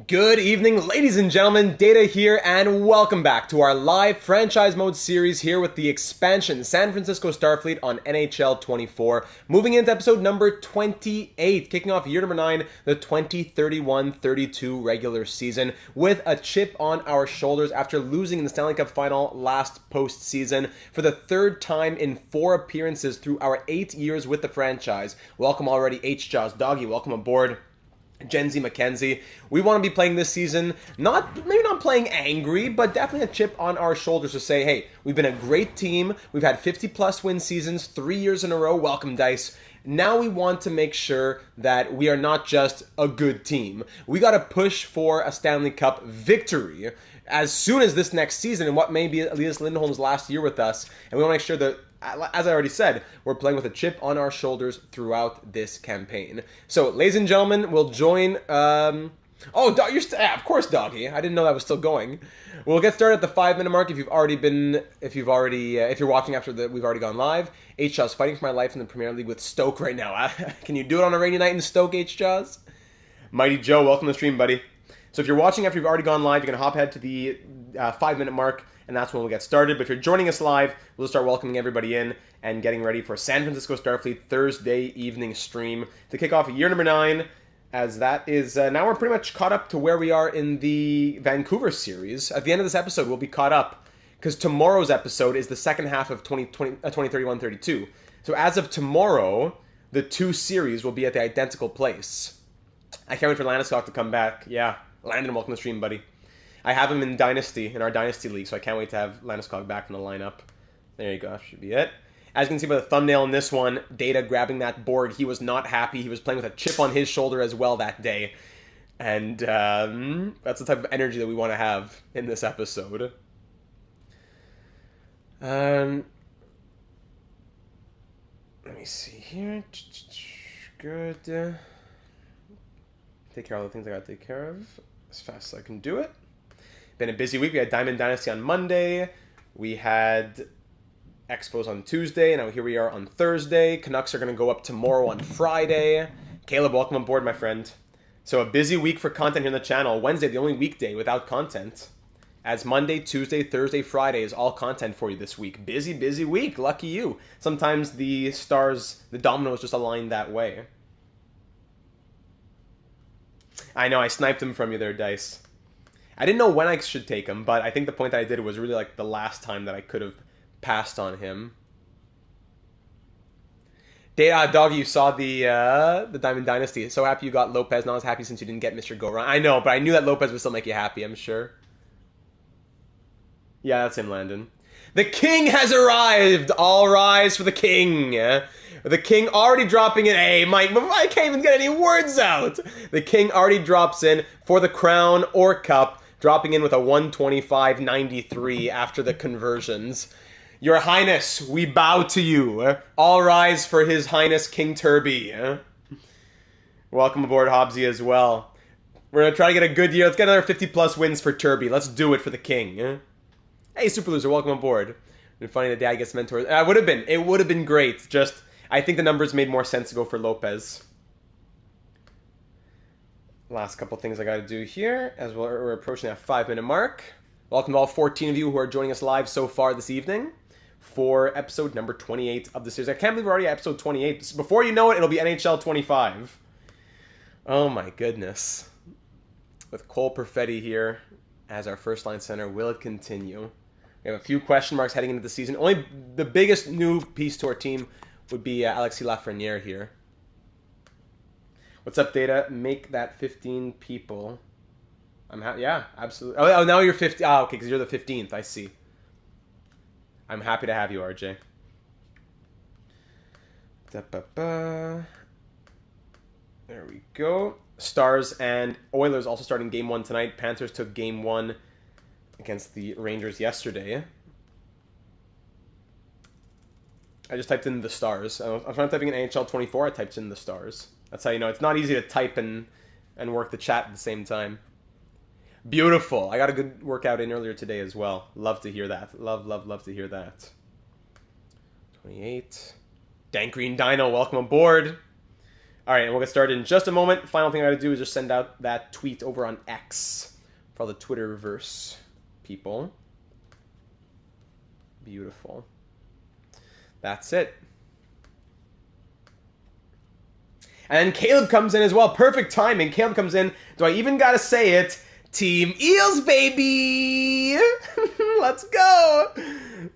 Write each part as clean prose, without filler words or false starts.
Good evening, ladies and gentlemen. Data here, and welcome back to our live franchise mode series here with the expansion San Francisco Starfleet on NHL 24. Moving into episode number 28, kicking off year number 9, the 2031-32 regular season, with a chip on our shoulders after losing in the Stanley Cup final last postseason for the third time in 4 appearances through our 8 years with the franchise. Welcome already, H-Jaws Doggy. Welcome aboard. Gen Z McKenzie. We want to be playing this season, maybe not playing angry, but definitely a chip on our shoulders to say, hey, we've been a great team. We've had 50-plus win seasons 3 years in a row. Welcome, Dice. Now we want to make sure that we are not just a good team. We got to push for a Stanley Cup victory as soon as this next season, and what may be Elias Lindholm's last year with us. And we want to make sure that, as I already said, we're playing with a chip on our shoulders throughout this campaign. So, ladies and gentlemen, we'll join. Of course, Doggy. I didn't know that was still going. We'll get started at the 5-minute mark. If you're watching after we've already gone live. H-Jaws fighting for my life in the Premier League with Stoke right now. Can you do it on a rainy night in Stoke, H-Jaws? Mighty Joe, welcome to the stream, buddy. So if you're watching after you've already gone live, you're going to hop ahead to the 5-minute mark, and that's when we'll get started. But if you're joining us live, we'll start welcoming everybody in and getting ready for San Francisco Starfleet Thursday evening stream to kick off year number 9, as that is, now we're pretty much caught up to where we are in the Vancouver series. At the end of this episode, we'll be caught up, because tomorrow's episode is the second half of 2031-32. So as of tomorrow, the 2 series will be at the identical place. I can't wait for Landeskog to come back. Yeah. Landon, welcome to the stream, buddy. I have him in our Dynasty League, so I can't wait to have Landeskog back in the lineup. There you go, that should be it. As you can see by the thumbnail in this one, Data grabbing that board, he was not happy. He was playing with a chip on his shoulder as well that day. And that's the type of energy that we want to have in this episode. Let me see here. Good. Take care of all the things I gotta take care of as fast as I can do it. Been a busy week. We had Diamond Dynasty on Monday. We had Expos on Tuesday. Now here we are on Thursday. Canucks are going to go up tomorrow on Friday. Caleb, welcome aboard, my friend. So a busy week for content here on the channel. Wednesday, the only weekday without content. As Monday, Tuesday, Thursday, Friday is all content for you this week. Busy, busy week. Lucky you. Sometimes the stars, the dominoes just align that way. I know, I sniped him from you there, Dice. I didn't know when I should take him, but I think the point that I did was really like the last time that I could have passed on him. Doggy, you saw the Diamond Dynasty. So happy you got Lopez. Not as happy since you didn't get Mr. Go Round. I know, but I knew that Lopez would still make you happy, I'm sure. Yeah, that's him, Landon. The king has arrived! All rise for the king! The king already dropping in. Hey, Mike, before I can't even get any words out! The king already drops in for the crown or cup, dropping in with a 125.93 after the conversions. Your Highness, we bow to you. All rise for His Highness King Turby. Welcome aboard, Hobbsy, as well. We're going to try to get a good year. Let's get another 50-plus wins for Turby. Let's do it for the king. Hey, Super Loser, welcome aboard. It's been funny that Dad gets mentors. It would have been great. Just, I think the numbers made more sense to go for Lopez. Last couple things I got to do here as we're approaching that 5-minute mark. Welcome to all 14 of you who are joining us live so far this evening for episode number 28 of the series. I can't believe we're already at episode 28. Before you know it, it'll be NHL 25. Oh my goodness. With Cole Perfetti here as our first line center, will it continue? We have a few question marks heading into the season. Only the biggest new piece to our team would be Alexis Lafreniere here. What's up, Data? Make that 15 people. Yeah, absolutely. Oh, now you're 50. Ah, okay, because you're the 15th. I see. I'm happy to have you, RJ. There we go. Stars and Oilers also starting Game 1 tonight. Panthers took Game 1 against the Rangers yesterday. I just typed in the Stars. I was trying typing in NHL 24. I typed in the Stars. That's how you know. It's not easy to type and work the chat at the same time. Beautiful. I got a good workout in earlier today as well. Love to hear that. Love to hear that. 28. Dank Green Dino, welcome aboard. All right, and we'll get started in just a moment. Final thing I got to do is just send out that tweet over on X for all the Twitterverse people. Beautiful. That's it. And Caleb comes in as well. Perfect timing. Caleb comes in. Do I even got to say it? Team Eels, baby! Let's go!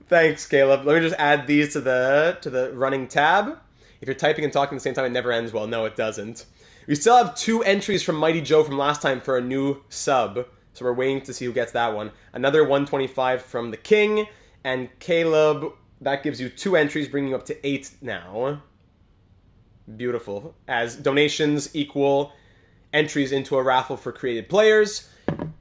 Thanks, Caleb. Let me just add these to the running tab. If you're typing and talking at the same time, it never ends well. No, it doesn't. We still have 2 entries from Mighty Joe from last time for a new sub. So we're waiting to see who gets that one. Another 125 from the King. And Caleb, that gives you 2 entries, bringing you up to 8 now. Beautiful. As donations equal entries into a raffle for created players.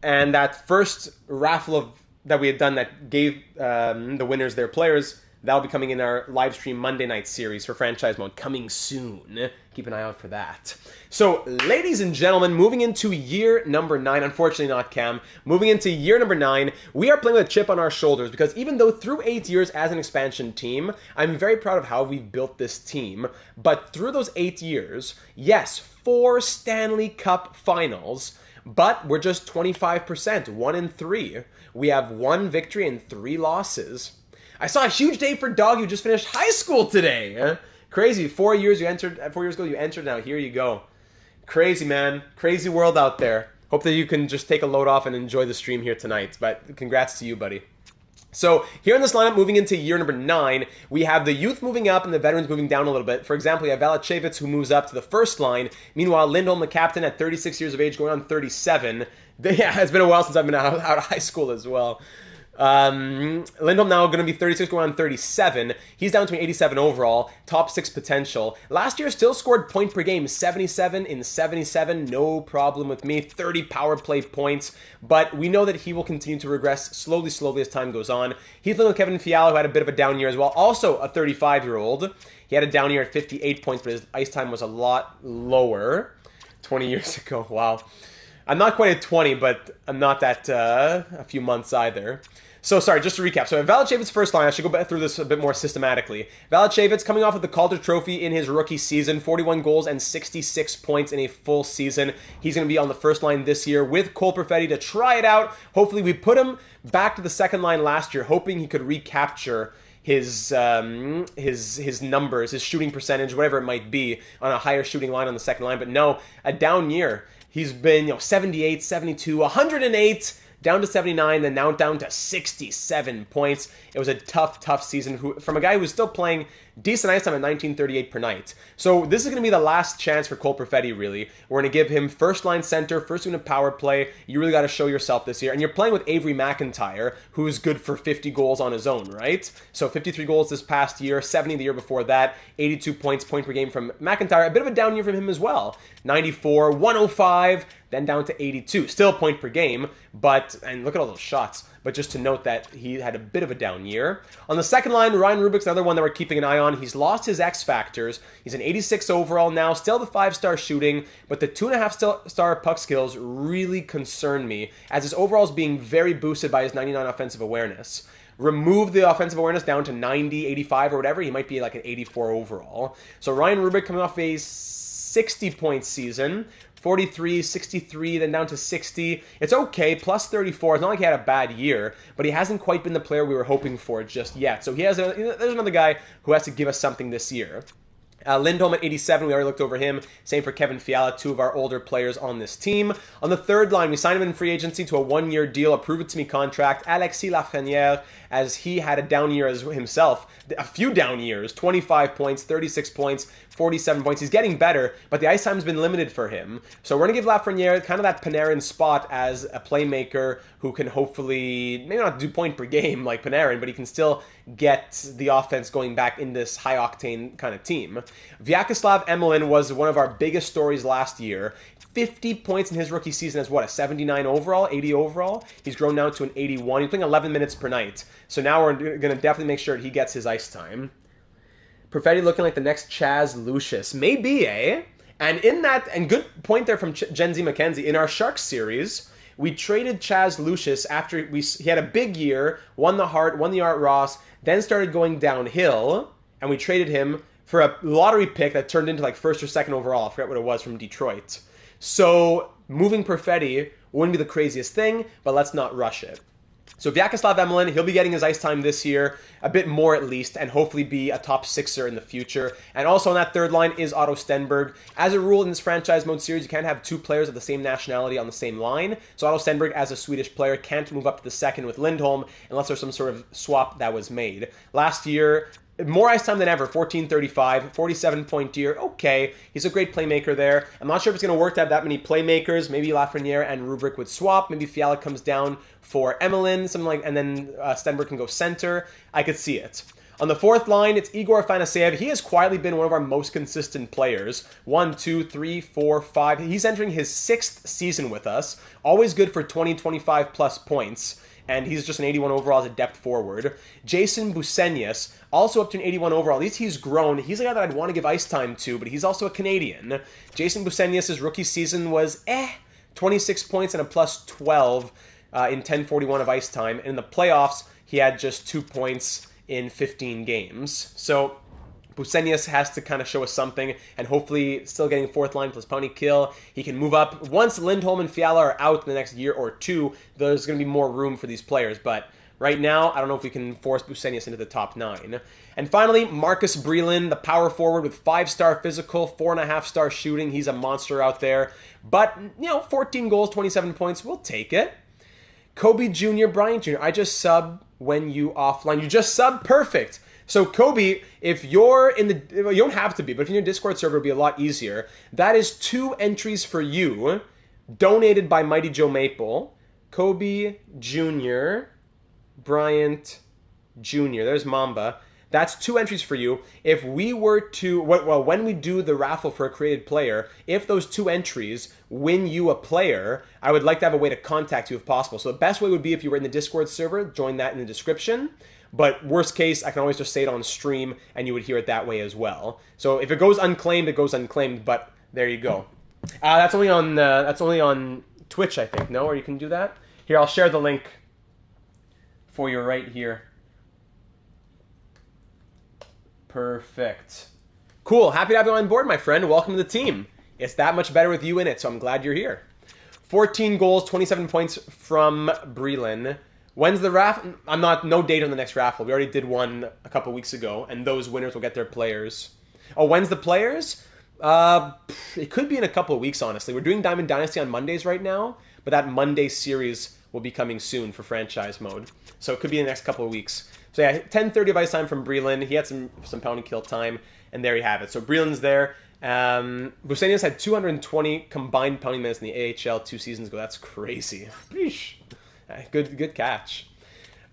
And that first raffle that we had done that gave the winners their players, that'll be coming in our live stream Monday night series for franchise mode, coming soon. Keep an eye out for that. So, ladies and gentlemen, moving into year number 9, unfortunately not Cam, moving into year number 9, we are playing with a chip on our shoulders because even though through 8 years as an expansion team, I'm very proud of how we've built this team, but through those 8 years, yes, 4 Stanley Cup finals, but we're just 25%, 1-3. We have 1 victory and 3 losses. I saw a huge day for Dog. You just finished high school today. Crazy. 4 years ago you entered. Now here you go. Crazy, man. Crazy world out there. Hope that you can just take a load off and enjoy the stream here tonight. But congrats to you, buddy. So here in this lineup, moving into year number 9, we have the youth moving up and the veterans moving down a little bit. For example, we have Valachevitz who moves up to the first line. Meanwhile, Lindholm, the captain, at 36 years of age, going on 37. Yeah, it's been a while since I've been out of high school as well. Lindholm now going to be 36, going on 37. He's down to an 87 overall, top 6 potential. Last year still scored point per game, 77 in 77, no problem with me. 30 power play points, but we know that he will continue to regress slowly as time goes on. He's playing with Kevin Fiala, who had a bit of a down year as well, also a 35-year-old. He had a down year at 58 points, but his ice time was a lot lower 20 years ago. Wow. I'm not quite at 20, but I'm not that a few months either. So, sorry, just to recap. So, Valachevitz first line, I should go back through this a bit more systematically. Valachevitz coming off of the Calder Trophy in his rookie season, 41 goals and 66 points in a full season. He's going to be on the first line this year with Cole Perfetti to try it out. Hopefully, we put him back to the second line last year, hoping he could recapture his numbers, his shooting percentage, whatever it might be, on a higher shooting line on the second line. But no, a down year. He's been 78, 72, 108, down to 79, then now down to 67 points. It was a tough season from a guy who was still playing decent ice time at 1938 per night. So this is going to be the last chance for Cole Perfetti, really. We're going to give him first-line center, first unit power play. You really got to show yourself this year. And you're playing with Avery McIntyre, who's good for 50 goals on his own, right? So 53 goals this past year, 70 the year before that, 82 points, point per game from McIntyre. A bit of a down year from him as well. 94, 105, then down to 82. Still point per game, and look at all those shots. But just to note that he had a bit of a down year. On the second line, Ryan Rubik's another one that we're keeping an eye on. He's lost his X factors. He's an 86 overall now, still the 5-star shooting, but the 2.5-star puck skills really concern me, as his overall is being very boosted by his 99 offensive awareness. Remove the offensive awareness down to 90, 85 or whatever, he might be like an 84 overall. So Ryan Rubik coming off a 60-point season, 43, 63, then down to 60. It's okay, plus 34. It's not like he had a bad year, but he hasn't quite been the player we were hoping for just yet. So there's another guy who has to give us something this year. Lindholm at 87, we already looked over him. Same for Kevin Fiala, 2 of our older players on this team. On the third line, we signed him in free agency to a 1-year deal, a prove-it-to-me contract. Alexis Lafreniere, as he had a down year as himself. A few down years, 25 points, 36 points, 47 points. He's getting better, but the ice time's been limited for him. So we're going to give Lafreniere kind of that Panarin spot as a playmaker who can hopefully, maybe not do point per game like Panarin, but he can still get the offense going back in this high-octane kind of team. Vyacheslav Emelin was one of our biggest stories last year. 50 points in his rookie season as a 79 overall, 80 overall. He's grown now to an 81. He's playing 11 minutes per night. So now we're going to definitely make sure he gets his ice time. Perfetti looking like the next Chaz Lucius. Maybe, eh? And good point there from Gen Z McKenzie. In our Sharks series, we traded Chaz Lucius after he had a big year, won the Hart, won the Art Ross, then started going downhill, and we traded him for a lottery pick that turned into like first or second overall. I forget what it was, from Detroit. So moving Perfetti wouldn't be the craziest thing, but let's not rush it. So Vyacheslav Emelin, he'll be getting his ice time this year, a bit more at least, and hopefully be a top sixer in the future. And also on that third line is Otto Stenberg. As a rule in this franchise mode series, you can't have two players of the same nationality on the same line. So Otto Stenberg, as a Swedish player, can't move up to the second with Lindholm unless there's some sort of swap that was made. Last year, more ice time than ever, 14:35, 47-point year. Okay, he's a great playmaker there. I'm not sure if it's going to work to have that many playmakers. Maybe Lafreniere and Rubric would swap. Maybe Fiala comes down for Emelin, something like, and then Stenberg can go center. I could see it. On the fourth line, it's Igor Afanaseyev. He has quietly been one of our most consistent players. 1, 2, 3, 4, 5. He's entering his 6th season with us. Always good for 20, 25 plus points. And he's just an 81 overall as a depth forward. Jason Busenyas, also up to an 81 overall. At least he's grown. He's a guy that I'd want to give ice time to, but he's also a Canadian. Jason Busenyas' rookie season was 26 points and a plus 12 in 10:41 of ice time. And in the playoffs, he had just 2 points in 15 games. So Busenyas has to kind of show us something, and hopefully still getting fourth line plus penalty kill. He can move up. Once Lindholm and Fiala are out in the next year or two, there's going to be more room for these players. But right now, I don't know if we can force Busenyas into the top 9. And finally, Marcus Breland, the power forward with 5-star physical, 4.5-star shooting. He's a monster out there. But, 14 goals, 27 points, we'll take it. Kobe Jr., Bryant Jr., I just sub when you offline. You just sub? Perfect. So Kobe, if you're in the, well, you don't have to be, but if you're in your Discord server, it'll be a lot easier. That is 2 entries for you, donated by Mighty Joe Maple. Kobe Jr., Bryant Jr., there's Mamba. That's 2 entries for you. If we were to, well, when we do the raffle for a created player, if those 2 entries win you a player, I would like to have a way to contact you if possible. So the best way would be if you were in the Discord server, join that in the description. But worst case, I can always just say it on stream, and you would hear it that way as well. So if it goes unclaimed, it goes unclaimed. But there you go. That's only on Twitch, I think. No, or you can do that. Here, I'll share the link for you right here. Perfect. Cool. Happy to have you on board, my friend. Welcome to the team. It's that much better with you in it, so I'm glad you're here. 14 goals, 27 points from Breland. When's the raffle? No date on the next raffle. We already did one a couple weeks ago, and those winners will get their players. Oh, when's the players? It could be in a couple of weeks, honestly. We're doing Diamond Dynasty on Mondays right now, but that Monday series will be coming soon for franchise mode. So it could be in the next couple of weeks. So yeah, 10:30 of ice time from Breland. He had some pound and kill time, and there you have it. So Breland's there. Busenyas had 220 combined pounding minutes in the AHL 2 seasons ago. That's crazy. Good catch.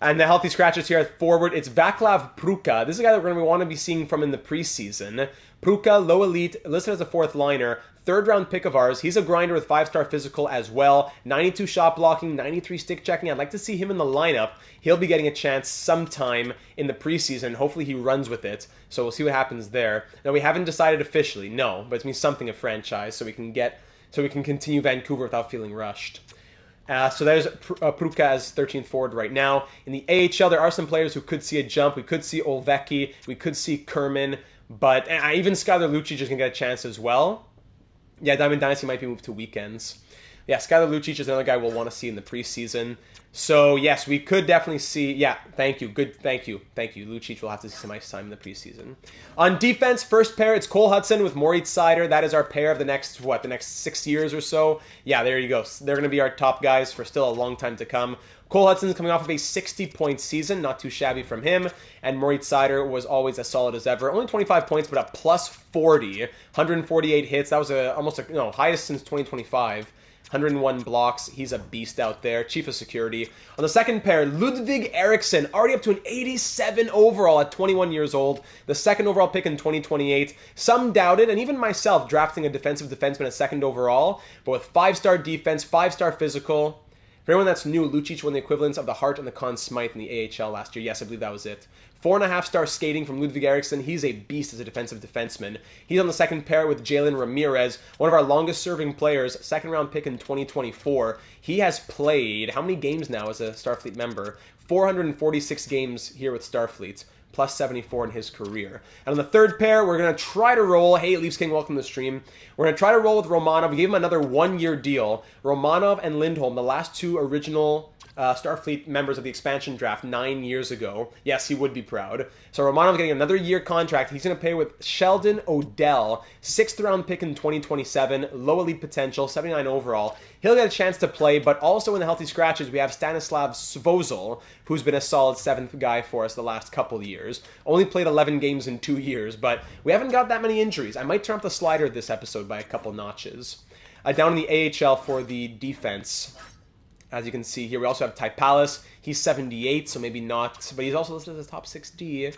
And the healthy scratches here at forward, it's Vaclav Pruka. This is a guy that we're going to want to be seeing from in the preseason. Pruka, low elite, listed as a 4th liner. 3rd round pick of ours. He's a grinder with 5-star physical as well. 92 shot blocking, 93 stick checking. I'd like to see him in the lineup. He'll be getting a chance sometime in the preseason. Hopefully he runs with it. So we'll see what happens there. Now we haven't decided officially, no, but it means something of franchise so we can continue Vancouver without feeling rushed. So there's Pruka as 13th forward right now. In the AHL, there are some players who could see a jump. We could see Olvecki. We could see Kerman. But even Skylar Lucic is going to get a chance as well. Yeah, Diamond Dynasty might be moved to weekends. Yeah, Skylar Lucic is another guy we'll want to see in the preseason. So, yes, we could definitely see... Yeah, thank you. Good, thank you. Thank you. Lucic will have to see some ice time in the preseason. On defense, first pair, it's Cole Hudson with Moritz Seider. That is our pair of the next 6 years or so. Yeah, there you go. They're going to be our top guys for still a long time to come. Cole Hudson's coming off of a 60-point season, not too shabby from him, and Moritz Seider was always as solid as ever. Only 25 points, but a plus 40, 148 hits. That was almost highest since 2025. 101 blocks. He's a beast out there. Chief of security. On the second pair, Ludvig Eriksson, already up to an 87 overall at 21 years old. The second overall pick in 2028. Some doubted, and even myself, drafting a defensive defenseman at 2nd overall, but with 5-star defense, 5-star physical. For anyone that's new, Lucic won the equivalents of the Hart and the Conn Smythe in the AHL last year. Yes, I believe that was it. 4.5-star skating from Ludvig Eriksson. He's a beast as a defensive defenseman. He's on the second pair with Jalen Ramirez, one of our longest-serving players, 2nd-round pick in 2024. He has played, how many games now as a Starfleet member? 446 games here with Starfleet. plus 74 in his career. And on the third pair, we're going to try to roll. Hey, Leafs King, welcome to the stream. We're going to try to roll with Romanov. We gave him another 1-year deal. Romanov and Lindholm, the last two original Starfleet members of the expansion draft 9 years ago. Yes, he would be proud. So Romanov getting another year contract. He's going to pay with Sheldon Odell, 6th round pick in 2027, low elite potential, 79 overall. He'll get a chance to play, but also in the healthy scratches, we have Stanislav Svozil, who's been a solid 7th guy for us the last couple years. Only played 11 games in 2 years, but we haven't got that many injuries. I might turn up the slider this episode by a couple notches. Down in the AHL for the defense. As you can see here, we also have Ty Pallas. He's 78, so maybe not, but he's also listed as top 6D.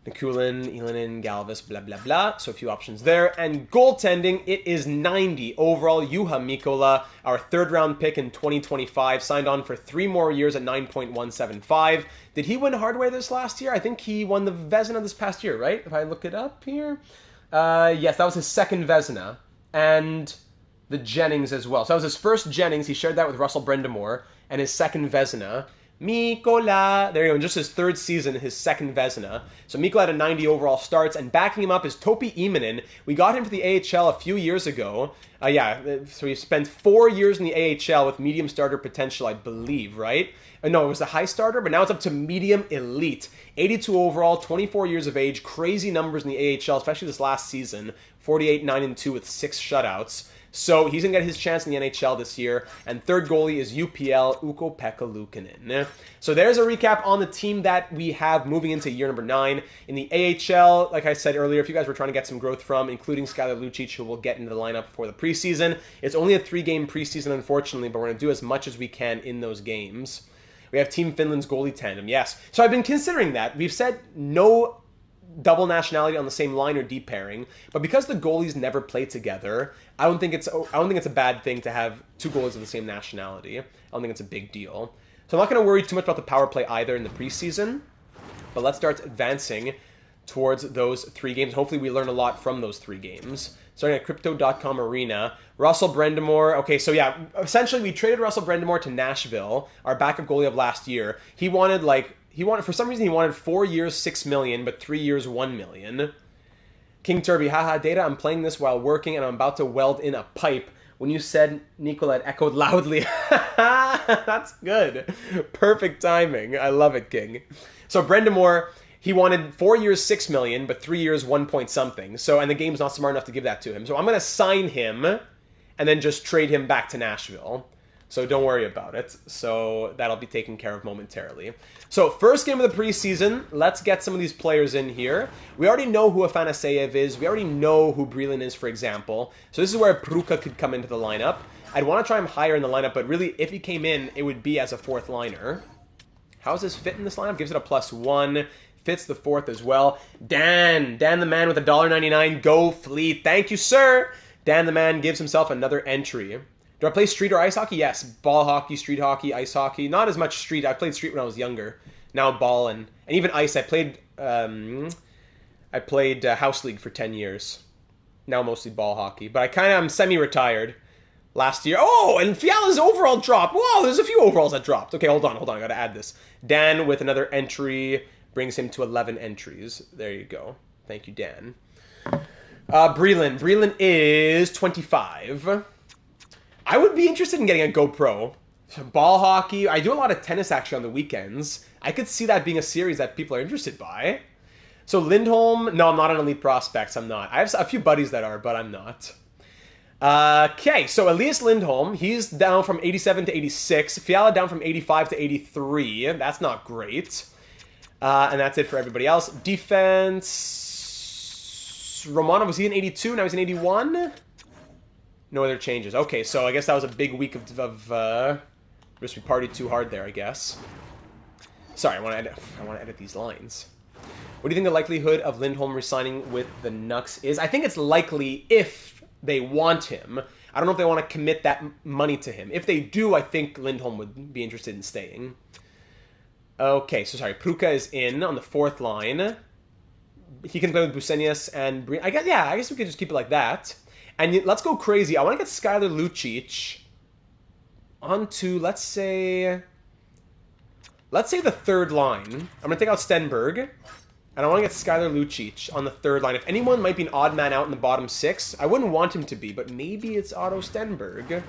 Nikulin, Elinin, Galvis, blah, blah, blah. So a few options there. And goaltending, it is 90 overall. Juha Mikkola, our 3rd round pick in 2025, signed on for 3 more years at 9.175. Did he win hardware this last year? I think he won the Vezina this past year, right? If I look it up here. Yes, that was his 2nd Vezina. And the Jennings as well. So that was his first Jennings. He shared that with Russell Brindamore. And his 2nd Vezina. Mikkola. There you go. In just his 3rd season, his 2nd Vezina. So Mikkola had a 90 overall starts. And backing him up is Topi Immonen. We got him to the AHL a few years ago. So he spent 4 years in the AHL with medium starter potential, I believe, right? No, it was the high starter, but now it's up to medium elite. 82 overall, 24 years of age. Crazy numbers in the AHL, especially this last season. 48, 9-2 with 6 shutouts. So he's going to get his chance in the NHL this year. And 3rd goalie is UPL Ukko-Pekka Luukkonen. So there's a recap on the team that we have moving into year number 9. In the AHL, like I said earlier, if you guys were trying to get some growth from, including Skylar Lucic, who will get into the lineup for the preseason. It's only a 3-game preseason, unfortunately, but we're going to do as much as we can in those games. We have Team Finland's goalie tandem, yes. So I've been considering that. We've said no double nationality on the same line or deep pairing, but because the goalies never play together, I don't think it's a bad thing to have 2 goalies of the same nationality. I don't think it's a big deal. So I'm not going to worry too much about the power play either in the preseason, but let's start advancing towards those 3 games. Hopefully we learn a lot from those 3 games. Starting at Crypto.com Arena, Russell Brindamore. Okay, so yeah, essentially we traded Russell Brindamore to Nashville, our backup goalie of last year. He wanted for some reason he wanted 4 years, $6 million, but 3 years, $1 million. King Turby, haha, Data, I'm playing this while working and I'm about to weld in a pipe. When you said Nicola, it echoed loudly. That's good. Perfect timing. I love it, King. So Brindamore, he wanted 4 years, $6 million, but 3 years, 1 point something. So, and the game's not smart enough to give that to him. So I'm going to sign him and then just trade him back to Nashville. So don't worry about it. So that'll be taken care of momentarily. So first game of the preseason, let's get some of these players in here. We already know who Afanaseyev is. We already know who Brelin is, for example. So this is where Pruka could come into the lineup. I'd want to try him higher in the lineup, but really, if he came in, it would be as a 4th liner. How's his fit in this lineup? Gives it a +1. Fits the 4th as well. Dan the man with $1.99. Go Fleet. Thank you, sir. Dan the man gives himself another entry. Do I play street or ice hockey? Yes. Ball hockey, street hockey, ice hockey. Not as much street. I played street when I was younger. Now ball and even ice. I played house league for 10 years. Now mostly ball hockey. But I'm semi-retired. Last year. Oh, and Fiala's overall dropped. Whoa, there's a few overalls that dropped. Okay, hold on. I got to add this. Dan with another entry brings him to 11 entries. There you go. Thank you, Dan. Brelin. Brelin is 25. I would be interested in getting a GoPro. Ball hockey. I do a lot of tennis actually on the weekends. I could see that being a series that people are interested by. So Lindholm. No, I'm not on Elite Prospects. I'm not. I have a few buddies that are, but I'm not. Okay, so Elias Lindholm. He's down from 87 to 86. Fiala down from 85 to 83. That's not great. And that's it for everybody else. Defense. Romanov, was he in 82? Now he's in 81? No other changes. Okay, so I guess that was a big week of just we partied too hard there, I guess. Sorry, I want to edit these lines. What do you think the likelihood of Lindholm resigning with the Nucks is? I think it's likely if they want him. I don't know if they want to commit that money to him. If they do, I think Lindholm would be interested in staying. Okay, so sorry, Pruka is in on the 4th line. He can play with Busenius and I guess we could just keep it like that. And let's go crazy. I want to get Skylar Lucic onto, let's say, Let's say the third line. I'm going to take out Stenberg. And I want to get Skylar Lucic on the third line. If anyone might be an odd man out in the bottom 6, I wouldn't want him to be, but maybe it's Otto Stenberg.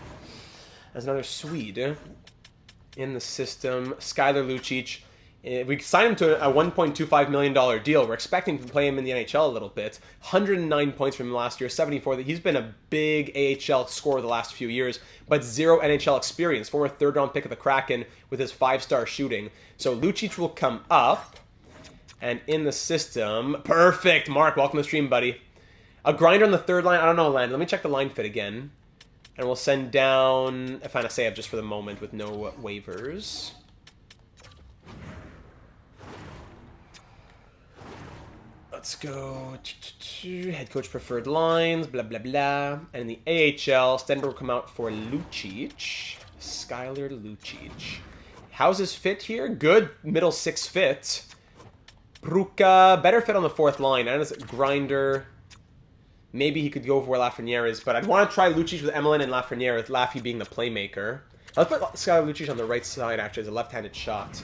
As another Swede in the system. Skylar Lucic. We signed him to a $1.25 million deal. We're expecting to play him in the NHL a little bit. 109 points from him last year, 74. He's been a big AHL scorer the last few years, but 0 NHL experience. Former third-round pick of the Kraken with his 5-star shooting. So Lucic will come up. And in the system, perfect. Mark, welcome to the stream, buddy. A grinder on the third line. I don't know, Land. Let me check the line fit again. And we'll send down Afanaseyev just for the moment with no waivers. Let's go. Head coach preferred lines, blah, blah, blah. And in the AHL, Stenberg will come out for Lucic. Skylar Lucic. How's his fit here? Good middle 6 fit. Bruka, better fit on the 4th line. And as a grinder, maybe he could go for where Lafreniere is, but I'd want to try Lucic with Emelin and Lafreniere, with Laffy being the playmaker. Let's put Skylar Lucic on the right side, actually, as a left-handed shot.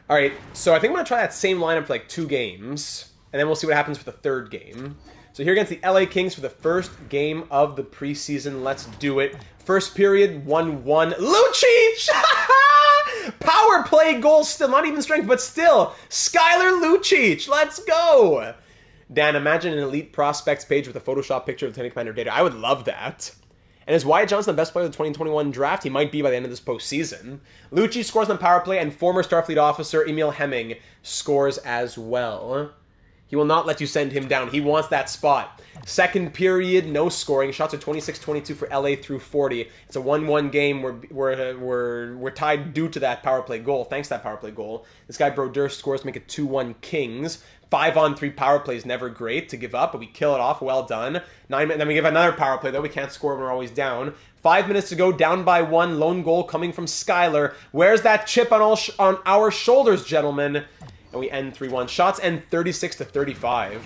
All right, so I think I'm going to try that same lineup for like 2 games, and then we'll see what happens for the 3rd game. So here against the LA Kings for the first game of the preseason. Let's do it. First period, 1-1. Lucic! Power play goal still, not even strength, but still. Skylar Lucic, let's go. Dan, imagine an elite prospects page with a Photoshop picture of Lieutenant Commander Data. I would love that. And is Wyatt Johnson the best player of the 2021 draft? He might be by the end of this postseason. Lucic scores on the power play, and former Starfleet officer Emil Hemming scores as well. He will not let you send him down. He wants that spot. Second period, no scoring. Shots are 26-22 for LA through 40. It's a 1-1 game. We're tied due to that power play goal. Thanks to that power play goal. This guy Brodeur scores to make it 2-1 Kings. 5-on-3 power play is never great to give up, but we kill it off. Well done. 9 minutes. Then we give another power play, though. We can't score when we're always down. 5 minutes to go, down by 1. Lone goal coming from Skylar. Where's that chip on our shoulders, gentlemen? And we end 3-1. Shots end 36-35.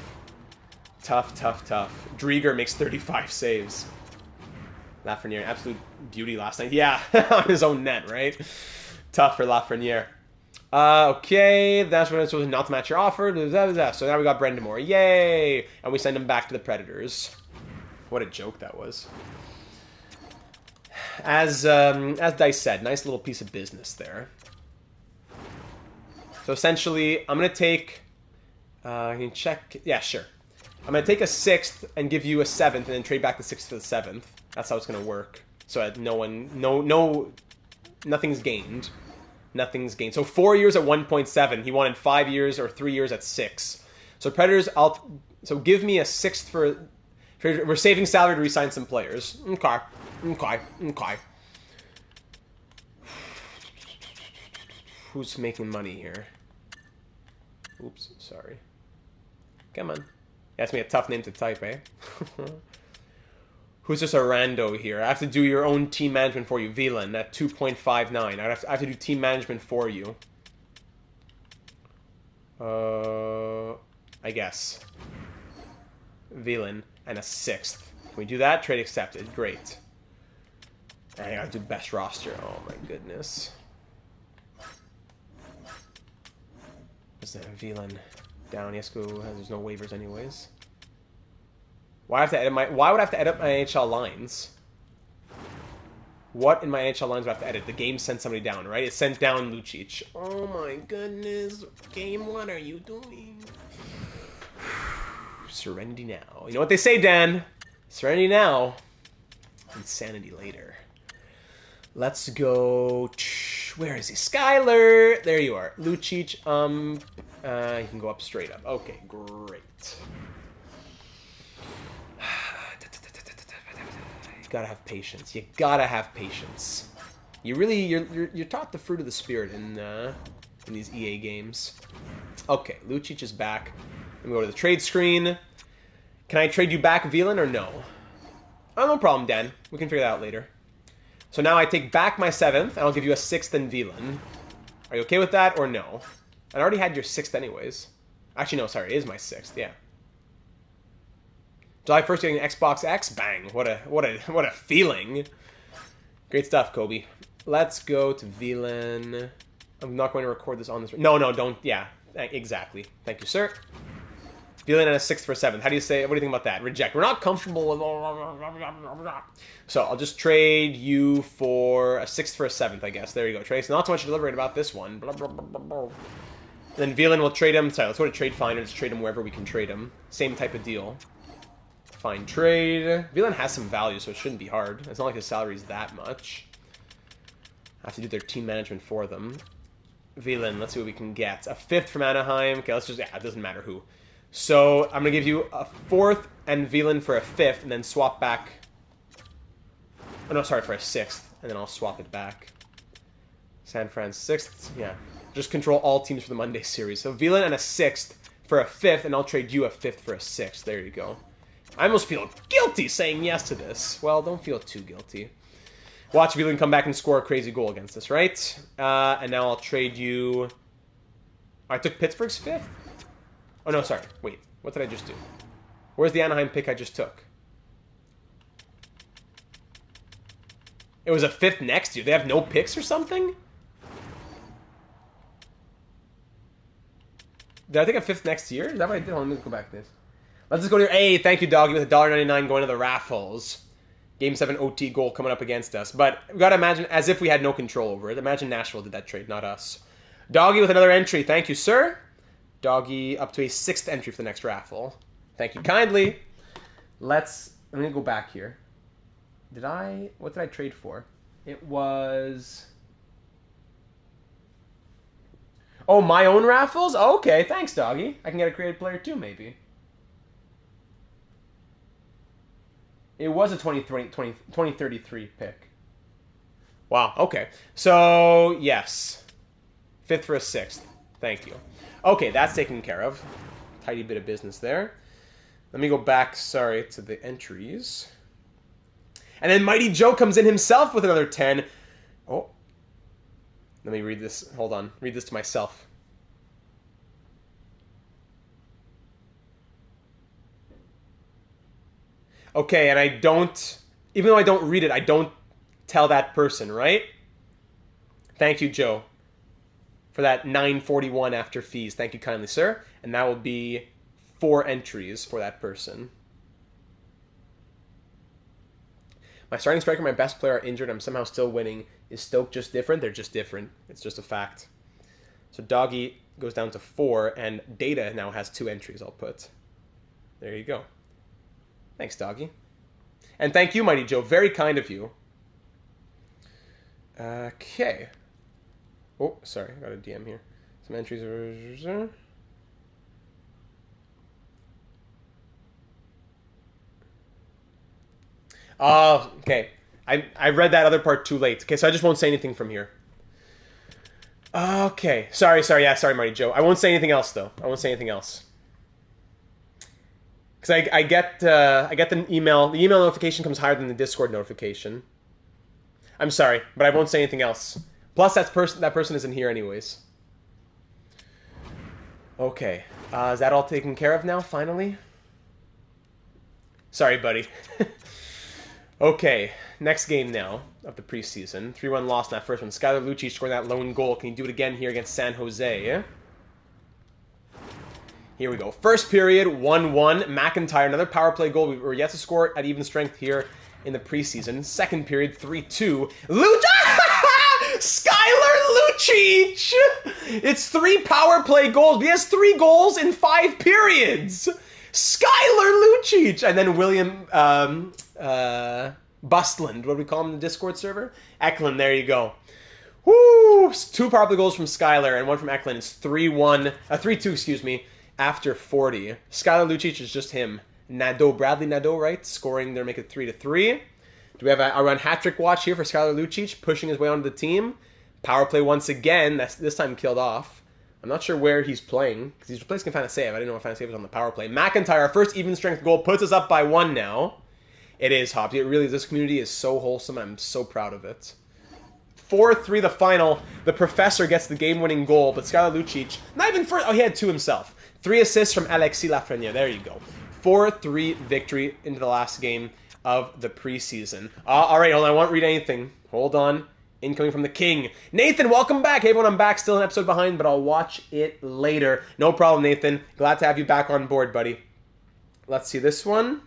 Tough, tough, tough. Drieger makes 35 saves. Lafreniere, absolute beauty last night. Yeah, on his own net, right? Tough for Lafreniere. Okay, that's what it's supposed to not to match your offer. So now we got Brendan Moore. Yay! And we send him back to the Predators. What a joke that was. As Dice said, nice little piece of business there. So essentially, I'm going to take... can you check? Yeah, sure. I'm going to take a 6th and give you a 7th and then trade back the 6th to the 7th. That's how it's going to work. So nothing's gained. Nothing's gained. So 4 years at 1.7. He wanted 5 years or 3 years at 6. So Predators, so give me a 6th for we're saving salary to re-sign some players. Okay. Who's making money here? Oops, sorry. Come on. That's me a tough name to type, eh? Who's just a rando here? I have to do your own team management for you. Velan at 2.59. I have to do team management for you. I guess. Velan and a 6th. Can we do that? Trade accepted. Great. And I gotta do best roster. Oh my goodness. What's that? Velan down. Yesko. There's no waivers anyways. Why would I have to edit my NHL lines? What in my NHL lines would I have to edit? The game sent somebody down, right? It sent down Lucic. Oh my goodness. Game, what are you doing? Serenity now. You know what they say, Dan? Serenity now. Insanity later. Let's go... Where is he? Skylar! There you are. Lucic, you can go up straight up. Okay, great. You gotta have patience. You gotta have patience. You're taught the fruit of the spirit in these EA games. Okay, Lucic is back. Let me go to the trade screen. Can I trade you back, Velan, or no? Oh, no problem, Dan. We can figure that out later. So now I take back my 7th, and I'll give you a 6th in Velan. Are you okay with that, or no? I already had your 6th anyways. Actually, no, sorry, it is my 6th, yeah. July 1st getting an Xbox X? Bang. What a feeling. Great stuff, Kobe. Let's go to Velan. I'm not going to record this on this. No, don't. Yeah, exactly. Thank you, sir. Dealing at a 6th for a 7th. How do you say? What do you think about that? Reject. We're not comfortable with. So I'll just trade you for a 6th for a 7th, I guess. There you go, Trace. Not too much to deliberate about this one. Then Velan will trade him. Sorry, let's go to Trade Finder. Let's trade him wherever we can trade him. Same type of deal. Find trade. Velan has some value, so it shouldn't be hard. It's not like his salary is that much. I have to do their team management for them. Velan, let's see what we can get. A 5th from Anaheim. Okay, let's just... Yeah, it doesn't matter who. So I'm going to give you a 4th and Velan for a 5th, and then swap back... Oh, no, sorry, for a 6th. And then I'll swap it back. San Fran 6th. Yeah. Just control all teams for the Monday series. So Velan and a 6th for a 5th, and I'll trade you a 5th for a 6th. There you go. I almost feel guilty saying yes to this. Well, don't feel too guilty. Watch Velan come back and score a crazy goal against us, right? And now I'll trade you... I took Pittsburgh's 5th? Oh, no, sorry. Wait, what did I just do? Where's the Anaheim pick I just took? It was a 5th next year. They have no picks or something? Did I take a 5th next year? Is that what I did? Hold on, let me go back to this. Let's just go to your... Hey, thank you, Doggy, with $1.99 going to the raffles. Game 7 OT goal coming up against us. But we got to imagine as if we had no control over it. Imagine Nashville did that trade, not us. Doggy with another entry. Thank you, sir. Doggy up to a 6th entry for the next raffle. Thank you kindly. Let me go back here. What did I trade for? It was... Oh, my own raffles? Oh, okay, thanks, Doggy. I can get a creative player too, maybe. It was a 2033 pick. Wow, okay. So, yes. 5th for a 6th. Thank you. Okay, that's taken care of. Tidy bit of business there. Let me go back, sorry, to the entries. And then Mighty Joe comes in himself with another 10. Oh. Let me read this. Hold on. Read this to myself. Okay, and I don't... Even though I don't read it, I don't tell that person, right? Thank you, Joe, for that $9.41 after fees. Thank you kindly, sir. And that will be 4 entries for that person. My starting striker, my best player are injured. I'm somehow still winning. Is Stoke just different? They're just different. It's just a fact. So Doggy goes down to 4, and Data now has 2 entries, I'll put. There you go. Thanks, Doggy. And thank you, Mighty Joe. Very kind of you. Okay. Oh, sorry. I got a DM here. Some entries. Oh, okay. I read that other part too late. Okay, so I just won't say anything from here. Okay. Sorry, Marty Joe. I won't say anything else, though. I won't say anything else. Because I get the email. The email notification comes higher than the Discord notification. I'm sorry, but I won't say anything else. Plus, that person isn't here anyways. Okay. Is that all taken care of now, finally? Sorry, buddy. Okay, next game now of the preseason. 3-1 loss in that first one. Skylar Lucic scoring that lone goal. Can you do it again here against San Jose? Here we go. First period, 1-1. McIntyre, another power play goal. We were yet to score at even strength here in the preseason. Second period, 3-2. Skylar Lucic! It's 3 power play goals. He has 3 goals in 5 periods. Skylar Lucic! And then William Bustland, what do we call him in the Discord server? Eklund, there you go. Woo! 2 power play goals from Skylar and 1 from Eklund. It's 3-2, excuse me, after 40. Skylar Lucic is just him. Bradley Nadeau, right? Scoring there, make it 3-3. Do we have a run hat-trick watch here for Skylar Lucic, pushing his way onto the team? Power play once again. That's this time killed off. I'm not sure where he's playing, because he's replacing Fantasiev. I didn't know if Fantasiev was on the power play. McIntyre, our first even-strength goal, puts us up by 1 now. It is, Hobbs. It really is. This community is so wholesome, and I'm so proud of it. 4-3 the final. The Professor gets the game-winning goal, but Skylar Lucic, not even first. Oh, he had 2 himself. 3 assists from Alexis Lafreniere. There you go. 4-3 victory into the last game of the preseason. All right, hold on. I won't read anything. Hold on. Incoming from the king. Nathan, welcome back. Hey, everyone, I'm back. Still an episode behind, but I'll watch it later. No problem, Nathan. Glad to have you back on board, buddy. Let's see this one.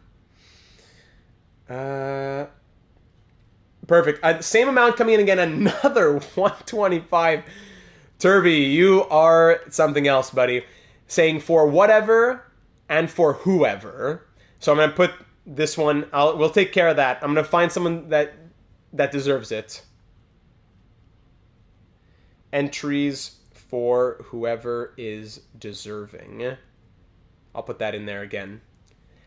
Perfect. Same amount coming in again. Another 125. Turby, you are something else, buddy. Saying for whatever and for whoever. So I'm going to put this one. We'll take care of that. I'm going to find someone that deserves it. Entries for whoever is deserving. I'll put that in there again.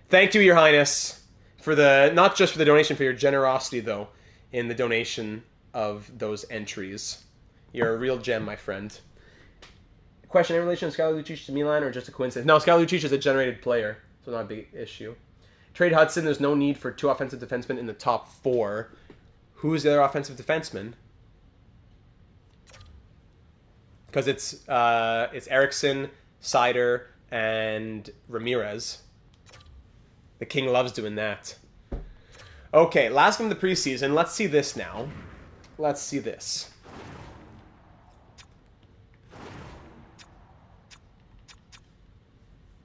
Thank you, Your Highness, for not just for the donation, for your generosity, though, in the donation of those entries. You're a real gem, my friend. Question, in relation to Skylar Lucic to Milan, or just a coincidence? No, Skylar Lucic is a generated player, so not a big issue. Trade Hudson, there's no need for 2 offensive defensemen in the top 4. Who's the other offensive defenseman? Because it's Eriksson, Seider, and Ramirez. The king loves doing that. Okay, last game of the preseason. Let's see this now. Let's see this.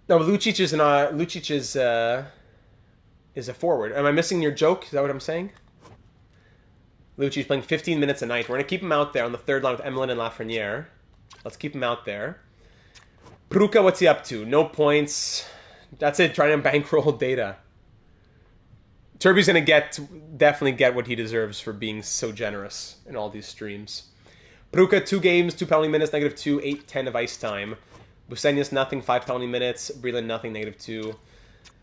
No, Lucic is a forward. Am I missing your joke? Is that what I'm saying? Lucic playing 15 minutes a night. We're going to keep him out there on the third line with Emelin and Lafreniere. Let's keep him out there. Pruka, what's he up to? No points. That's it. Trying to bankroll data. Turby's going to definitely get what he deserves for being so generous in all these streams. Pruka, 2 games, 2 penalty minutes, -2, 8-10 of ice time. Busenius, nothing, 5 penalty minutes. Breland, nothing, -2.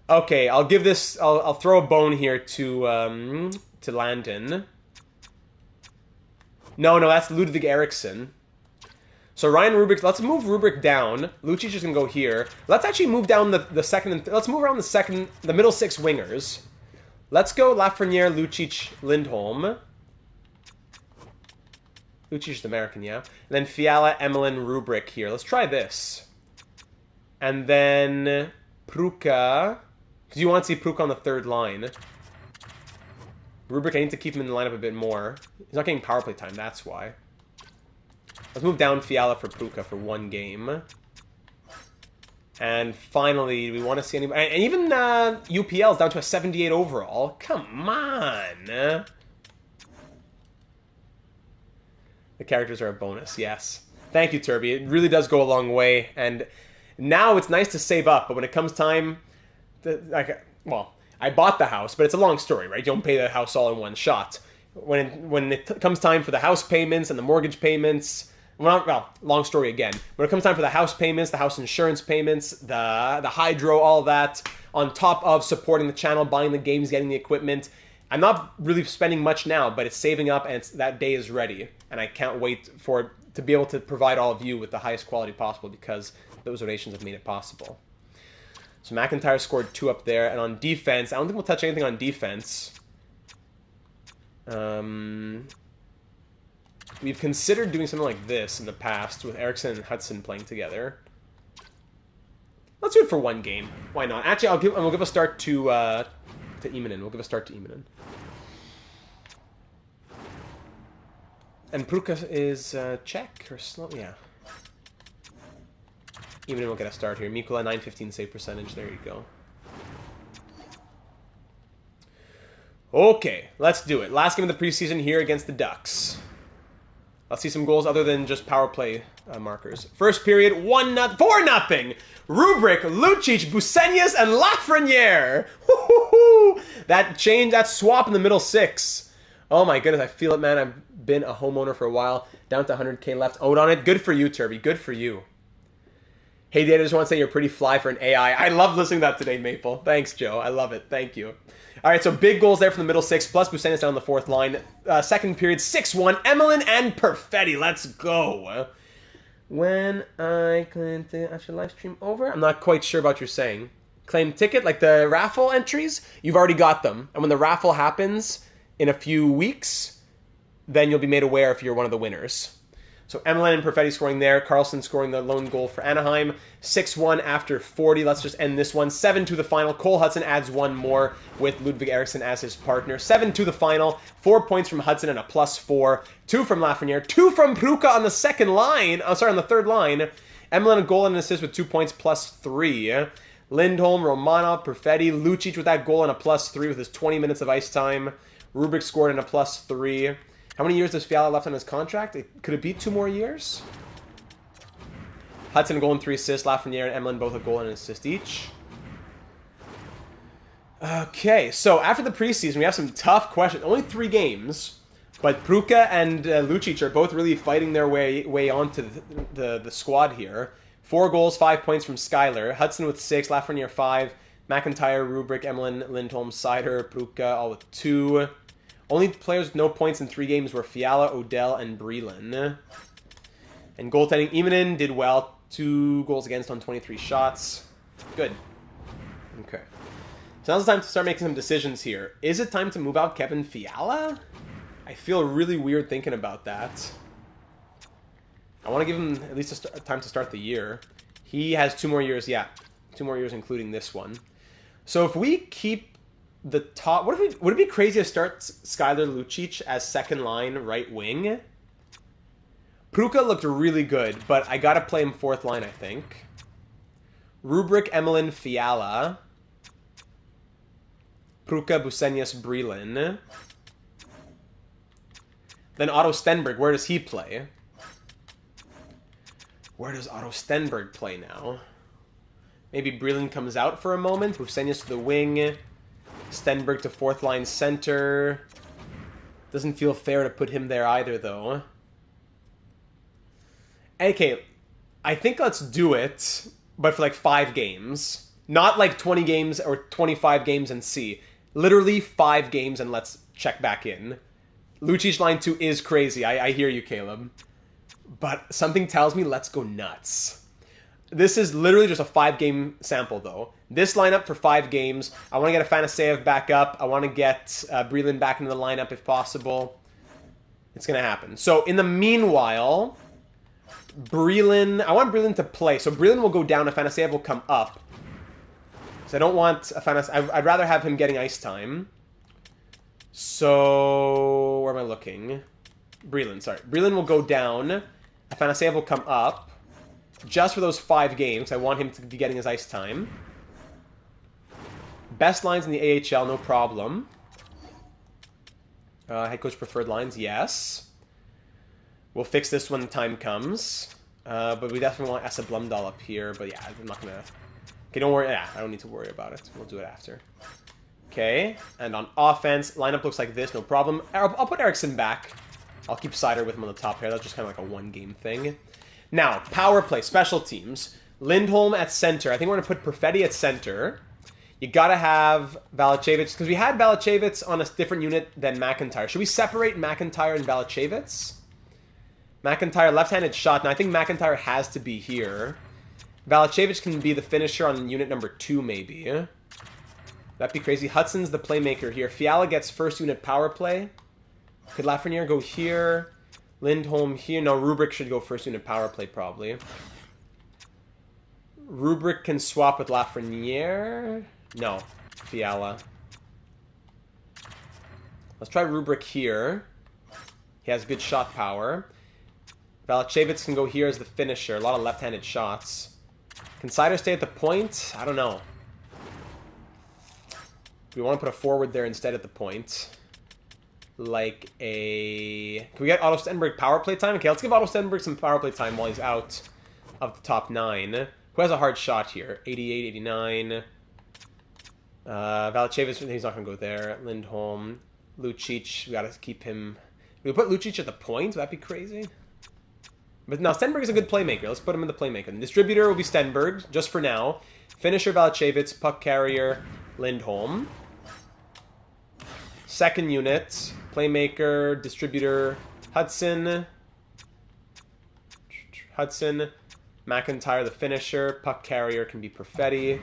Okay, I'll give this... I'll throw a bone here to Landon. No, that's Ludwig Eriksson. So Ryan Rubrick, let's move Rubrick down. Lucic is going to go here. Let's actually move down the second and... let's move around the middle 6 wingers. Let's go Lafreniere, Lucic, Lindholm. Lucic is American, yeah. And then Fiala, Emelin, Rubrick here. Let's try this. And then Pruka. Because you want to see Pruka on the third line. Rubrick, I need to keep him in the lineup a bit more. He's not getting power play time, that's why. Let's move down Fiala for Pruka for 1 game. And finally, we want to see anybody... And even UPL is down to a 78 overall. Come on! The characters are a bonus, yes. Thank you, Turby. It really does go a long way. And now it's nice to save up, but when it comes time... well, I bought the house, but it's a long story, right? You don't pay the house all in one shot. When it comes time for the house payments and the mortgage payments... Well, long story again. When it comes time for the house payments, the house insurance payments, the hydro, all that, on top of supporting the channel, buying the games, getting the equipment, I'm not really spending much now, but it's saving up, and that day is ready. And I can't wait to be able to provide all of you with the highest quality possible, because those donations have made it possible. So McIntyre scored 2 up there, and on defense, I don't think we'll touch anything on defense. We've considered doing something like this in the past with Eriksson and Hudson playing together. Let's do it for 1 game. Why not? Actually, we'll give a start to Immonen. We'll give a start to Immonen. And Pruka is check or slow. Yeah. Immonen will get a start here. Mikula 915 save percentage. There you go. Okay, let's do it. Last game of the preseason here against the Ducks. Let's see some goals other than just power play markers. First period, 4-0. Rubrick, Lucic, Busenius, and Lafreniere. That swap in the middle 6. Oh my goodness, I feel it, man. I've been a homeowner for a while. Down to 100K left owed on it. Good for you, Turby. Good for you. Hey, Dad, I just want to say you're pretty fly for an AI. I love listening to that today, Maple. Thanks, Joe. I love it. Thank you. All right, so big goals there from the middle 6, plus Busenius down the 4th line. Second period, 6-1. Emelin and Perfetti. Let's go. When I claim after live stream over? I'm not quite sure about what you're saying. Claim ticket, like the raffle entries? You've already got them. And when the raffle happens in a few weeks, then you'll be made aware if you're one of the winners. So Emelin and Perfetti scoring there. Carlson scoring the lone goal for Anaheim. 6-1 after 40. Let's just end this one. 7 to the final. Cole Hudson adds one more with Ludwig Eriksson as his partner. 7 to the final. 4 points from Hudson and a +4. 2 from Lafreniere. 2 from Pruka on the second line. On the third line. Emelin a goal and an assist with 2 points +3. Lindholm, Romanov, Perfetti, Lucic with that goal and a +3 with his 20 minutes of ice time. Rubrik scored in a +3. How many years does Fiala left on his contract? Could it be 2 more years? Hudson a goal and 3 assists. Lafreniere and Emelin both a goal and an assist each. Okay, so after the preseason, we have some tough questions. Only 3 games, but Pruka and Lucic are both really fighting their way onto the squad here. 4 goals, 5 points from Skyler. Hudson with 6, Lafreniere 5, McIntyre, Rubrik, Emelin, Lindholm, Seider, Pruka all with 2. Only players with no points in 3 games were Fiala, Odell, and Breland. And goaltending, Imanen did well. 2 goals against on 23 shots. Good. Okay. So now's the time to start making some decisions here. Is it time to move out Kevin Fiala? I feel really weird thinking about that. I want to give him at least a time to start the year. He has 2 more years, yeah. 2 more years including this one. So if we keep the top... would it be crazy to start Skyler Lucic as second line right wing? Pruka looked really good, but I gotta play him 4th line, I think. Rubrik, Emelin, Fiala. Pruka, Bucenius, Breland. Then Otto Stenberg, where does he play? Where does Otto Stenberg play now? Maybe Breland comes out for a moment. Bucenius to the wing. Stenberg to 4th line center. Doesn't feel fair to put him there either, though. Okay, I think let's do it, but for like 5 games. Not like 20 games or 25 games and see. Literally 5 games and let's check back in. Lucic line 2 is crazy. I hear you, Caleb. But something tells me let's go nuts. This is literally just a 5-game sample, though. This lineup for 5 games. I want to get Afanaseyev back up. I want to get Breland back into the lineup if possible. It's going to happen. So in the meanwhile, Breland... I want Breland to play. So Breland will go down. Afanaseyev will come up. So I don't want Afanaseyev... I'd rather have him getting ice time. So... where am I looking? Breland, sorry. Breland will go down. Afanaseyev will come up. Just for those 5 games. I want him to be getting his ice time. Best lines in the AHL, no problem. Head coach preferred lines, yes. We'll fix this when the time comes. But we definitely want Esa Blumdahl up here. But yeah, I'm not going to... Okay, don't worry. Yeah, I don't need to worry about it. We'll do it after. Okay, and on offense, lineup looks like this, no problem. I'll put Eriksson back. I'll keep Seider with him on the top here. That's just kind of like a 1-game thing. Now, power play, special teams. Lindholm at center. I think we're going to put Perfetti at center. You got to have Balachevich, because we had Balachevich on a different unit than McIntyre. Should we separate McIntyre and Balachevich? McIntyre, left-handed shot. Now, I think McIntyre has to be here. Balachevich can be the finisher on unit number 2, maybe. That'd be crazy. Hudson's the playmaker here. Fiala gets first unit power play. Could Lafreniere go here? Lindholm here? No, Rubrik should go first unit power play, probably. Rubrik can swap with Lafreniere. No, Fiala. Let's try Rubrik here. He has good shot power. Balachevich can go here as the finisher. A lot of left-handed shots. Can Seider stay at the point? I don't know. We want to put a forward there instead at the point. Like a... Can we get Otto Stenberg power play time? Okay, let's give Otto Stenberg some power play time while he's out of the top 9. Who has a hard shot here? 88, 89. Balachevich, he's not going to go there. Lindholm. Lucic, we got to keep him... Can we put Lucic at the point? Would that be crazy? But no, Stenberg is a good playmaker. Let's put him in the playmaker. The distributor will be Stenberg, just for now. Finisher, Balachevich. Puck carrier, Lindholm. Second unit, playmaker, distributor, Hudson. McIntyre, the finisher. Puck carrier can be Perfetti.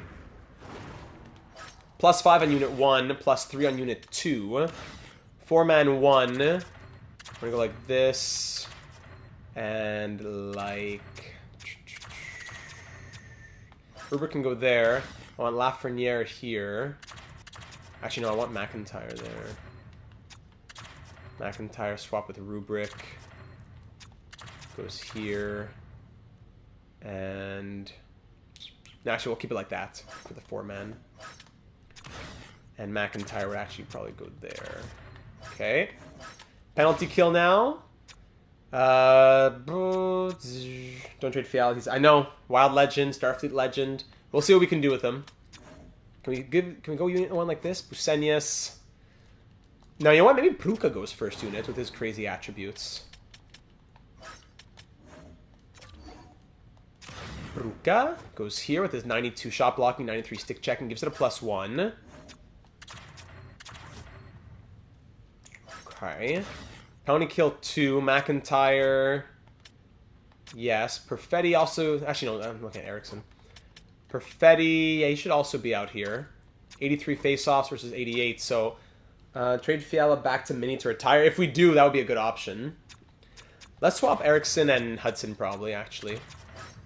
+5 on unit 1, +3 on unit 2. 4-man 1. We're going to go like this. And like... Rubric can go there. I want Lafreniere here. Actually, no, I want McIntyre there. McIntyre swap with Rubric. Goes here. And... No, actually, we'll keep it like that for the 4-man. And McIntyre would actually probably go there. Okay. Penalty kill now. Don't trade Fiala. I know. Wild Legend, Starfleet Legend. We'll see what we can do with him. Can we go unit 1 like this? Busenius. No, you know what? Maybe Pruka goes first unit with his crazy attributes. Pruka goes here with his 92 shot blocking, 93 stick checking, gives it a +1. Okay. Penalty kill 2. McIntyre. Yes. Perfetti also... Actually, no. I'm looking at Eriksson. Perfetti. Yeah, he should also be out here. 83 face-offs versus 88. So, trade Fiala back to Mini to retire. If we do, that would be a good option. Let's swap Eriksson and Hudson, probably, actually.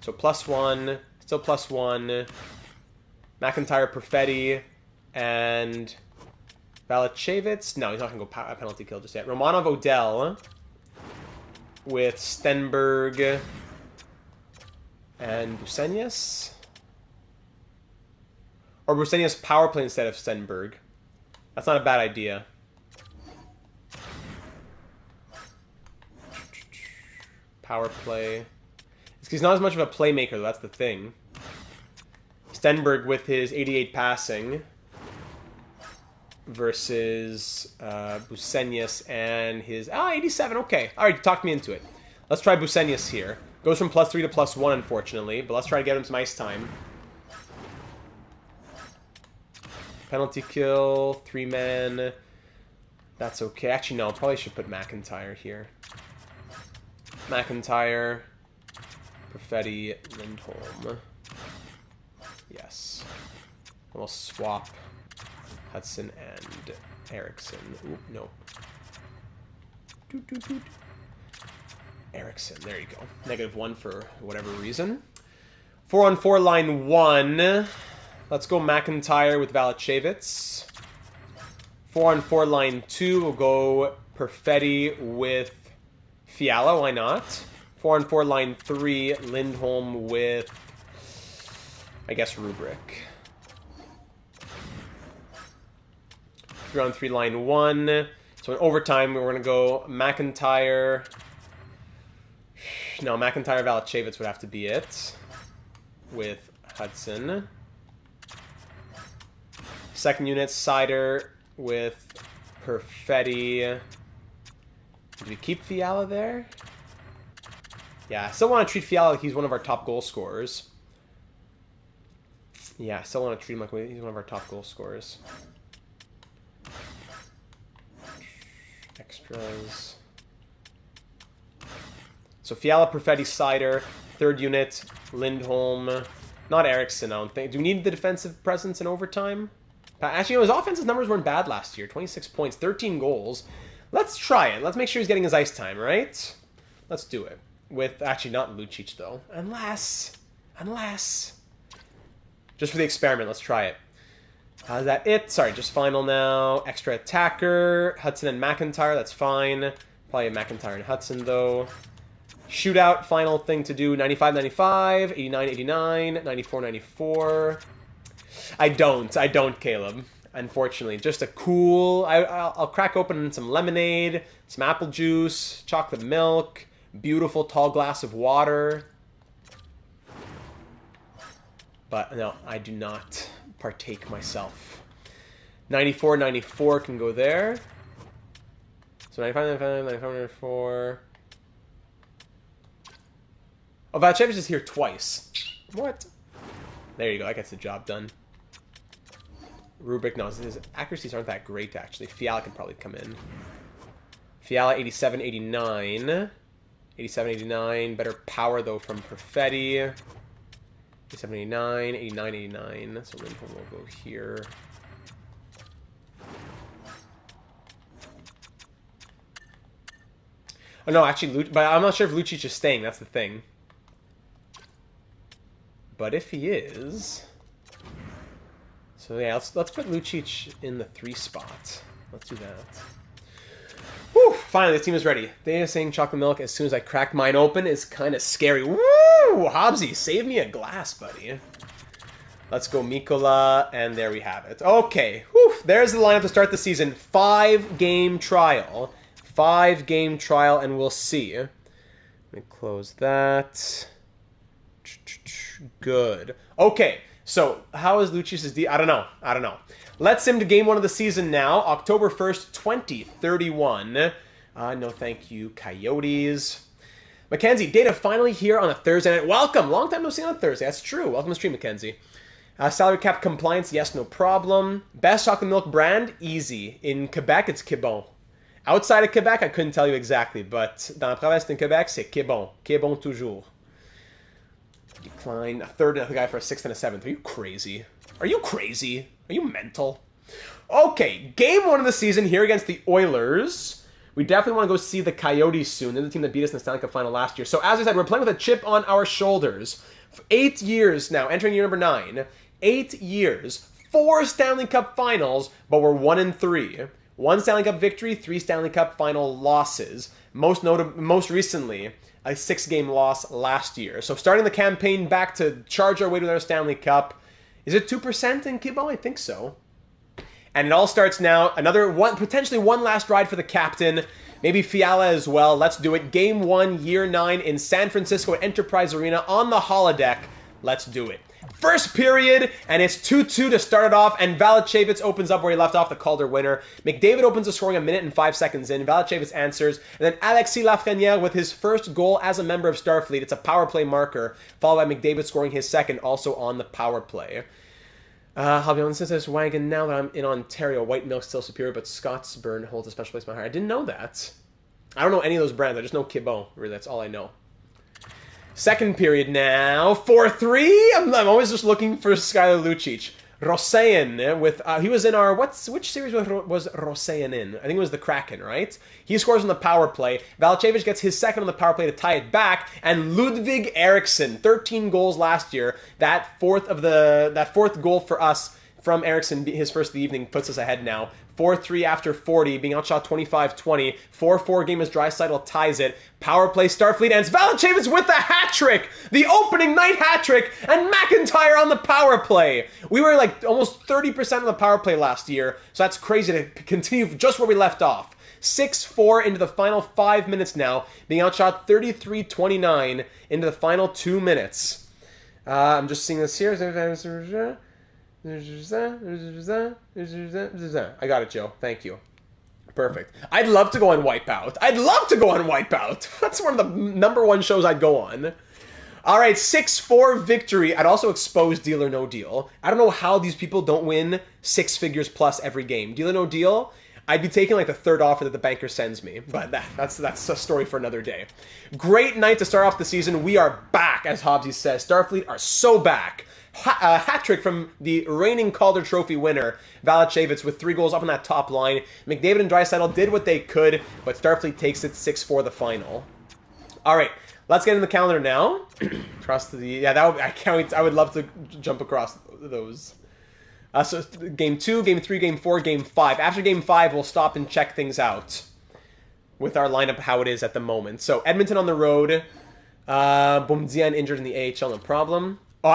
So, +1. Still +1. McIntyre, Perfetti, and... Valachevitz? No, he's not going to go penalty kill just yet. Romanov Odell with Stenberg and Busenius? Or Busenius power play instead of Stenberg. That's not a bad idea. Power play. He's not as much of a playmaker, though. That's the thing. Stenberg with his 88 passing versus Busenius and his... 87. Okay. All right, talk me into it. Let's try Busenius here. Goes from +3 to +1, unfortunately. But let's try to get him some ice time. Penalty kill. 3-man. That's okay. Actually, no. Probably should put McIntyre here. McIntyre. Perfetti. Lindholm. Yes. And we'll swap Hudson and Eriksson. Ooh, no. Eriksson, there you go. -1 for whatever reason. 4-on-4 line 1. Let's go McIntyre with Valachevitz. 4-on-4 line 2. We'll go Perfetti with Fiala. Why not? 4-on-4 line 3. Lindholm with, I guess, Rubric. 3-on-3 line 1. So in overtime, we're going to go McIntyre. No, McIntyre Valachevitz would have to be it. With Hudson. Second unit, Sider with Perfetti. Do we keep Fiala there? Yeah, I still want to treat Fiala like he's one of our top goal scorers. Yeah, I still want to treat him like he's one of our top goal scorers. Extras. So Fiala, Perfetti, Sider. Third unit, Lindholm. Not Eriksson, I don't think. Do we need the defensive presence in overtime? Actually, his offensive numbers weren't bad last year. 26 points, 13 goals. Let's try it. Let's make sure he's getting his ice time, right? Let's do it. With, actually, not Lucic, though. Unless. Just for the experiment, let's try it. Is that it? Sorry, just final now. Extra attacker. Hudson and McIntyre, that's fine. Probably McIntyre and Hudson, though. Shootout, final thing to do. 95-95, 89-89, 94-94. I don't, Caleb. Unfortunately. Just a cool... I'll crack open some lemonade, some apple juice, chocolate milk, beautiful tall glass of water. But no, I do not partake myself. 94-94 can go there. So 95-95, 95-94... Oh, Valachevitz is here twice. What? There you go. That gets the job done. Rubric, no, his accuracies aren't that great, actually. Fiala can probably come in. Fiala, 87-89. 87-89. Better power, though, from Perfetti. 87-89. 89-89. So Lindholm will go here. Oh, no, actually, but I'm not sure if Lucic is staying. That's the thing. But if he is... So yeah, let's put Lucic in the 3 spot. Let's do that. Whew, finally, the team is ready. They are saying chocolate milk as soon as I cracked mine open is kind of scary. Woo! Hobbsy, save me a glass, buddy. Let's go Mikola, and there we have it. Okay, whew, there's the lineup to start the season. 5-game trial. 5-game trial, and we'll see. Let me close that. Good. Okay, so how is Lucic's I don't know. Let's sim to game 1 of the season now. October 1st, 2031. No thank you, Coyotes. Mackenzie, data finally here on a Thursday night. Welcome. Long time no see on a Thursday. That's true. Welcome to stream, Mackenzie. Salary cap compliance, yes, no problem. Best chocolate milk brand, easy. In Quebec, it's Québon. Outside of Quebec, I couldn't tell you exactly, but dans la province de Quebec, c'est Québon. Québon toujours. Decline. A third and a guy for a 6th and a 7th. Are you crazy? Are you crazy? Are you mental? Okay, game 1 of the season here against the Oilers. We definitely want to go see the Coyotes soon. They're the team that beat us in the Stanley Cup final last year. So as I said, we're playing with a chip on our shoulders. For 8 years now, entering year number 9. 8 years, 4 Stanley Cup finals, but we're 1-3. 1 Stanley Cup victory, 3 Stanley Cup final losses. Most recently, a 6-game loss last year. So starting the campaign back to charge our way to another Stanley Cup. Is it 2% in Quebec? I think so. And it all starts now. Potentially one last ride for the captain. Maybe Fiala as well. Let's do it. Game 1, year 9 in San Francisco at Enterprise Arena on the holodeck. Let's do it. First period, and it's 2-2 to start it off, and Valanciunas opens up where he left off, the Calder winner. McDavid opens the scoring a minute and 5 seconds in. Valanciunas answers, and then Alexis Lafrenière with his first goal as a member of Starfleet. It's a power play marker, followed by McDavid scoring his second, also on the power play. I'll be honest, this wagon now that I'm in Ontario. White milk's still superior, but Scottsburn holds a special place in my heart. I didn't know that. I don't know any of those brands. I just know Quebec. Really, that's all I know. Second period now. 4-3. I'm always just looking for Skylar Lucic. Roseyan with he was in our which series was Roseyan in? I think it was the Kraken, right? He scores on the power play. Valanciunas gets his second on the power play to tie it back, and Ludvig Eriksson, 13 goals last year. That fourth goal for us from Eriksson, his first of the evening, puts us ahead now. 4-3 after 40, being outshot 25-20. 4-4 game as Draisaitl ties it. Power play Starfleet ends. Valanciunas with the hat trick! The opening night hat trick! And McIntyre on the power play! We were like almost 30% on the power play last year, so that's crazy to continue just where we left off. 6-4 into the final 5 minutes now, being outshot 33-29 into the final 2 minutes. I'm just seeing this here. I got it, Joe. Thank you. Perfect. I'd love to go on Wipeout. That's one of the number 1 shows I'd go on. All right, 6-4 victory. I'd also expose Deal or No Deal. I don't know how these people don't win 6 figures plus every game. Deal or No Deal, I'd be taking like the 3rd offer that the banker sends me. But that's a story for another day. Great night to start off the season. We are back, as Hobbsy says. Starfleet are so back. A hat trick from the reigning Calder Trophy winner, Valanciunas, with 3 goals up on that top line. McDavid and Draisaitl did what they could, but Starfleet takes it 6-4 the final. All right, let's get in the calendar now. I can't wait. I would love to jump across those. So game 2, game 3, game 4, game 5. After game 5, we'll stop and check things out with our lineup, how it is at the moment. So Edmonton on the road. Boumedienne injured in the AHL, no problem. Oh,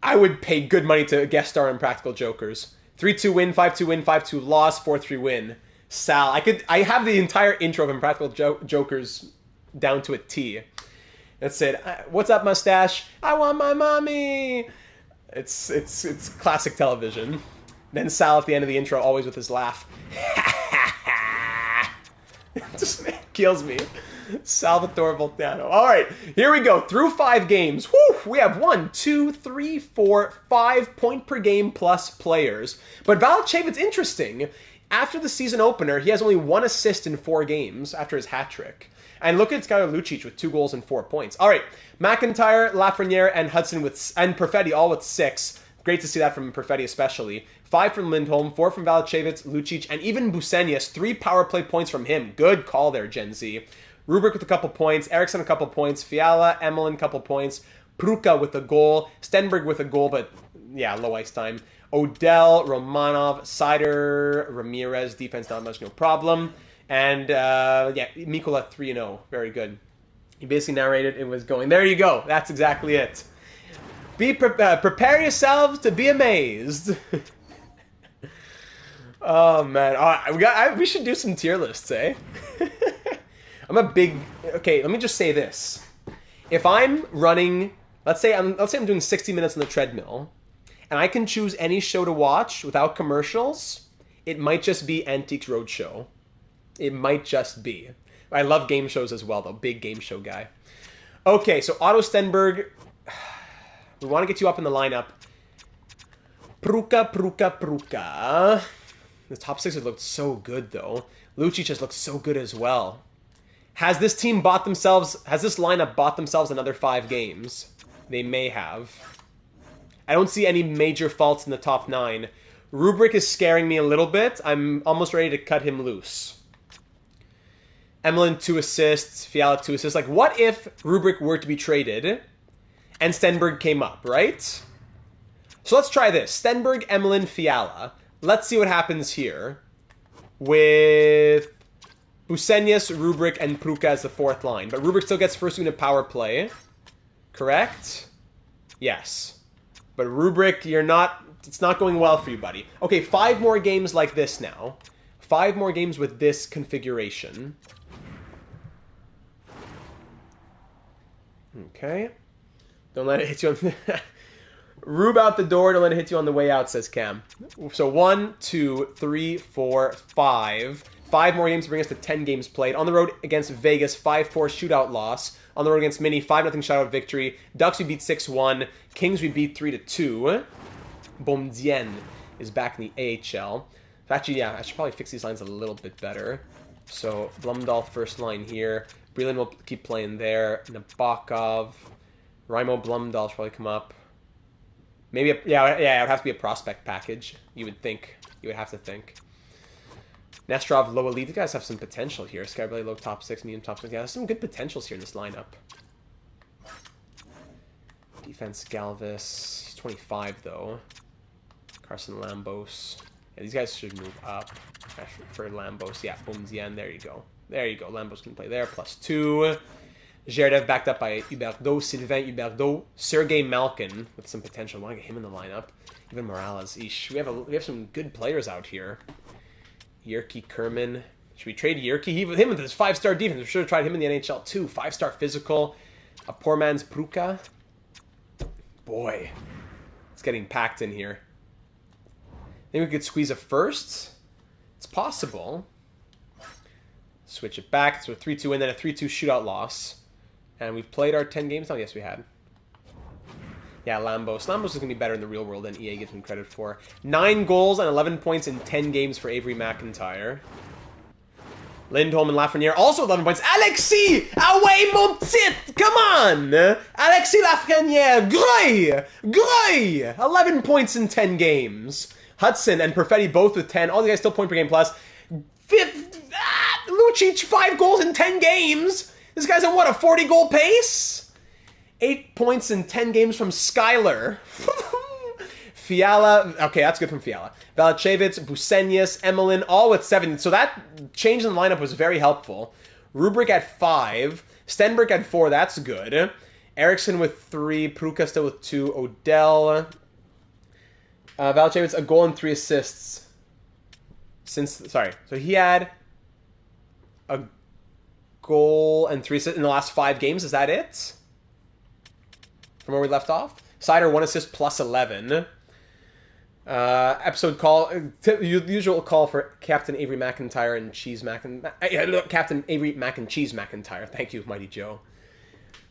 I would pay good money to guest star on Practical Jokers. 3-2 win, 5-2 win, 5-2 loss, 4-3 win. Sal, I have the entire intro of Impractical Jokers down to a T. That said, "What's up, mustache? I want my mommy." It's classic television. Then Sal at the end of the intro, always with his laugh. It just kills me. Salvatore Voltano. All right, here we go. Through 5 games. Whew, we have 1, 2, 3, 4, 5 point per game plus players. But Valanciunas, it's interesting. After the season opener, he has only 1 assist in 4 games after his hat trick. And look at Skylar Lucic with 2 goals and 4 points. All right, McIntyre, Lafrenière, and Hudson and Perfetti all with 6. Great to see that from Perfetti especially. 5 from Lindholm, 4 from Valachevitz, Lucic, and even Busenius. 3 power play points from him. Good call there, Gen Z. Rubric with a couple points, Eriksson a couple points, Fiala, Emelin a couple points, Pruka with a goal, Stenberg with a goal, but yeah, low ice time. Odell, Romanov, Sider, Ramirez, defense not much, no problem. And yeah, Mikola 3-0, very good. He basically narrated it was going, there you go, that's exactly it. Prepare yourselves to be amazed. Oh man, we should do some tier lists, eh? I'm a big. Okay, let me just say this: if I'm running, let's say I'm doing 60 minutes on the treadmill, and I can choose any show to watch without commercials, it might just be Antiques Roadshow. It might just be. I love game shows as well, though. Big game show guy. Okay, so Otto Stenberg. We want to get you up in the lineup. Pruka. The top 6 has looked so good, though. Lucic has looked so good as well. Has this lineup bought themselves another 5 games? They may have. I don't see any major faults in the top 9. Rubric is scaring me a little bit. I'm almost ready to cut him loose. Emelin 2 assists, Fiala 2 assists. Like, what if Rubric were to be traded and Stenberg came up, right? So let's try this. Stenberg, Emelin, Fiala. Let's see what happens here with Busenius, Rubric, and Pruka as the 4th line. But Rubric still gets first unit power play. Correct? Yes. But Rubric, it's not going well for you, buddy. Okay, 5 more games like this now. 5 more games with this configuration. Okay. Don't let it hit you on... Rube out the door, don't let it hit you on the way out, says Cam. So 1, 2, 3, 4, 5. 5 more games to bring us to 10 games played. On the road against Vegas, 5-4 shootout loss. On the road against Mini, 5-0 shutout victory. Ducks we beat 6-1. Kings we beat 3-2. Bomdien is back in the AHL. Actually, yeah, I should probably fix these lines a little bit better. So Blumdahl first line here. Breland will keep playing there. Nabokov. Raimo Blumdahl should probably come up. Maybe, it would have to be a prospect package, you would think. You would have to think. Nesterov, low elite. You guys have some potential here. Skyblade, low top 6, medium top 6. Yeah, there's some good potentials here in this lineup. Defense, Galvis. He's 25, though. Carson Lambos. Yeah, these guys should move up. Actually, for Lambos. Yeah, Boomzien. There you go. There you go. Lambos can play there. +2. Gerdev backed up by Huberdeau, Sylvain Huberdeau, Sergei Malkin with some potential. I want to get him in the lineup. Even Morales. Eesh. We have some good players out here. Yerky Kerman. Should we trade Yerky? Him with his 5-star defense. We should have tried him in the NHL too. 5-star physical. A poor man's Pruka. Boy. It's getting packed in here. Think we could squeeze a first? It's possible. Switch it back. So a 3-2 win, then a 3-2 shootout loss. And we've played our 10 games now? Yes, we had. Yeah, Lambos. Lambos is going to be better in the real world than EA gives him credit for. 9 goals and 11 points in 10 games for Avery McIntyre. Lindholm and Lafreniere also 11 points. Alexis! Away, mon tit! Come on! Alexis Lafreniere! Grey! 11 points in 10 games. Hudson and Perfetti both with 10. All the guys still point per game plus. Lucic, 5 goals in 10 games! This guy's on what, a 40-goal pace? 8 points in 10 games from Skyler. Fiala, okay, that's good from Fiala. Valachevitz, Busenius, Emelin, all with 7. So that change in the lineup was very helpful. Rubric at 5. Stenberg at 4, that's good. Eriksson with 3. Pruka still with 2. Odell. Valachevitz, a goal and 3 assists. So he had a goal and 3 assists in the last 5 games. Is that it? From where we left off? Sider, 1 assist plus 11. Episode call, usual call for Captain Avery McIntyre and Captain Avery Mac and Cheese McIntyre. Thank you, Mighty Joe.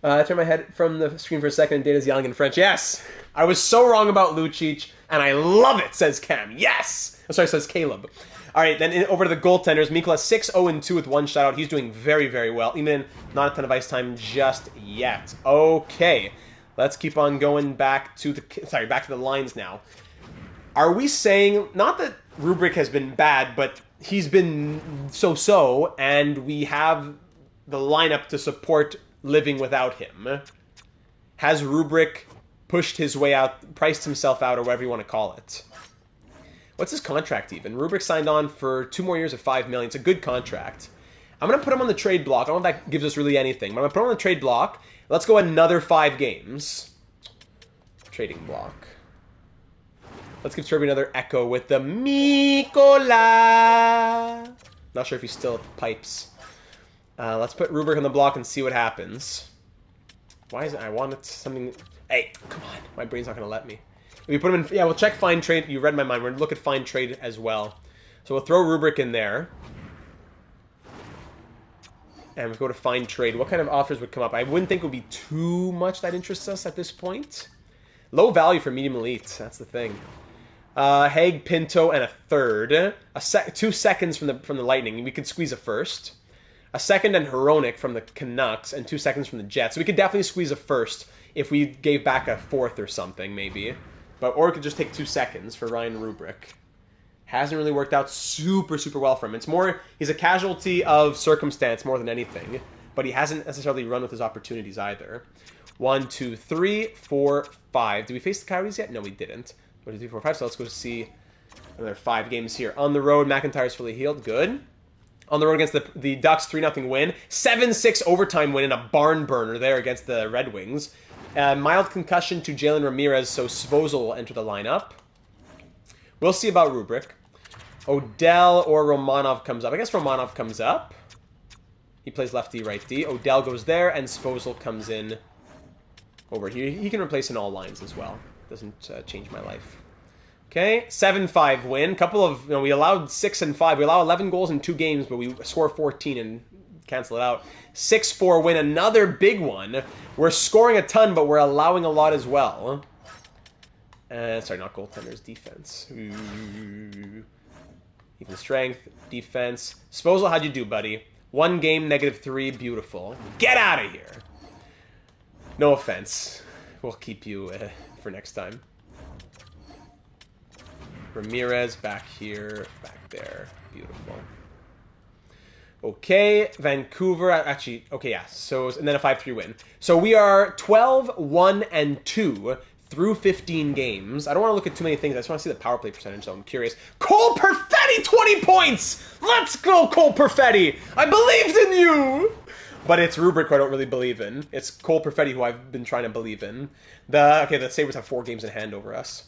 I turn my head from the screen for a second and Data's yelling in French. Yes! I was so wrong about Lucic, and I love it, says Cam. Yes! Oh, sorry, says Caleb. All right, then over to the goaltenders. Mikola 6-0-2 with 1 shutout. He's doing very, very well. Even not a ton of ice time just yet. Okay. Let's keep on going back to the lines now. Are we saying, not that Rubric has been bad, but he's been so-so, and we have the lineup to support living without him? Has Rubric pushed his way out, priced himself out, or whatever you want to call it? What's his contract even? Rubric signed on for 2 more years of $5 million. It's a good contract. I'm going to put him on the trade block. I don't know if that gives us really anything, but I'm going to put him on the trade block. Let's go another 5 games. Trading block. Let's give Kirby another echo with the Mikola. Not sure if he still pipes. Let's put Rubric on the block and see what happens. Why is it? I wanted something. Hey, come on. My brain's not going to let me. If we put him in. Yeah, we'll check Find Trade. You read my mind. We're going to look at Find Trade as well. So we'll throw Rubric in there. And we'll go to Find Trade. What kind of offers would come up? I wouldn't think it would be too much that interests us at this point. Low value for medium elite. That's the thing. Haig, Pinto, and a third. 2 seconds from the Lightning. We could squeeze a first. A second and Heronic from the Canucks, and 2 seconds from the Jets. So we could definitely squeeze a first if we gave back a fourth or something, maybe. Or we could just take 2 seconds for Ryan Rubric. Hasn't really worked out super, super well for him. It's more, he's a casualty of circumstance more than anything. But he hasn't necessarily run with his opportunities either. 1, 2, 3, 4, 5. Did we face the Coyotes yet? No, we didn't. 1, 2, 3, 4, 5. So let's go see another 5 games here. On the road, McIntyre's fully healed. Good. On the road against the Ducks, 3-0 win. 7-6 overtime win in a barn burner there against the Red Wings. Mild concussion to Jalen Ramirez, so Svozil will enter the lineup. We'll see about Rubric. Odell or Romanov comes up. I guess Romanov comes up. He plays lefty, righty. Odell goes there, and Svozil comes in over here. He can replace in all lines as well. Doesn't change my life. Okay, 7-5 win. Couple of, we allowed 6 and 5. We allow 11 goals in 2 games, but we score 14 and cancel it out. 6-4 win, another big one. We're scoring a ton, but we're allowing a lot as well. Sorry, not goaltenders, defense. Ooh. Even strength, defense. Svozil, how'd you do, buddy? 1 game, -3, beautiful. Get out of here. No offense. We'll keep you for next time. Ramirez back here, back there. Beautiful. Okay, Vancouver. Actually, okay, yeah. So, and then a 5-3 win. So we are 12, 1, and 2 through 15 games. I don't want to look at too many things. I just want to see the power play percentage, so I'm curious. Cole Perfetti, 20 points! Let's go, Cole Perfetti! I believed in you! But it's Rubric who I don't really believe in. It's Cole Perfetti who I've been trying to believe in. The Sabres have 4 games in hand over us.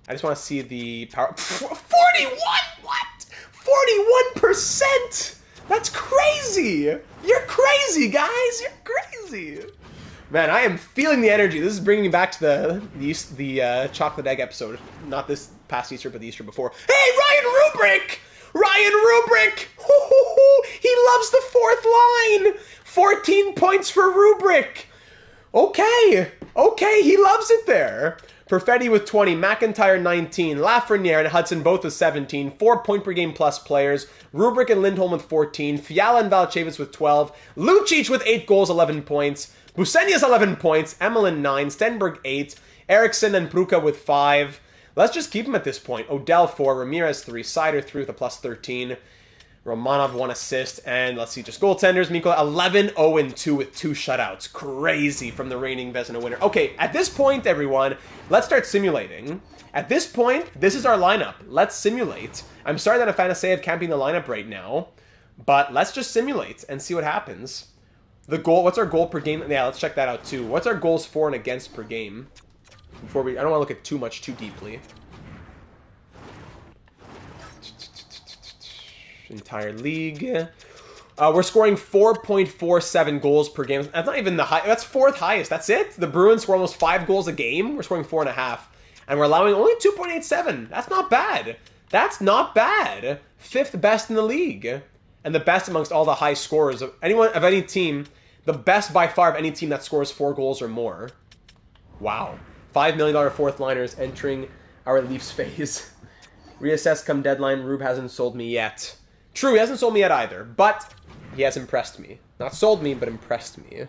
I just want to see the power... 41? What? 41%? That's crazy! You're crazy, guys! You're crazy! Man, I am feeling the energy. This is bringing me back to the chocolate egg episode. Not this past Easter, but the Easter before. Hey, Ryan Rubric! Ryan Rubric! He loves the 4th line! 14 points for Rubric! Okay, he loves it there. Perfetti with 20, McIntyre 19, Lafreniere and Hudson both with 17, 4 point per game plus players, Rubric and Lindholm with 14, Fiala and Valchevich with 12, Lucic with 8 goals, 11 points, Busenius 11 points, Emelin 9, Stenberg 8, Eriksson and Pruka with 5. Let's just keep them at this point. Odell 4, Ramirez 3, Sider 3 with a plus 13, Romanov 1 assist, and let's see, just goaltenders. Mikko 11-0-2 with 2 shutouts. Crazy from the reigning Vezina winner. Okay, at this point, everyone, let's start simulating. At this point, this is our lineup. Let's simulate. I'm sorry that Afanaseyev can't be in the lineup right now, but let's just simulate and see what happens. The goal, what's our goal per game? Yeah, let's check that out too. What's our goals for and against per game? I don't want to look at too deeply. Entire league. We're scoring 4.47 goals per game. That's not even the high. That's 4th highest. That's it. The Bruins score almost 5 goals a game. We're scoring 4.5, and we're allowing only 2.87. That's not bad. That's not bad. 5th best in the league, and the best amongst all the high scorers of any team. The best by far of any team that scores 4 goals or more. Wow. $5 million 4th liners entering our Leafs phase. Reassess come deadline. Rube hasn't sold me yet. True, he hasn't sold me yet either, but he has impressed me. Not sold me, but impressed me.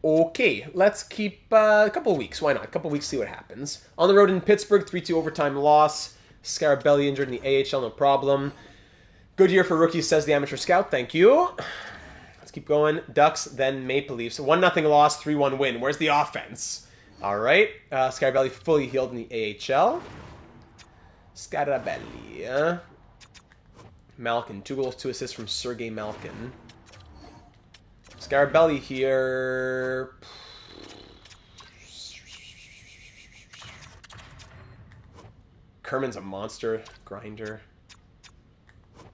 Okay, let's keep a couple of weeks. Why not? A couple of weeks, see what happens. On the road in Pittsburgh, 3-2 overtime loss. Scarabelli injured in the AHL, no problem. Good year for rookies, says the amateur scout. Thank you. Let's keep going. Ducks, then Maple Leafs. 1-0 loss, 3-1 win. Where's the offense? All right. Scarabelli fully healed in the AHL. Scarabelli. Malkin, 2 goals, 2 assists from Sergei Malkin. Scarabelli here. Kerman's a monster grinder.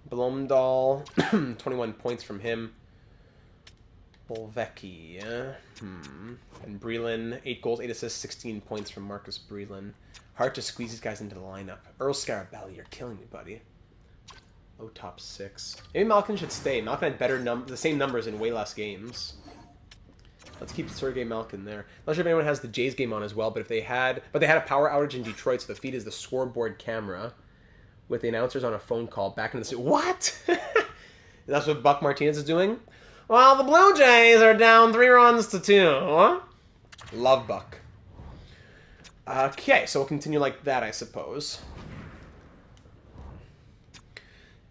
Blomdahl, 21 points from him. Bolvecki, and Breland, 8 goals, 8 assists, 16 points from Marcus Breland. Hard to squeeze these guys into the lineup. Earl Scarabelli, you're killing me, buddy. Low top 6. Maybe Malkin should stay. Malkin had the same numbers in way less games. Let's keep Sergei Malkin there. Not sure if anyone has the Jays game on as well, but they had a power outage in Detroit, so the feed is the scoreboard camera with the announcers on a phone call back in the studio. What? That's what Buck Martinez is doing? Well, the Blue Jays are down 3-2. Love Buck. Okay, so we'll continue like that, I suppose.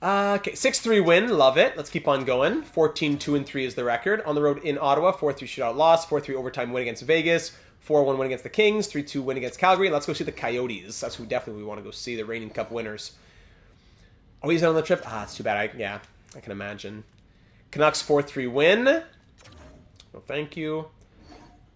Okay, 6-3 win. Love it. Let's keep on going. 14-2-3 is the record. On the road in Ottawa, 4-3 shootout loss, 4-3 overtime win against Vegas, 4-1 win against the Kings, 3-2 win against Calgary. Let's go see the Coyotes. That's who definitely we want to go see, the reigning Cup winners. Oh, he's on the trip? Ah, it's too bad. I can imagine. Canucks 4-3 win. No, thank you.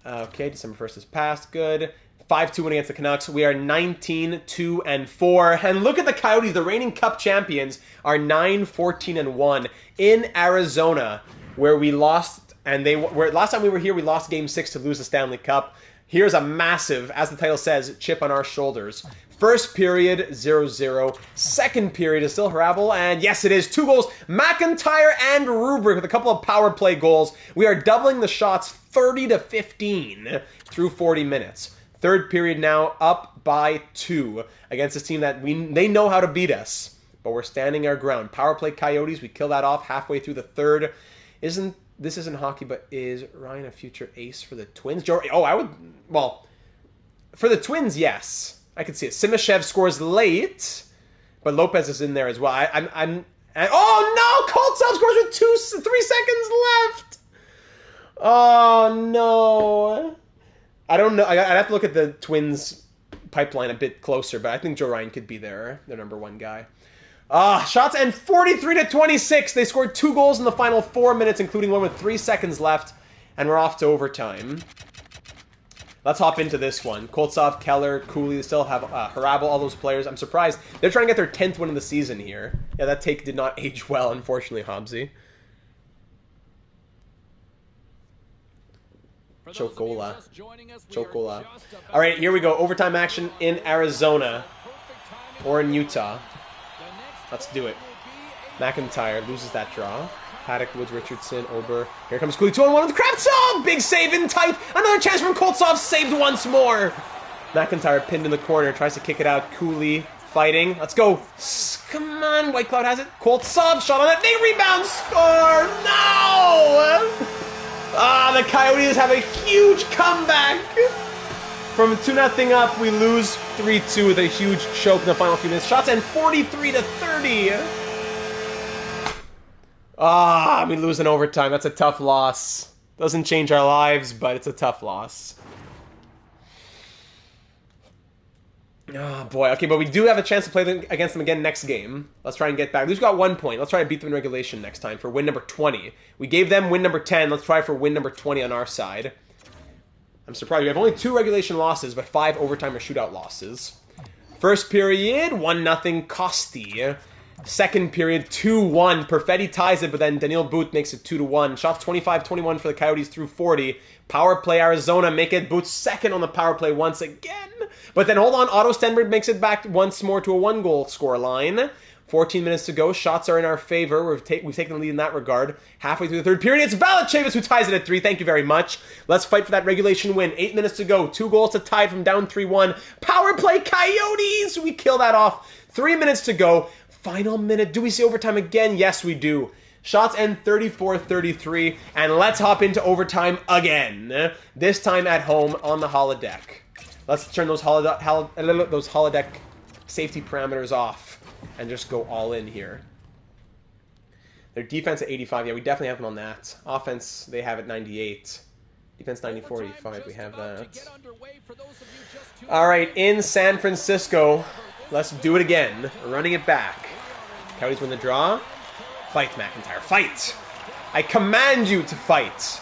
Okay, December 1st has passed. Good. 5-2 win against the Canucks. We are 19-2-4. And look at the Coyotes, the reigning Cup champions, are 9-14-1 in Arizona, where we lost. And last time we were here, we lost Game 6 to lose the Stanley Cup. Here's a massive, as the title says, chip on our shoulders. First period, 0-0. Second period is still Hrabal, and yes, it is. 2 goals, McIntyre and Rubrick with a couple of power play goals. We are doubling the shots 30-15 through 40 minutes. Third period now, up by 2 against this team that they know how to beat us, but we're standing our ground. Power play Coyotes, we kill that off halfway through the third. This isn't hockey, but is Ryan a future ace for the Twins? For the Twins, yes. I could see it. Simashev scores late, but Lopez is in there as well. Oh no! Koltsov scores with 3 seconds left! Oh no! I don't know. I'd have to look at the Twins pipeline a bit closer, but I think Joe Ryan could be their number 1 guy. Shots and 43-26. They scored 2 goals in the final 4 minutes, including one with 3 seconds left, and we're off to overtime. Let's hop into this one. Koltsov, Keller, Cooley, they still have Hrabal, all those players. I'm surprised. They're trying to get their 10th win of the season here. Yeah, that take did not age well, unfortunately, Hobbsy. Chocola. All right, here we go. Overtime action in Arizona or in Utah. Let's do it. McIntyre loses that draw. Paddock, Woods, Richardson, Ober. Here comes Cooley. 2-on-1 with Kravtsov! Big save in tight. Another chance from Koltsov. Saved once more. McIntyre pinned in the corner. Tries to kick it out. Cooley fighting. Let's go. Come on. White Cloud has it. Koltsov shot on it. They rebound. Score. No! The Coyotes have a huge comeback. From 2-0 up, we lose 3-2 with a huge choke in the final few minutes. Shots and 43-30. We lose in overtime. That's a tough loss. Doesn't change our lives, but it's a tough loss. Oh, boy. Okay, but we do have a chance to play against them again next game. Let's try and get back. At least we got 1 point. Let's try to beat them in regulation next time for win number 20. We gave them win number 10. Let's try for win number 20 on our side. I'm surprised. We have only 2 regulation losses, but 5 overtime or shootout losses. First period, 1-0 Costi. Second period, 2-1. Perfetti ties it, but then Daniil Booth makes it 2-1. Shots 25-21 for the Coyotes through 40. Power play Arizona make it Booth second on the power play once again. But then hold on, Otto Stenberg makes it back once more to a 1-goal score line. 14 minutes to go. Shots are in our favor. We've taken the lead in that regard. Halfway through the third period, it's Valachevis who ties it at 3. Thank you very much. Let's fight for that regulation win. 8 minutes to go. 2 goals to tie from down 3-1. Power play Coyotes! We kill that off. 3 minutes to go. Final minute. Do we see overtime again? Yes, we do. Shots end 34-33, and let's hop into overtime again. This time at home on the holodeck. Let's turn those holodeck safety parameters off and just go all in here. Their defense at 85. Yeah, we definitely have them on that. Offense, they have at 98. Defense 94, 85. We have that. All right, in San Francisco, let's do it again. Running it back. Coyotes win the draw. Fight, McIntyre. Fight! I command you to fight!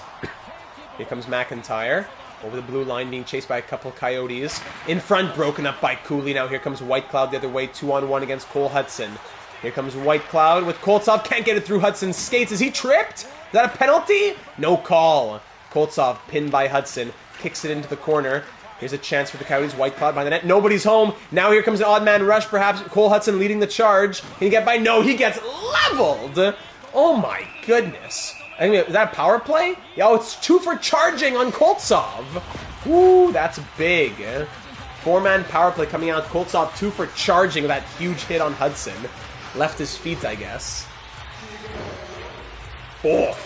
Here comes McIntyre. Over the blue line, being chased by a couple Coyotes. In front, broken up by Cooley. Now here comes White Cloud the other way. 2-on-1 against Cole Hudson. Here comes White Cloud with Koltsov. Can't get it through Hudson's skates. Is he tripped? Is that a penalty? No call. Koltsov pinned by Hudson. Kicks it into the corner. Here's a chance for the Coyotes. White Cloud behind the net. Nobody's home. Now here comes an odd man rush, perhaps. Cole Hudson leading the charge. Can he get by? No, he gets leveled. Oh my goodness. I mean, is that a power play? Yo, it's 2 for charging on Koltsov. Ooh, that's big. 4-man power play coming out. Koltsov 2 for charging with that huge hit on Hudson. Left his feet, I guess. Oh,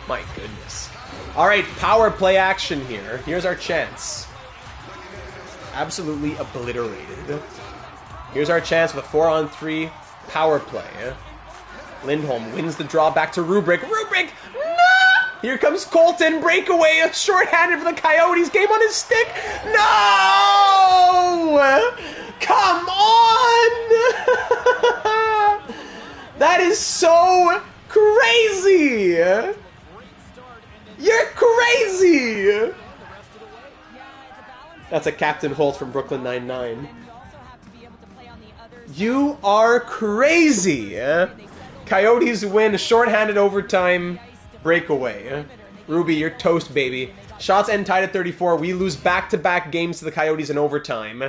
my goodness. All right, power play action here. Here's our chance. Absolutely obliterated. Here's our chance with a 4-on-3 power play. Lindholm wins the draw back to Rubrick. Rubrick! No! Here comes Colton. Breakaway. Shorthanded for the Coyotes. Game on his stick. No! Come on! That is so crazy! You're crazy! That's a Captain Holt from Brooklyn Nine-Nine. You are crazy! Coyotes win, shorthanded overtime, breakaway. Ruby, you're toast, baby. Shots end tied at 34. We lose back-to-back games to the Coyotes in overtime.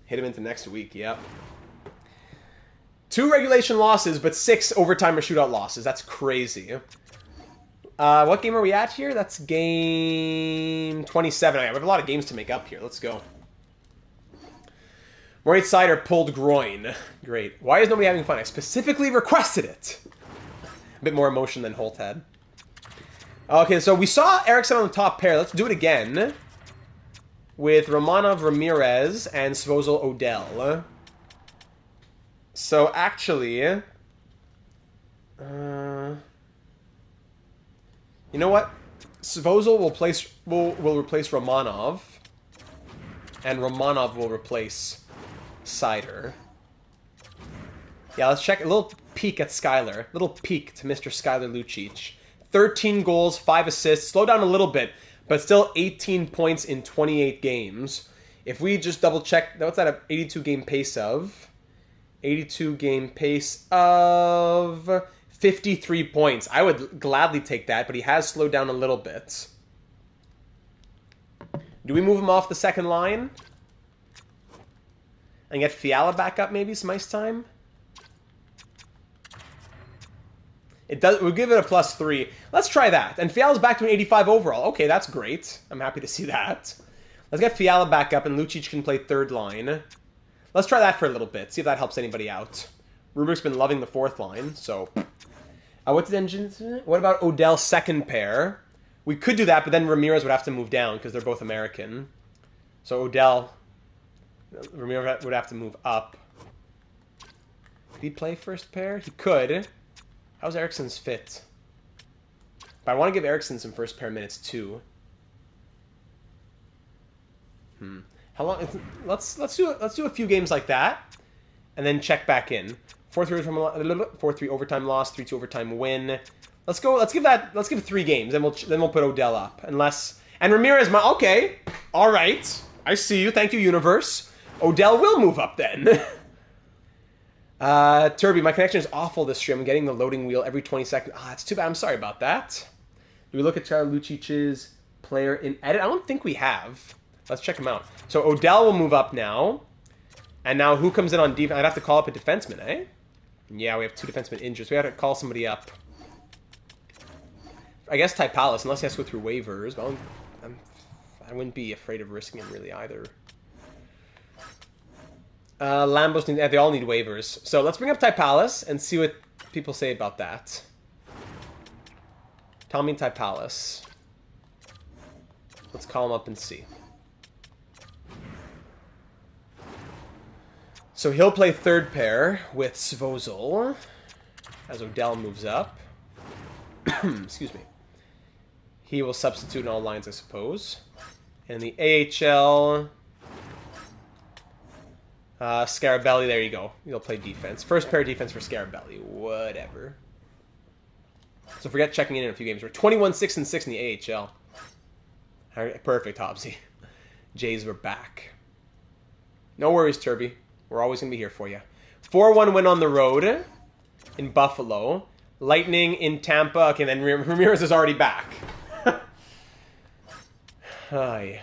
Hit him into next week, yep. 2 regulation losses, but 6 overtime or shootout losses. That's crazy. What game are we at here? That's game 27. We have a lot of games to make up here. Let's go. Moritz Seider pulled groin. Great. Why is nobody having fun? I specifically requested it. A bit more emotion than Holt had. Okay, so we saw Eriksson on the top pair. Let's do it again. With Romanov, Ramirez, and Svozil, Odell. So actually, you know what? Svozil will replace Romanov, and Romanov will replace Seider. Yeah, let's check a little peek at Skyler. Little peek to Mr. Skyler Lucic. 13 goals, 5 assists. Slow down a little bit, but still 18 points in 28 games. If we just double check, what's that? An 82 game pace of? 82 game pace of 53 points. I would gladly take that, but he has slowed down a little bit. Do we move him off the second line? And get Fiala back up maybe some ice time? It does. We'll give it a +3. Let's try that. And Fiala's back to an 85 overall. Okay, that's great. I'm happy to see that. Let's get Fiala back up, and Lucic can play third line. Let's try that for a little bit. See if that helps anybody out. Rubrick's been loving the fourth line, so... what about Odell's second pair? We could do that, but then Ramirez would have to move down because they're both American. So Odell... Ramirez would have to move up. Could he play first pair? He could. How's Eriksson's fit? But I want to give Eriksson some first pair minutes too. How long? Let's do a few games like that, and then check back in. 4-3 overtime loss, 3-2 overtime win. Let's go. Let's give it 3 games, and then we'll put Odell up. And Ramirez. Okay, all right. I see you. Thank you, universe. Odell will move up then. Turby, my connection is awful this stream. I'm getting the loading wheel every 20 seconds. That's too bad. I'm sorry about that. Do we look at Charles Lucic's player in edit? I don't think we have. Let's check him out. So Odell will move up now. And now who comes in on defense? I'd have to call up a defenseman, eh? Yeah, we have 2 defensemen injured, so we have to call somebody up. I guess Typalis, unless he has to go through waivers. Well, I wouldn't be afraid of risking him really either. Lambos need, they all need waivers. So let's bring up Typalis and see what people say about that. Tommy Typalis. Let's call him up and see. So he'll play third pair with Svozil as Odell moves up. Excuse me. He will substitute in all lines, I suppose. And the AHL, Scarabelli, there you go. He'll play defense. First pair defense for Scarabelli. Whatever. So forget checking in a few games. We're 21-6-6 in the AHL. All right, perfect, Hobbsy. Jays, we're back. No worries, Turby. We're always going to be here for you. 4-1 win on the road in Buffalo. Lightning in Tampa. Okay, then Ramirez is already back. Hi.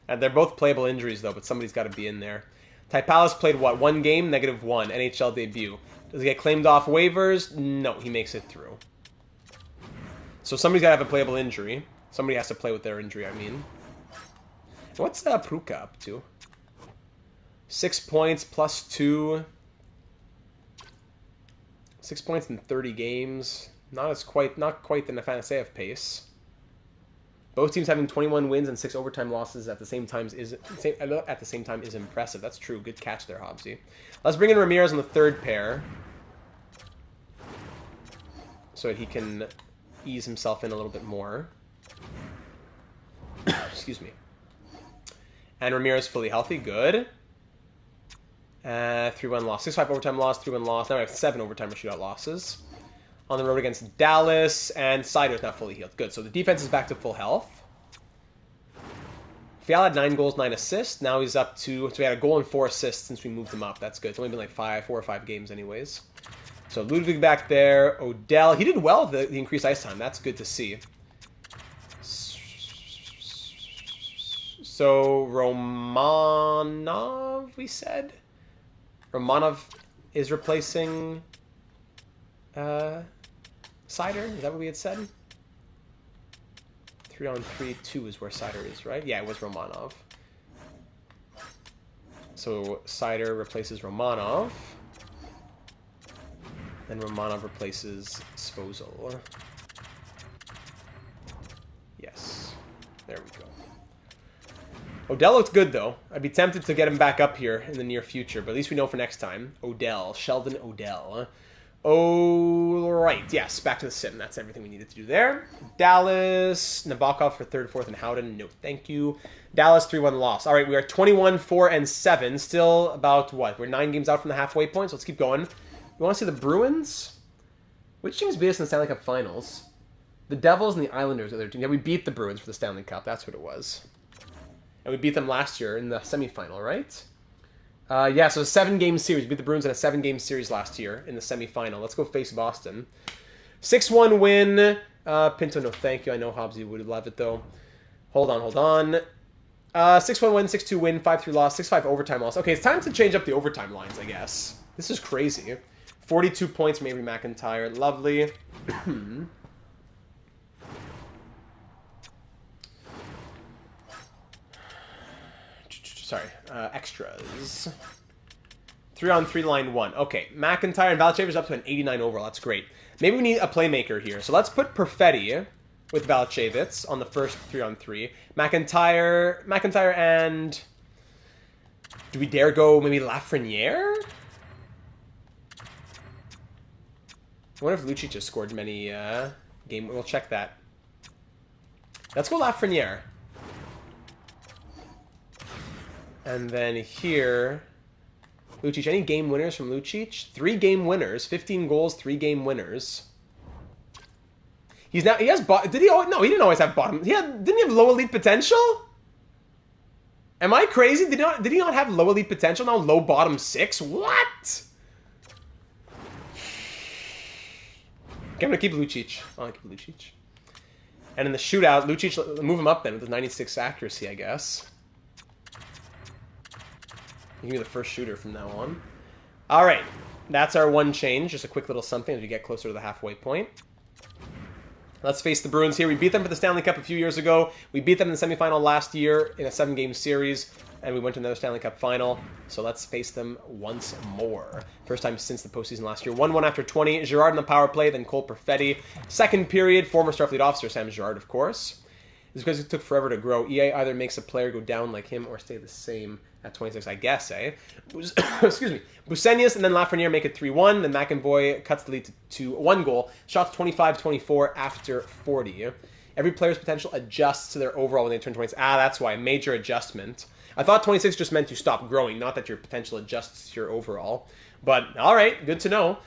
And they're both playable injuries, though, but somebody's got to be in there. Typalis played, what, 1 game? -1. NHL debut. Does he get claimed off waivers? No, he makes it through. So somebody's got to have a playable injury. Somebody has to play with their injury, I mean. What's Pruka up to? 6 points, +2. 6 points in 30 games. Not quite the Nafanasev pace. Both teams having 21 wins and 6 overtime losses at the same time is impressive. That's true. Good catch there, Hobbsy. Let's bring in Ramirez on the third pair, so that he can ease himself in a little bit more. Excuse me. And Ramirez fully healthy. Good. 3-1 loss. 6-5 overtime loss, 3-1 loss. Now we have 7 overtime or shootout losses. On the road against Dallas, and Sider's not fully healed. Good, so the defense is back to full health. Fiala had 9 goals, 9 assists. Now he's up to... So we had a goal and 4 assists since we moved him up. That's good. It's only been like 4 or 5 games anyways. So Ludwig back there. Odell. He did well with the increased ice time. That's good to see. So Romanov, we said? Romanov is replacing Sider. Is that what we had said? 3-on-3-2 is where Sider is, right? Yeah, it was Romanov. So Sider replaces Romanov. Then Romanov replaces Svozil. Yes. There we go. Odell looks good, though. I'd be tempted to get him back up here in the near future, but at least we know for next time. Odell. Sheldon Odell. Oh, right. Yes, back to the sim. That's everything we needed to do there. Dallas. Nabokov for 3rd, 4th, and Howden. No, thank you. Dallas, 3-1 loss. All right, we are 21-4-7. Still about, what? We're 9 games out from the halfway point, so let's keep going. You want to see the Bruins? Which teams beat us in the Stanley Cup Finals? The Devils and the Islanders are their team. Yeah, we beat the Bruins for the Stanley Cup. That's what it was. And we beat them last year in the semifinal, right? Yeah, so a 7-game series. We beat the Bruins in a 7-game series last year in the semifinal. Let's go face Boston. 6-1 win. Pinto, no thank you. I know Hobbsy would love it, though. Hold on. 6-1 win, 6-2 win, 5-3 loss, 6-5 overtime loss. Okay, it's time to change up the overtime lines, I guess. This is crazy. 42 points from Avery McIntyre. Lovely. Sorry, extras. 3-on-3 line 1. Okay, McIntyre and Valacheva's up to an 89 overall. That's great. Maybe we need a playmaker here. So let's put Perfetti with Valachevitz on the first 3-on-3. McIntyre and... Do we dare go maybe Lafreniere? I wonder if Lucic has scored many game. We'll check that. Let's go Lafreniere. And then here, Lucic. Any game winners from Lucic? 3 game winners, 15 goals, 3 game winners. He has bottom. Did he? No, he didn't always have bottom. Didn't he have low elite potential? Am I crazy? Did he not have low elite potential? Now low bottom 6? What? Okay, I'm gonna keep Lucic. I'll keep Lucic. And in the shootout, Lucic, move him up then with his 96 accuracy, I guess. Give me the first shooter from now on. All right, that's our one change. Just a quick little something as we get closer to the halfway point. Let's face the Bruins here. We beat them for the Stanley Cup a few years ago. We beat them in the semifinal last year in a 7-game series, and we went to another Stanley Cup final. So let's face them once more. First time since the postseason last year. 1-1 after 20. Girard on the power play, then Cole Perfetti. Second period, former Starfleet officer Sam Girard, of course. It's because it took forever to grow. EA either makes a player go down like him or stay the same at 26, I guess, eh? Excuse me. Busenius and then Lafreniere make it 3-1. Then McAvoy cuts the lead to 1 goal. Shots 25-24 after 40. Every player's potential adjusts to their overall when they turn 26. Ah, that's why. Major adjustment. I thought 26 just meant you stop growing, not that your potential adjusts to your overall. But, all right, good to know.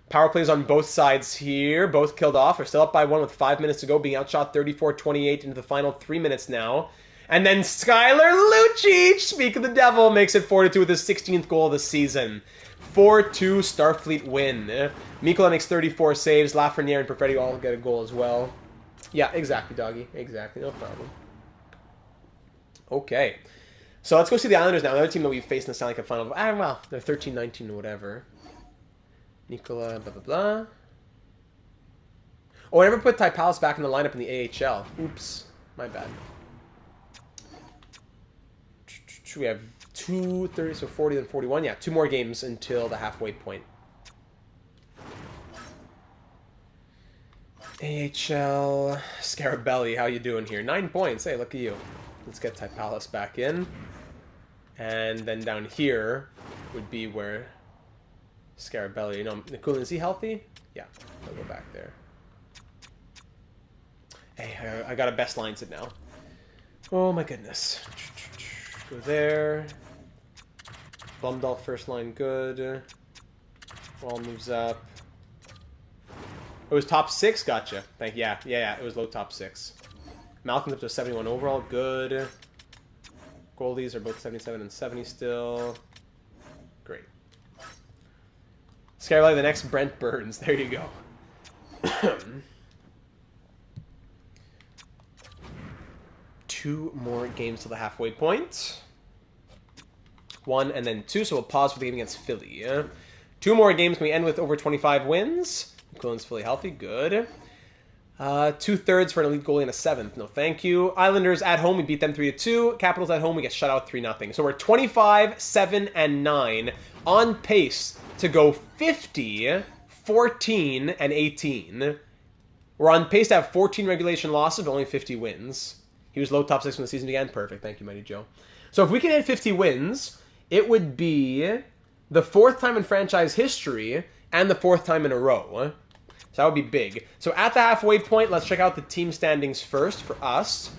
Power plays on both sides here. Both killed off. They're still up by 1 with 5 minutes to go, being outshot 34-28 into the final 3 minutes now. And then Skylar Lucic, speak of the devil, makes it 4-2 with his 16th goal of the season. 4-2 Starfleet win. Mikkola makes 34 saves. Lafreniere and Perfetti all get a goal as well. Yeah, exactly, doggy. Exactly, no problem. Okay. So let's go see the Islanders now. Another team that we've faced in the Stanley Cup final. Ah, well, they're 13-19 or whatever. Nikola, blah, blah, blah. Oh, I never put Ty Pallas back in the lineup in the AHL. Oops. My bad. We have 2:30, so 40, then 41. Yeah, 2 more games until the halfway point. AHL Scarabelli, how you doing here? 9 points. Hey, look at you. Let's get Ty Pallas back in. And then down here would be where Scarabelli, you know, Nikulin, is he healthy? Yeah, I'll go back there. Hey, I got a best lines it now. Oh my goodness. Go there. Blumdahl first line good. Wall moves up. It was top 6, gotcha. Yeah, it was low top 6. Malcolm's up to 71 overall, good. Goalies are both 77 and 70 still. Great. Skyline, the next Brent Burns. There you go. 2 more games to the halfway point. 1 and then 2, so we'll pause for the game against Philly. 2 more games. Can we end with over 25 wins? McClellan's fully healthy. Good. 2/3 for an elite goalie and a 7th. No, thank you. Islanders at home, we beat them 3-2. Capitals at home, we get shut out 3-0. So we're 25, 7, and 9 on pace to go 50, 14, and 18. We're on pace to have 14 regulation losses, but only 50 wins. He was low top 6 when the season began. Perfect. Thank you, Mighty Joe. So if we can hit 50 wins, it would be the 4th time in franchise history and the 4th time in a row. So that would be big. So at the halfway point, let's check out the team standings first for us.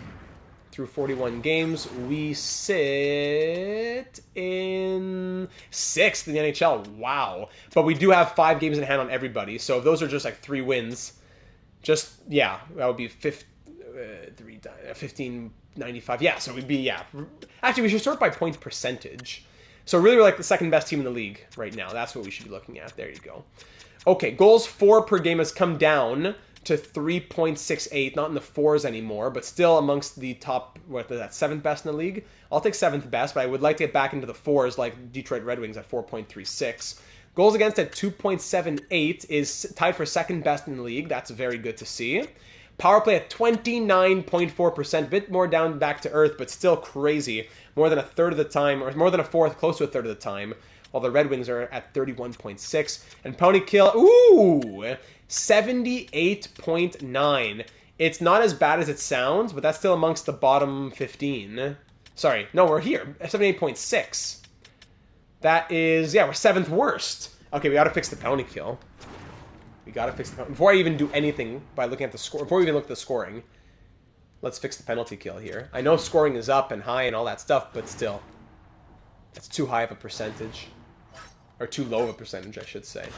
Through 41 games, we sit in 6th in the NHL. Wow. But we do have 5 games in hand on everybody. So if those are just like 3 wins, just, yeah, that would be 1595. Yeah, so we'd be, yeah. Actually, we should sort by point percentage. So really, we're like the 2nd best team in the league right now. That's what we should be looking at. There you go. Okay, goals for per game has come down to 3.68. Not in the 4s anymore, but still amongst the top, what is that, 7th best in the league? I'll take 7th best, but I would like to get back into the 4s like Detroit Red Wings at 4.36. Goals against at 2.78 is tied for 2nd best in the league. That's very good to see. Power play at 29.4%, bit more down back to earth, but still crazy. More than a third of the time, or more than a fourth, close to a third of the time. While the Red Wings are at 31.6. And penalty kill, ooh, 78.9. It's not as bad as it sounds, but that's still amongst the bottom 15. Sorry, no, we're here, 78.6. That is, yeah, we're 7th worst. Okay, we gotta fix the penalty kill. We gotta fix the penalty. Before I even do anything by looking at the score, before we even look at the scoring, let's fix the penalty kill here. I know scoring is up and high and all that stuff, but still, it's too high of a percentage. Or too low of a percentage, I should say.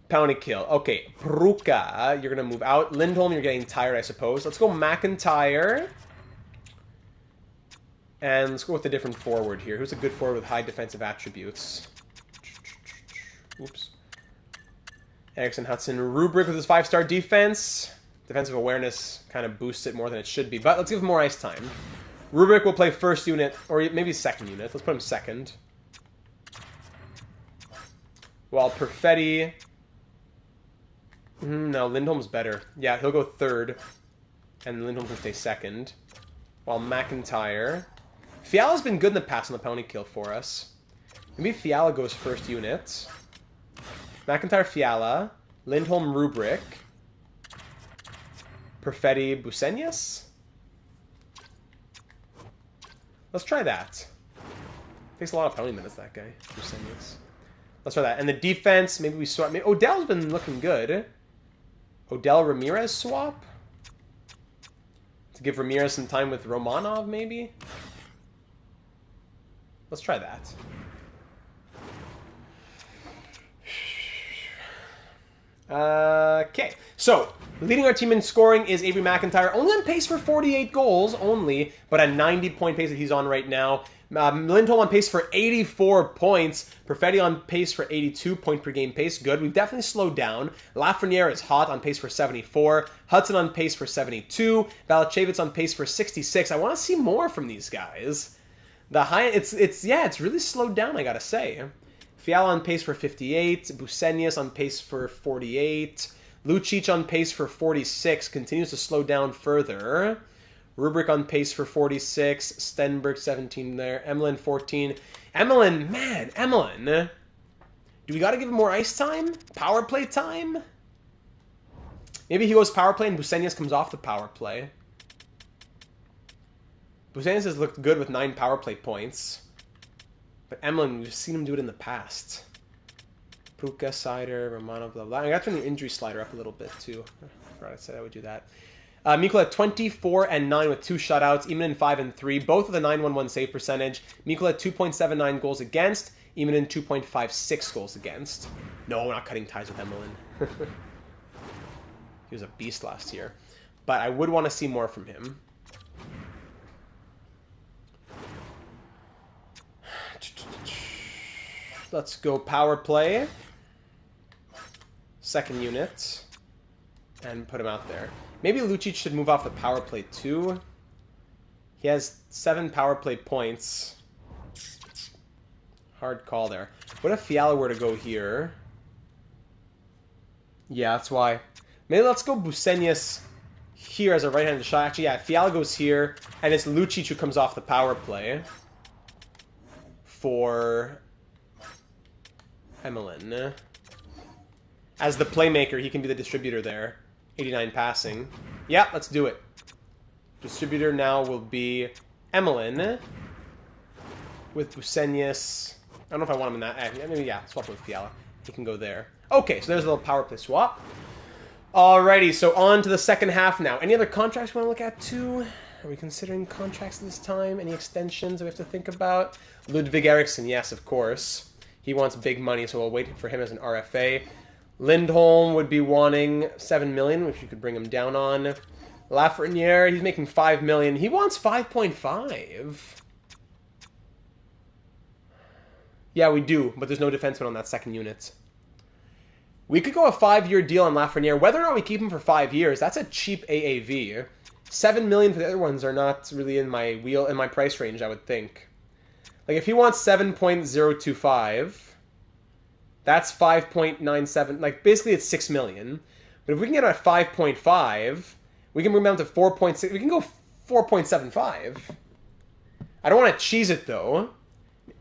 Penalty kill. Okay, Pruka, you're going to move out. Lindholm, you're getting tired, I suppose. Let's go McIntyre. And let's go with a different forward here. Who's a good forward with high defensive attributes? Oops. Erickson Hudson. Rubric with his 5-star defense. Defensive awareness kind of boosts it more than it should be. But let's give him more ice time. Rubric will play 1st unit, or maybe 2nd unit. Let's put him 2nd. While Perfetti No, Lindholm's better. Yeah, he'll go third, and Lindholm can stay second. While McIntyre... Fiala's been good in the past on the penalty kill for us. Maybe Fiala goes first unit. McIntyre, Fiala. Lindholm, Rubric. Perfetti, Bucenius? Let's try that. Takes a lot of penalty minutes, that guy. Bucenius. Let's try that. And the defense, maybe we swap. Maybe, Odell's been looking good. Odell, Ramirez swap? To give Ramirez some time with Romanov, maybe? Let's try that. Okay, so leading our team in scoring is Avery McIntyre, only on pace for 48 goals, but a 90-point pace that he's on right now. Lindholm on pace for 84 points. Perfetti on pace for 82 point per game pace. Good. We've definitely slowed down. Lafreniere is hot on pace for 74. Hudson on pace for 72. Balachevitz on pace for 66. I want to see more from these guys. It's really slowed down, I gotta say. Fiala on pace for 58. Bucenius on pace for 48. Lucic on pace for 46. Continues to slow down further. Rubric on pace for 46. Stenberg 17 there. Emelin 14. Emelin. Do we got to give him more ice time? Power play time? Maybe he goes power play and Bucenius comes off the power play. Bucenius has looked good with 9 power play points. But Emelin, we've seen him do it in the past. Puka, Sider, Romanov, blah, blah. I got to turn the injury slider up a little bit, too. I forgot I said I would do that. Mikkola 24-9 with 2 shutouts. Imanen 5-3, both with a 911 save percentage. Mikkola 2.79 goals against. Imanen 2.56 goals against. No, we're not cutting ties with Emelin. He was a beast last year. But I would want to see more from him. Let's go power play. Second unit. And put him out there. Maybe Lucic should move off the power play too. He has 7 power play points. Hard call there. What if Fiala were to go here? Yeah, that's why. Maybe let's go Bucenius here as a right-handed shot. Actually, yeah, Fiala goes here, and it's Lucic who comes off the power play for Emelin. As the playmaker, he can be the distributor there. 89 passing. Yeah, let's do it. Distributor now will be Emelin with Bucenius. I don't know if I want him in that. Maybe, yeah, swap with Fiala. He can go there. Okay, so there's a little power play swap. Alrighty, so on to the second half now. Any other contracts we want to look at too? Are we considering contracts this time? Any extensions that we have to think about? Ludvig Eriksson, yes, of course. He wants big money, so we'll wait for him as an RFA. Lindholm would be wanting 7 million, which you could bring him down on. Lafreniere, he's making 5 million. He wants 5.5. Yeah, we do, but there's no defenseman on that second unit. We could go a 5-year deal on Lafreniere. Whether or not we keep him for 5 years, that's a cheap AAV. 7 million for the other ones are not really in my price range, I would think. Like if he wants 7.025, that's 5.97. Like basically it's 6 million. But if we can get him at 5.5, we can bring him down to 4.6. We can go 4.75. I don't want to cheese it though.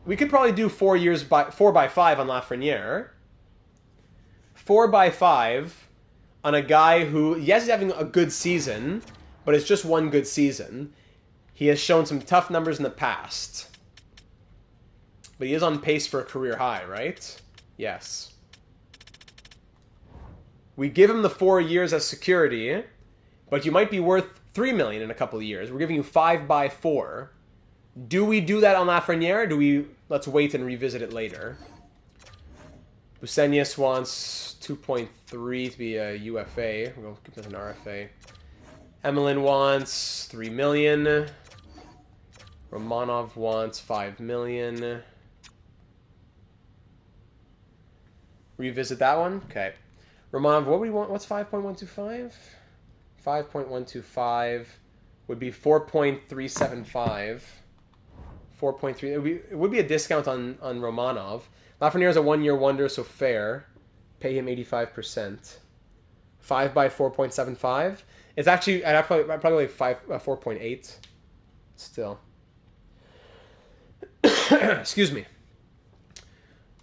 We could probably do 4 by 5 on Lafreniere. 4 by 5 on a guy who, yes, he's having a good season, but it's just one good season. He has shown some tough numbers in the past. But he is on pace for a career high, right? Yes. We give him the 4 years as security, but you might be worth 3 million in a couple of years. We're giving you 5 by 4. Do we do that on Lafreniere? Let's wait and revisit it later. Bucenius wants 2.3 to be a UFA. We'll give this an RFA. Emelin wants 3 million. Romanov wants 5 million. Revisit that one? Okay. Romanov, what do we want? What's 5.125? 5.125 would be 4.375. 4.3. It would be a discount on Romanov. Lafreniere is a 1-year wonder, so fair. Pay him 85%. 5 by 4.75. It's actually, I'd probably like 4.8 still. Excuse me.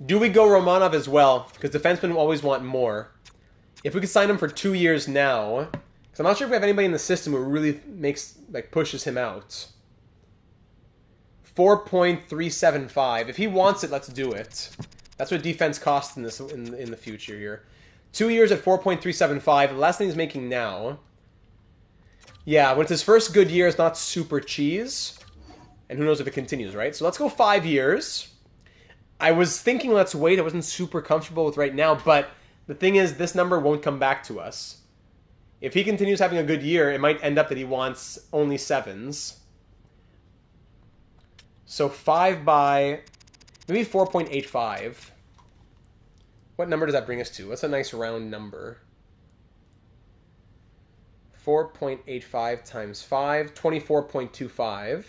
Do we go Romanov as well? Because defensemen always want more. If we could sign him for 2 years now, because I'm not sure if we have anybody in the system who really pushes him out. 4.375. If he wants it, let's do it. That's what defense costs in the future here. 2 years at 4.375. Less than he's making now. Yeah, when it's his first good year, it's not super cheese. And who knows if it continues, right? So let's go 5 years. I was thinking let's wait. I wasn't super comfortable with right now, but the thing is, this number won't come back to us. If he continues having a good year, it might end up that he wants only 7s. So 5 by... maybe 4.85. What number does that bring us to? What's a nice round number? 4.85 times 5. 24.25.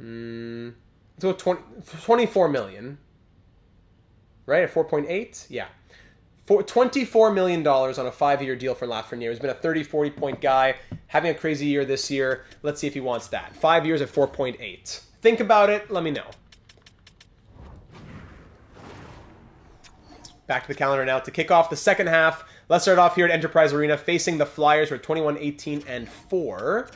Let's go 24 million. Right? At 4.8? Yeah. $24 million on a 5-year deal for Lafreniere. He's been a 30, 40-point guy, having a crazy year this year. Let's see if he wants that. 5 years at 4.8. Think about it. Let me know. Back to the calendar now to kick off the second half. Let's start off here at Enterprise Arena, facing the Flyers, who are 21, 18, and 4.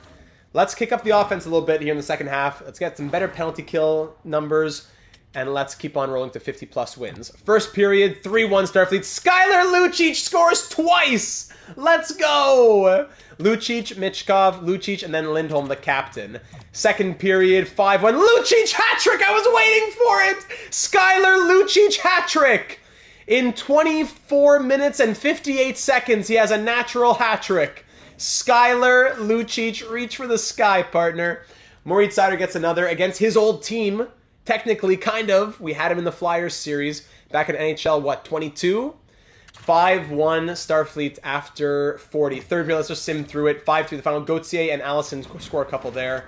Let's kick up the offense a little bit here in the second half. Let's get some better penalty kill numbers. And let's keep on rolling to 50-plus wins. First period, 3-1 Starfleet. Skylar Lucic scores twice! Let's go! Lucic, Michkov, Lucic, and then Lindholm, the captain. Second period, 5-1. Lucic hat-trick! I was waiting for it! Skylar Lucic hat-trick! In 24 minutes and 58 seconds, he has a natural hat-trick. Skylar Lucic, reach for the sky, partner. Moritz Seider gets another against his old team. Technically, kind of. We had him in the Flyers series back in NHL, 22? 5-1 Starfleet after 40. Third period, let's just sim through it. 5-3 the final. Gauthier and Allison score a couple there.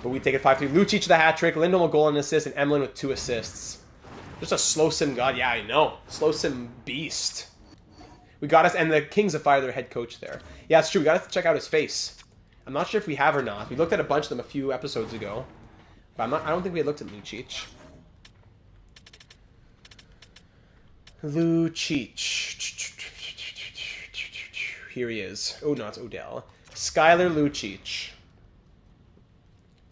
But we take it 5-3. Lucic the hat-trick. Lindholm a goal and assist. And Emlyn with 2 assists. Just a slow sim god. Yeah, I know. Slow sim beast. We got us. And the Kings have fired their head coach there. Yeah, it's true. We got to check out his face. I'm not sure if we have or not. We looked at a bunch of them a few episodes ago. But I don't think we had looked at Lucic. Here he is. Oh, no, it's Odell. Skylar Lucic.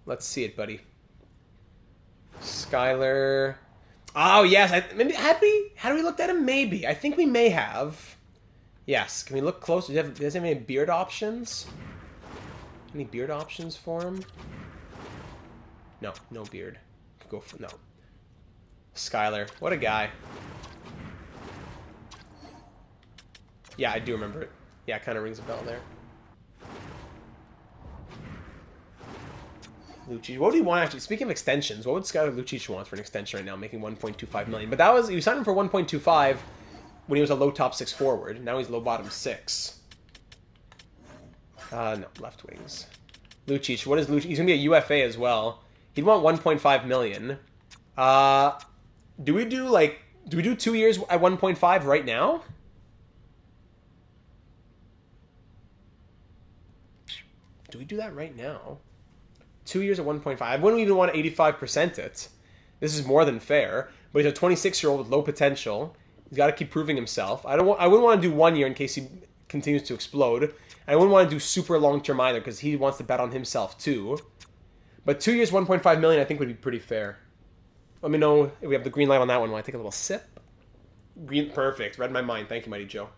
Let's see it, buddy. Skylar. Oh, yes. Maybe had we looked at him? Maybe. I think we may have. Yes. Can we look closer? Does he have any beard options? Any beard options for him? No, no beard. Go for no. Skylar, what a guy. Yeah, I do remember it. Yeah, it kind of rings a bell there. Lucic, what would he want actually? Speaking of extensions, what would Skylar Lucic want for an extension right now, making 1.25 million? But that was he signed him for 1.25 when he was a low top 6 forward. Now he's low bottom 6. No, left wings. Lucic, what is Lucic? He's gonna be a UFA as well. He'd want 1.5 million. Do we do 2 years at 1.5 right now? Do we do that right now? 2 years at 1.5. I wouldn't even want to 85% it. This is more than fair. But he's a 26-year-old with low potential. He's got to keep proving himself. I wouldn't want to do 1 year in case he continues to explode. And I wouldn't want to do super long-term either because he wants to bet on himself too. But 2 years, 1.5 million, I think would be pretty fair. Let me know if we have the green light on that one. When I take a little sip. Green, perfect. Read my mind. Thank you, Mighty Joe.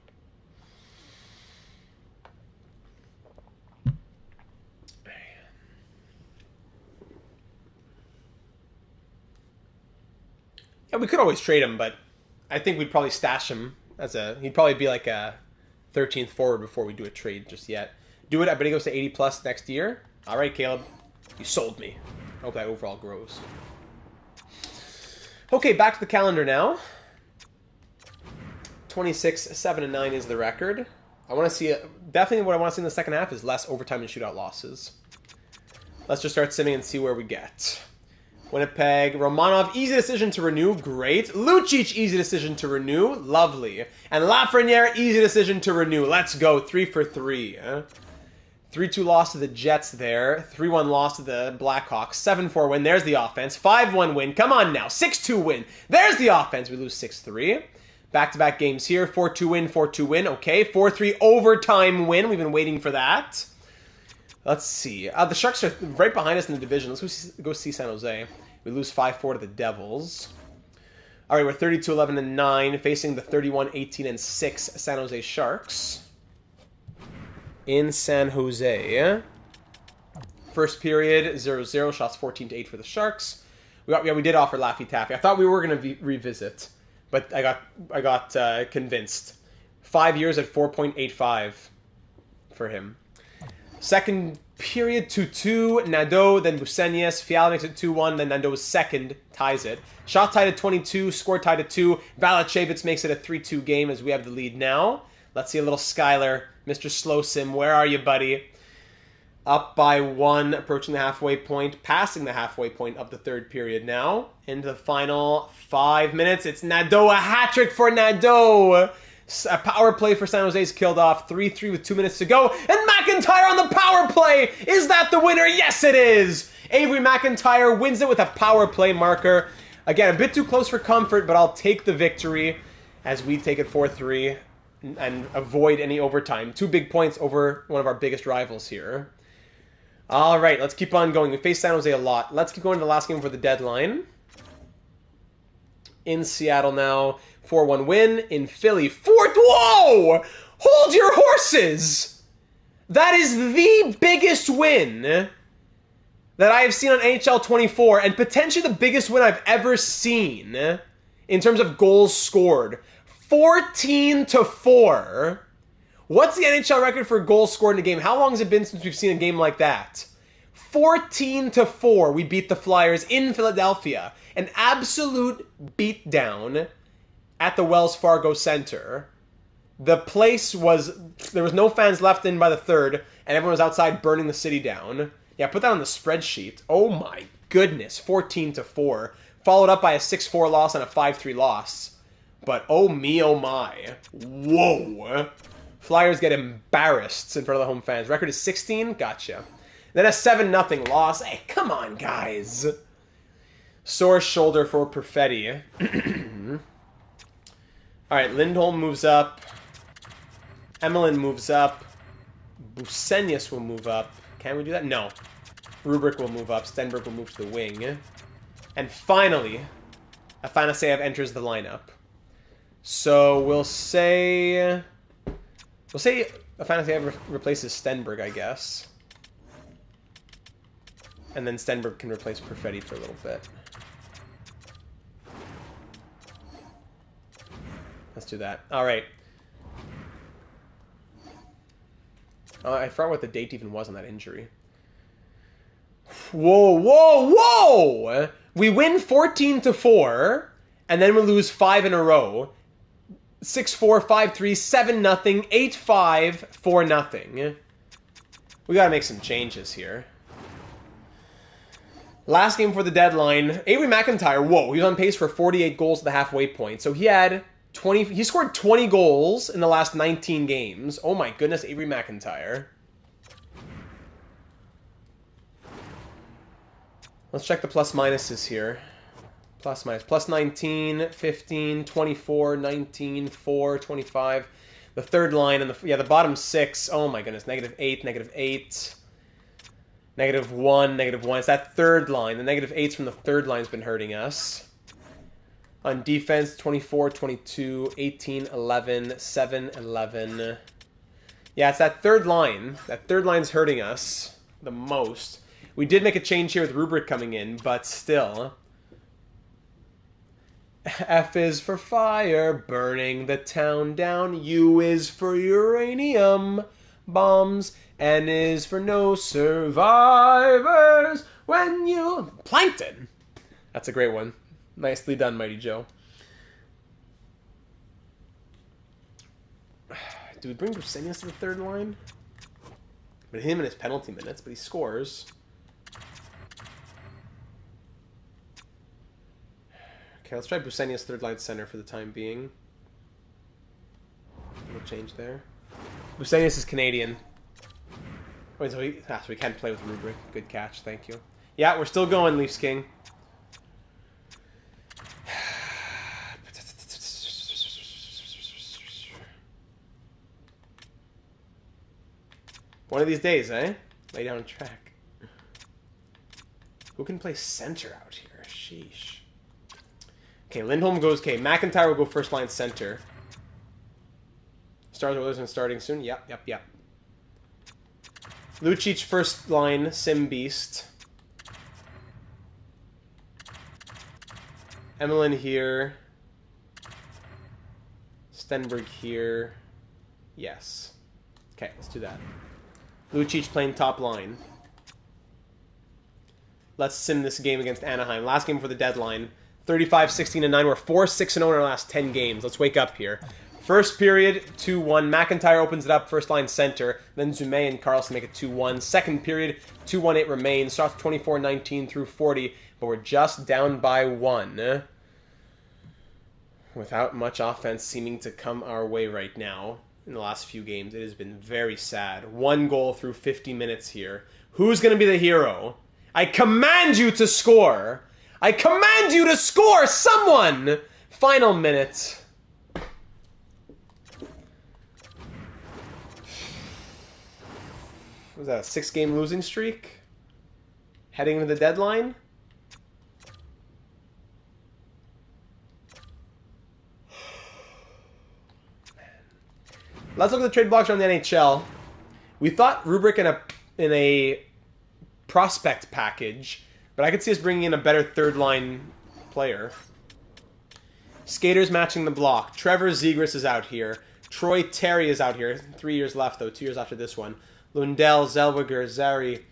Yeah, we could always trade him, but I think we'd probably stash him he'd probably be like a 13th forward before we do a trade just yet. Do it. I bet he goes to 80 plus next year. All right, Caleb. You sold me. I hope that overall grows. Okay, back to the calendar now. 26, 7, and 9 is the record. I want to see definitely what I want to see in the second half is less overtime and shootout losses. Let's just start simming and see where we get. Winnipeg. Romanov, easy decision to renew. Great. Lucic, easy decision to renew. Lovely. And Lafreniere, easy decision to renew. Let's go. 3 for 3. 3-2 loss to the Jets there. 3-1 loss to the Blackhawks. 7-4 win. There's the offense. 5-1 win. Come on now. 6-2 win. There's the offense. We lose 6-3. Back-to-back games here. 4-2 win. 4-2 win. Okay. 4-3 overtime win. We've been waiting for that. Let's see. The Sharks are right behind us in the division. Let's go see San Jose. We lose 5-4 to the Devils. All right, we're 32-11-9, facing the 31-18-6 San Jose Sharks. In San Jose. First period, 0-0. Shots 14-8 for the Sharks. We did offer Laffy Taffy. I thought we were going to revisit, but I got convinced. 5 years at 4.85 for him. Second period, 2-2. Nadeau, then Bucenius. Fiala makes it 2-1. Then Nadeau's second ties it. Shot tied at 22. Score tied at 2. Balachevitz makes it a 3-2 game as we have the lead now. Let's see a little Skyler. Mr. Slow Sim, where are you, buddy? Up by 1, approaching the halfway point. Passing the halfway point of the third period now. Into the final 5 minutes. It's Nadeau. A hat trick for Nadeau. A power play for San Jose's killed off. 3-3 with 2 minutes to go. And McIntyre on the power play! Is that the winner? Yes, it is! Avery McIntyre wins it with a power play marker. Again, a bit too close for comfort, but I'll take the victory as we take it 4-3 and avoid any overtime. 2 big points over one of our biggest rivals here. All right, let's keep on going. We face San Jose a lot. Let's keep going to the last game for the deadline. In Seattle now. 4-1 win. In Philly. Whoa! Hold your horses! That is the biggest win that I have seen on NHL 24, and potentially the biggest win I've ever seen in terms of goals scored. 14-4. What's the NHL record for goals scored in a game? How long has it been since we've seen a game like that? 14-4. We beat the Flyers in Philadelphia. An absolute beatdown at the Wells Fargo Center. The place was... There was no fans left in by the third, and everyone was outside burning the city down. Yeah, put that on the spreadsheet. Oh my goodness. 14-4. Followed up by a 6-4 loss and a 5-3 loss. But oh me, oh my. Whoa. Flyers get embarrassed in front of the home fans. Record is 16? Gotcha. Then a 7-0 loss. Hey, come on, guys. Sore shoulder for Perfetti. All right, Lindholm moves up. Emelin moves up. Bucenius will move up. Can we do that? No. Rubric will move up. Stenberg will move to the wing. And finally, Afanaseyev enters the lineup. So we'll say Afanaseyev replaces Stenberg, I guess. And then Stenberg can replace Perfetti for a little bit. Let's do that. All right. I forgot what the date even was on that injury. Whoa, whoa, whoa! We win 14-4, and then we lose 5 in a row. 6-4, 5-3, 7-0, 8-5, 4-0. We gotta make some changes here. Last game for the deadline. Avery McIntyre, whoa, he was on pace for 48 goals at the halfway point. So he had 20. He scored 20 goals in the last 19 games. Oh my goodness, Avery McIntyre. Let's check the plus minuses here. Plus minus. Plus 19, 15, 24, 19, 4, 25. The third line and the bottom 6. Oh my goodness. -8, -8, -1, -1. It's that third line. The -8s from the third line has been hurting us. On defense, 24, 22, 18, 11, 7, 11. Yeah, it's that third line. That third line's hurting us the most. We did make a change here with Rubric coming in, but still. F is for fire, burning the town down. U is for uranium bombs. N is for no survivors when you... Plankton! That's a great one. Nicely done, Mighty Joe. Do we bring Bucenius to the third line? But him in his penalty minutes, but he scores. Okay, let's try Busenius third line center for the time being. No change there. Busenius is Canadian. Wait, so we can't play with Rubric. Good catch, thank you. Yeah, we're still going, Leafs King. One of these days, eh? Lay down a track. Who can play center out here? Sheesh. Okay, Lindholm goes K. McIntyre will go first line center. Stars Oilers and starting soon. Yep. Lucic first line, Sim Beast. Emelin here. Stenberg here. Yes. Okay, let's do that. Lucic playing top line. Let's sim this game against Anaheim. Last game for the deadline. 35-16-9. We're 4-6-0 in our last 10 games. Let's wake up here. First period, 2-1. McIntyre opens it up, first line center. Then Zume and Carlson make it 2-1. Second period, 2-1 it remains. Starts 24-19 through 40, but we're just down by 1. Without much offense seeming to come our way right now in the last few games. It has been very sad. 1 goal through 50 minutes here. Who's going to be the hero? I command you to score! I command you to score! Someone! Final minute. Was that a 6-game losing streak? Heading into the deadline? Let's look at the trade blocks around the NHL. We thought Rubric in a prospect package, but I could see us bringing in a better third line player. Skaters matching the block. Trevor Zegras is out here. Troy Terry is out here. 3 years left, though. 2 years after this one. Lundell, Zellweger, Zary.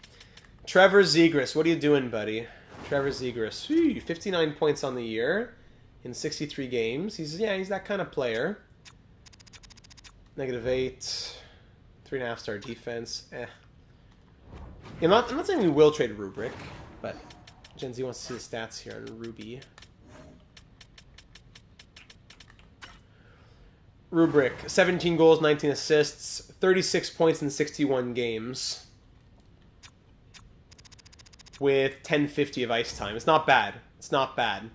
Trevor Zegras, what are you doing, buddy? Trevor Zegras. 59 points on the year in 63 games. He's that kind of player. -8. 3.5 star defense. I'm not saying we will trade Rubric, but Gen Z wants to see the stats here on Ruby. Rubric, 17 goals, 19 assists, 36 points in 61 games with 1050 of ice time. It's not bad. It's not bad.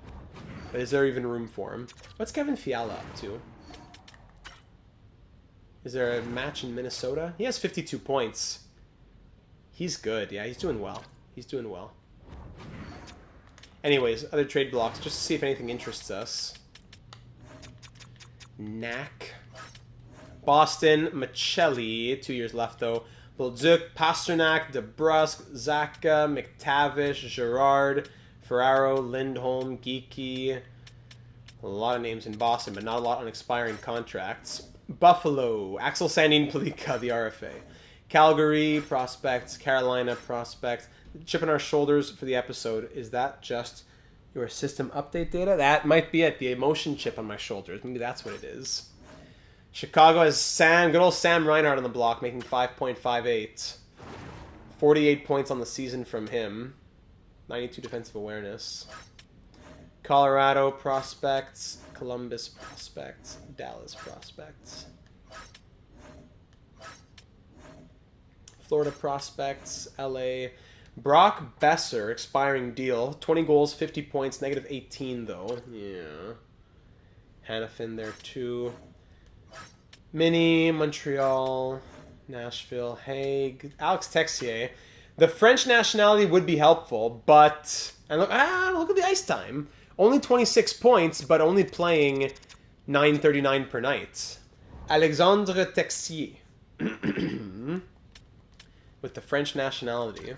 But is there even room for him? What's Kevin Fiala up to? Is there a match in Minnesota? He has 52 points. He's good. Yeah, he's doing well. He's doing well. Anyways, other trade blocks, just to see if anything interests us. Knack. Boston, Michelli. 2 years left, though. Bolduc, Pasternak, DeBrusque, Zaka, McTavish, Gerard, Ferraro, Lindholm, Geeky. A lot of names in Boston, but not a lot on expiring contracts. Buffalo, Axel Sandin Palika, the RFA. Calgary, prospects. Carolina, prospects. Chip on our shoulders for the episode. Is that just your system update data? That might be it. The emotion chip on my shoulders. Maybe that's what it is. Chicago has good old Sam Reinhart on the block, making 5.58. 48 points on the season from him. 92 defensive awareness. Colorado prospects. Columbus prospects. Dallas prospects. Florida prospects. LA. Brock Besser, expiring deal. 20 goals, 50 points, -18 though. Yeah. Hannafin there too. Mini, Montreal, Nashville, Hague. Alex Texier. The French nationality would be helpful, but... And look at the ice time. Only 26 points, but only playing 9:39 per night. Alexandre Texier. With the French nationality.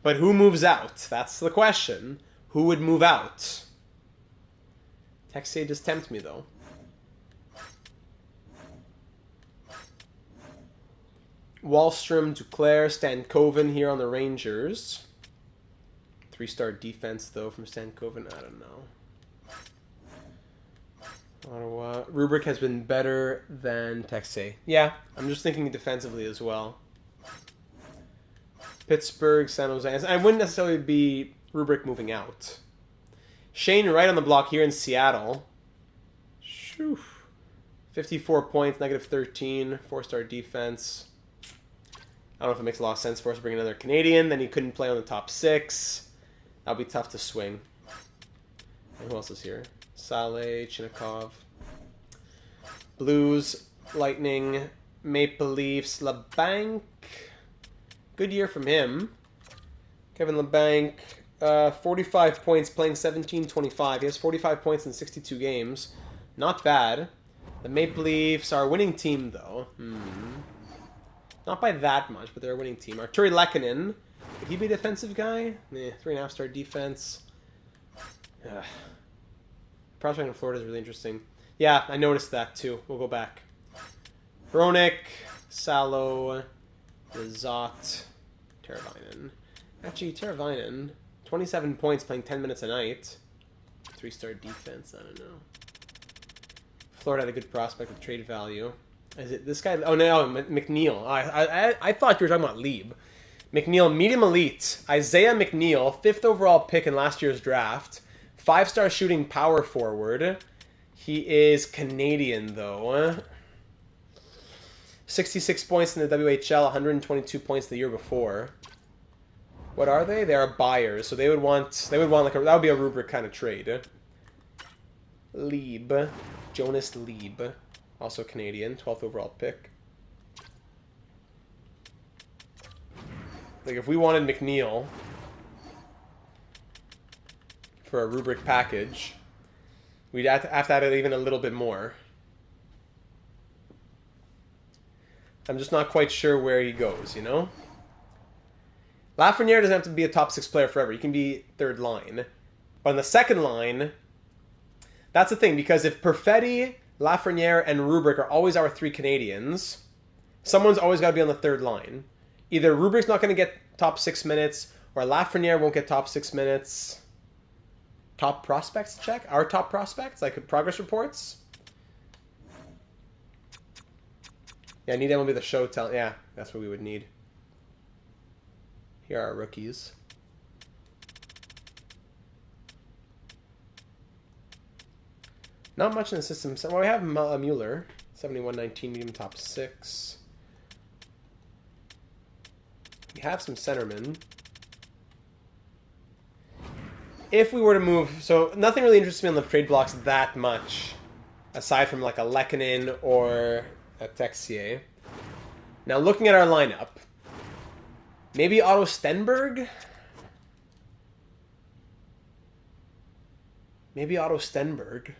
But who moves out? That's the question. Who would move out? Texier just tempts me, though. Wallstrom, Duclair, Stankoven here on the Rangers. 3-star defense, though, from Stankoven. I don't know. Ottawa. Rubric has been better than Texier. Yeah, I'm just thinking defensively as well. Pittsburgh, San Jose. I wouldn't necessarily be Rubric moving out. Shane Wright on the block here in Seattle. Shoo. 54 points, negative 13, 4-star defense. I don't know if it makes a lot of sense for us to bring another Canadian. Then he couldn't play on the top 6. That'll be tough to swing. And who else is here? Saleh, Chinnikov. Blues, Lightning, Maple Leafs, LeBanc. Good year from him. Kevin LeBanc, 45 points, playing 17-25. He has 45 points in 62 games. Not bad. The Maple Leafs are a winning team, though. Not by that much, but they're a winning team. Arturi Lehkonen. Would he be a defensive guy? 3.5-star defense. Prospect in Florida is really interesting. Yeah, I noticed that, too. We'll go back. Hronik, Salo, Lizotte, Teravainen. Actually, Teravainen, 27 points, playing 10 minutes a night. 3-star defense, I don't know. Florida had a good prospect with trade value. Is it this guy? Oh, no, McNeil. I thought you were talking about Lieb. McNeil, medium elite. Isaiah McNeil, 5th overall pick in last year's draft. 5-star shooting power forward. He is Canadian, though. 66 points in the WHL, 122 points the year before. What are they? They are buyers, so they would want like that would be a rubric kind of trade. Lieb, Jonas Lieb, also Canadian, 12th overall pick. Like if we wanted McNeil for a rubric package, we'd have to add even a little bit more. I'm just not quite sure where he goes, you know? Lafreniere doesn't have to be a top 6 player forever. He can be third line. But on the second line, that's the thing, because if Perfetti, Lafreniere, and Rubric are always our 3 Canadians, someone's always got to be on the third line. Either Rubric's not going to get top 6 minutes, or Lafreniere won't get top 6 minutes. Top prospects check? Our top prospects? Like progress reports? Yeah, I need MLB The Show tell. Yeah, that's what we would need. Here are our rookies. Not much in the system. Well, we have Mueller, 71-19, medium top 6. We have some centermen. If we were to move, so nothing really interests me on the trade blocks that much, aside from like a Lehkonen or a Texier. Now looking at our lineup, maybe Otto Stenberg? Maybe Otto Stenberg.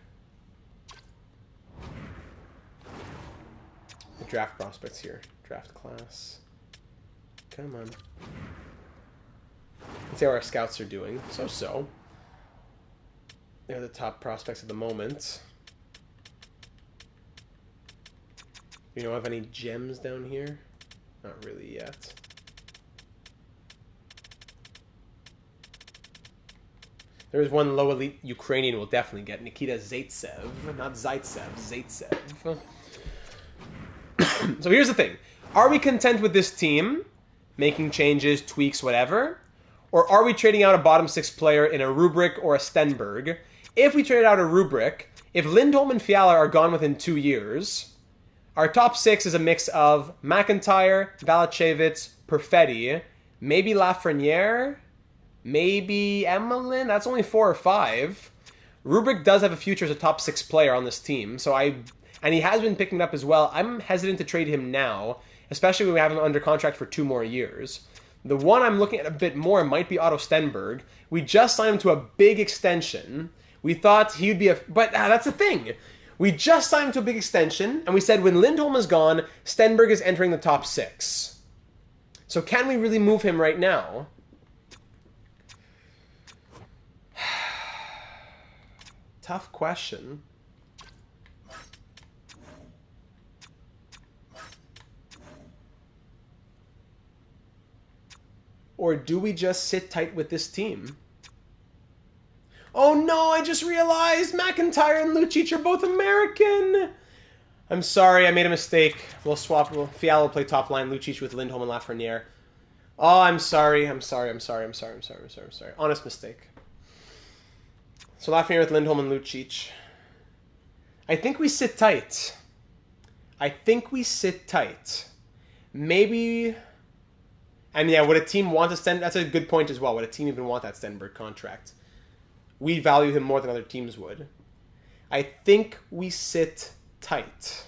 The draft prospects here. Draft class. Come on. Let's see how our scouts are doing. So-so. They're the top prospects at the moment. You don't have any gems down here? Not really yet. There's one low elite Ukrainian we'll definitely get. Nikita Zaitsev. Not Zaitsev. Zaitsev. So here's the thing. Are we content with this team? Making changes, tweaks, whatever? Or are we trading out a bottom 6 player in a Rubric or a Stenberg? If we trade out a Rubric, if Lindholm and Fiala are gone within 2 years, our top 6 is a mix of McIntyre, Valachevitz, Perfetti, maybe Lafreniere, maybe Emelin. That's only 4 or 5. Rubric does have a future as a top 6 player on this team, and he has been picking it up as well. I'm hesitant to trade him now, especially when we have him under contract for 2 more years. The one I'm looking at a bit more might be Otto Stenberg. We just signed him to a big extension. We thought he would be but that's the thing. We just signed him to a big extension, and we said when Lindholm is gone, Stenberg is entering the top 6. So can we really move him right now? Tough question. Or do we just sit tight with this team? Oh no, I just realized McIntyre and Lucic are both American. I'm sorry, I made a mistake. We'll swap. Fiala will play top line, Lucic with Lindholm and Lafreniere. Oh, I'm sorry. Honest mistake. So Lafreniere with Lindholm and Lucic. I think we sit tight. Maybe... And yeah, would a team want to Stenberg? That's a good point as well. Would a team even want that Stenberg contract? We value him more than other teams would. I think we sit tight.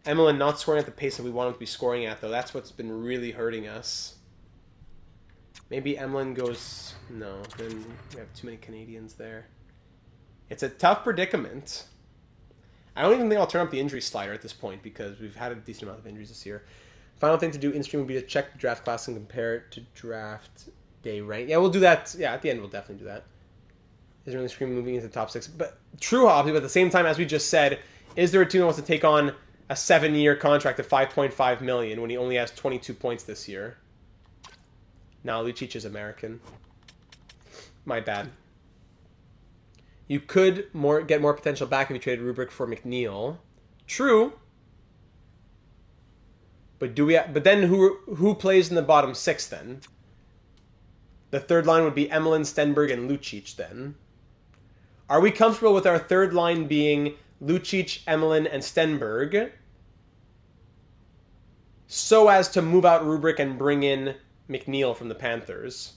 Emelin not scoring at the pace that we want him to be scoring at, though. That's what's been really hurting us. Maybe Emelin goes... No, then we have too many Canadians there. It's a tough predicament. I don't even think I'll turn up the injury slider at this point because we've had a decent amount of injuries this year. Final thing to do in stream would be to check the draft class and compare it to draft day rank. Yeah, we'll do that. Yeah, at the end we'll definitely do that. Is there any stream moving into the top 6? But true, Hobbs, but at the same time, as we just said, is there a team that wants to take on a 7-year contract of $5.5 million when he only has 22 points this year? Now Lucic is American. My bad. You could get more potential back if you traded Rubric for McNeil. True. But But then who plays in the bottom 6 then? The third line would be Emelin, Stenberg, and Lucic then. Are we comfortable with our third line being Lucic, Emelin, and Stenberg so as to move out Rubric and bring in McNeil from the Panthers?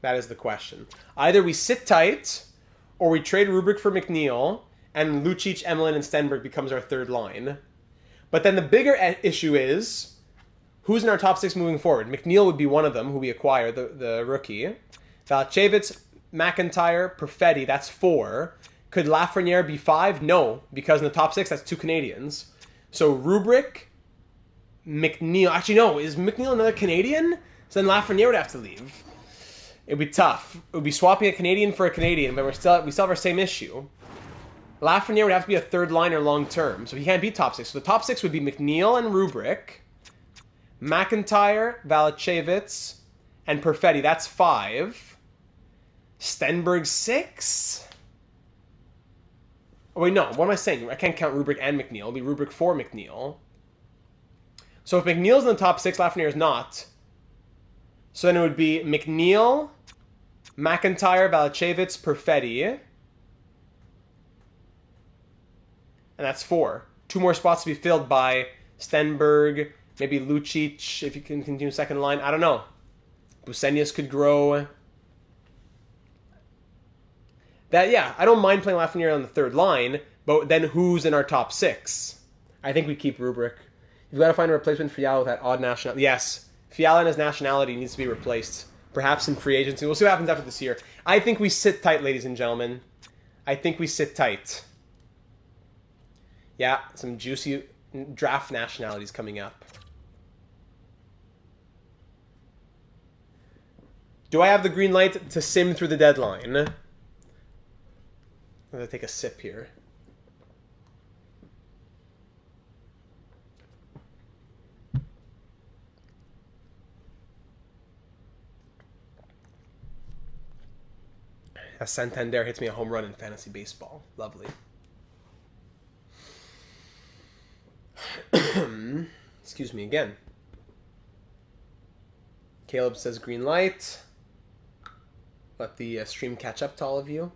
That is the question. Either we sit tight, or we trade Rubric for McNeil, and Lucic, Emelin, and Stenberg becomes our third line. But then the bigger issue is, who's in our top 6 moving forward? McNeil would be one of them, who we acquire, the rookie. Valachevitz, McIntyre, Perfetti, that's 4. Could Lafreniere be 5? No, because in the top 6, that's 2 Canadians. So Rubric, McNeil... Actually, no, is McNeil another Canadian? So then Lafreniere would have to leave. It'd be tough. It would be swapping a Canadian for a Canadian, but we still have our same issue. Lafreniere would have to be a third liner long term, so he can't be top 6. So the top 6 would be McNeil and Rubric, McIntyre, Valachevitz, and Perfetti. That's 5. Stenberg 6? Oh wait, no. What am I saying? I can't count Rubric and McNeil. It'll be Rubric for McNeil. So if McNeil's in the top 6, Lafreniere's not. So then it would be McNeil, McIntyre, Valachevitz, Perfetti. And that's 4. 2 more spots to be filled by Stenberg, maybe Lucic, if you can continue second line. I don't know. Busenius could grow. Yeah, I don't mind playing Lafreniere on the third line, but then who's in our top 6? I think we keep Rubric. You've got to find a replacement for Fiala with that odd nationality. Yes. Fiala and his nationality needs to be replaced. Perhaps in free agency. We'll see what happens after this year. I think we sit tight, ladies and gentlemen. I think we sit tight. Yeah, some juicy draft nationalities coming up. Do I have the green light to sim through the deadline? I'm going to take a sip here. As Santander hits me a home run in fantasy baseball. Lovely. Excuse me again. Caleb says green light. Let the stream catch up to all of you.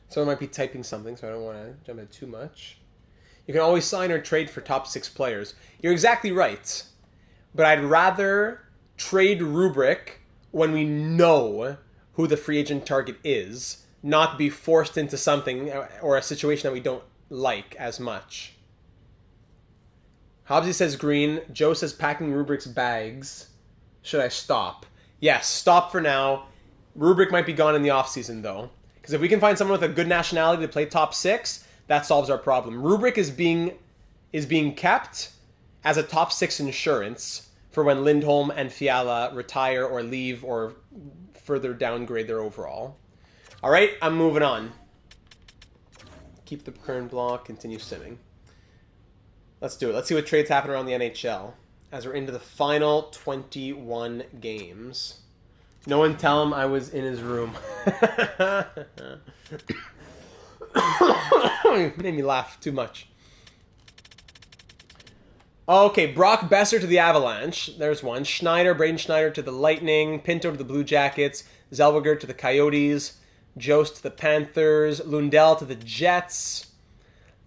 Someone might be typing something, so I don't want to jump in too much. You can always sign or trade for top 6 players. You're exactly right. But I'd rather trade Rubric when we know who the free agent target is, not be forced into something or a situation that we don't like as much. Hobbsy says green. Joe says packing Rubric's bags. Should I stop? Yes, stop for now. Rubric might be gone in the offseason, though. Because if we can find someone with a good nationality to play top 6, that solves our problem. Rubric is being kept as a top 6 insurance for when Lindholm and Fiala retire or leave or further downgrade their overall. All right, I'm moving on. Keep the current block, continue simming. Let's do it. Let's see what trades happen around the NHL. as we're into the final 21 games. No one tell him I was in his room. Made me laugh too much. Okay, Brock Besser to the Avalanche. There's one. Braden Schneider to the Lightning. Pinto to the Blue Jackets. Zellweger to the Coyotes. Jost to the Panthers. Lundell to the Jets.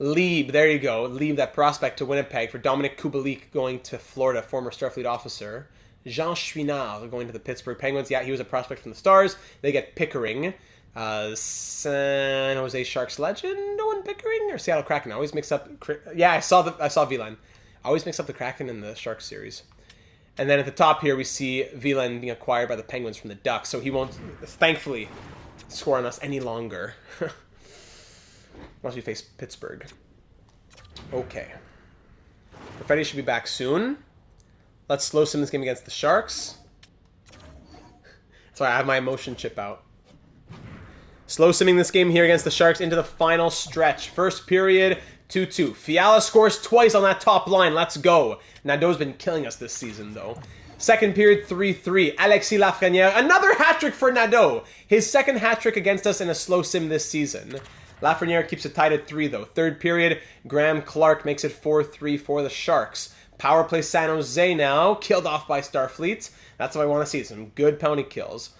Lieb, there you go. Lieb, that prospect to Winnipeg for Dominic Kubalik going to Florida, former Starfleet officer. Jean Chouinard going to the Pittsburgh Penguins. Yeah, he was a prospect from the Stars. They get Pickering. San Jose Sharks legend, Owen Pickering, or Seattle Kraken. I always mix up. Yeah, I saw Wieland. I always mix up the Kraken and the Sharks series. And then at the top here, we see Wieland being acquired by the Penguins from the Ducks, so he won't, thankfully, score on us any longer. Once we face Pittsburgh. Okay. Perfetti should be back soon. Let's slow sim this game against the Sharks. So I have my emotion chip out. Slow simming this game here against the Sharks into the final stretch. First period, 2-2. Fiala scores twice on that top line. Let's go. Nadeau's been killing us this season, though. Second period, 3-3. Alexis Lafrenière, another hat-trick for Nadeau. His second hat-trick against us in a slow sim this season. Lafrenière keeps it tied at 3, though. Third period, Graham Clark makes it 4-3 for the Sharks. Power play San Jose now, killed off by Starfleet. That's what I want to see, some good penalty kills.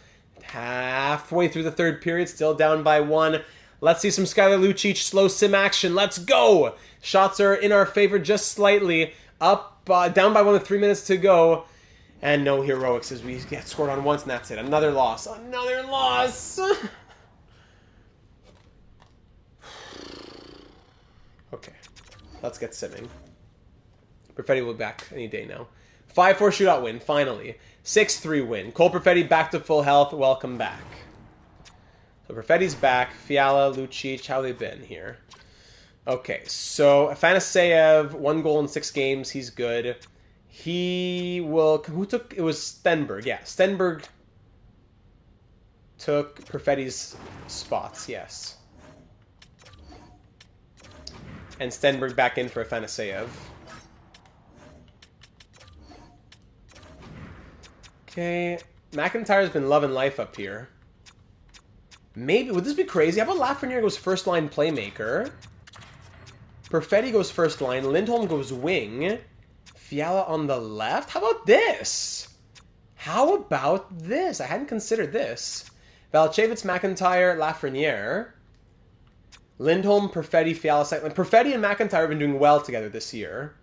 Halfway through the third period, still down by 1. Let's see some Skylar Lucic slow sim action. Let's go! Shots are in our favor just slightly. Up, down by 1 with 3 minutes to go. And no heroics as we get scored on once, and that's it. Another loss. Another loss! Okay, let's get simming. Perfetti will be back any day now. 5-4 shootout win, finally. 6-3 win. Cole Perfetti back to full health. Welcome back. So Perfetti's back. Fiala, Lucic, how they been here? Okay, so Afanaseyev, 1 goal in 6 games. He's good. He will... Who took... It was Stenberg. Yeah, Stenberg took Perfetti's spots, yes. And Stenberg back in for Afanaseyev. Okay, McIntyre's been loving life up here. Maybe, would this be crazy? How about Lafrenière goes first line playmaker? Perfetti goes first line. Lindholm goes wing. Fiala on the left? How about this? How about this? I hadn't considered this. Valchevitz, McIntyre, Lafrenière. Lindholm, Perfetti, Fiala, second. Perfetti and McIntyre have been doing well together this year.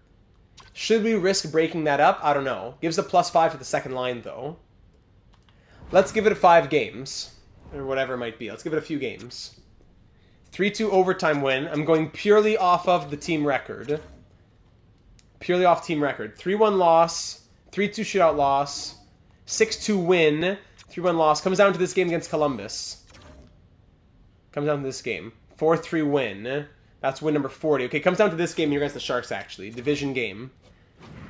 Should we risk breaking that up? I don't know. Gives a +5 to the second line, though. Let's give it 5 games. Or whatever it might be. Let's give it a few games. 3-2 overtime win. I'm going purely off of the team record. Purely off team record. 3-1 loss. 3-2 shootout loss. 6-2 win. 3-1 loss. Comes down to this game against Columbus. Comes down to this game. 4-3 win. That's win number 40. Okay, comes down to this game here against the Sharks, actually. Division game.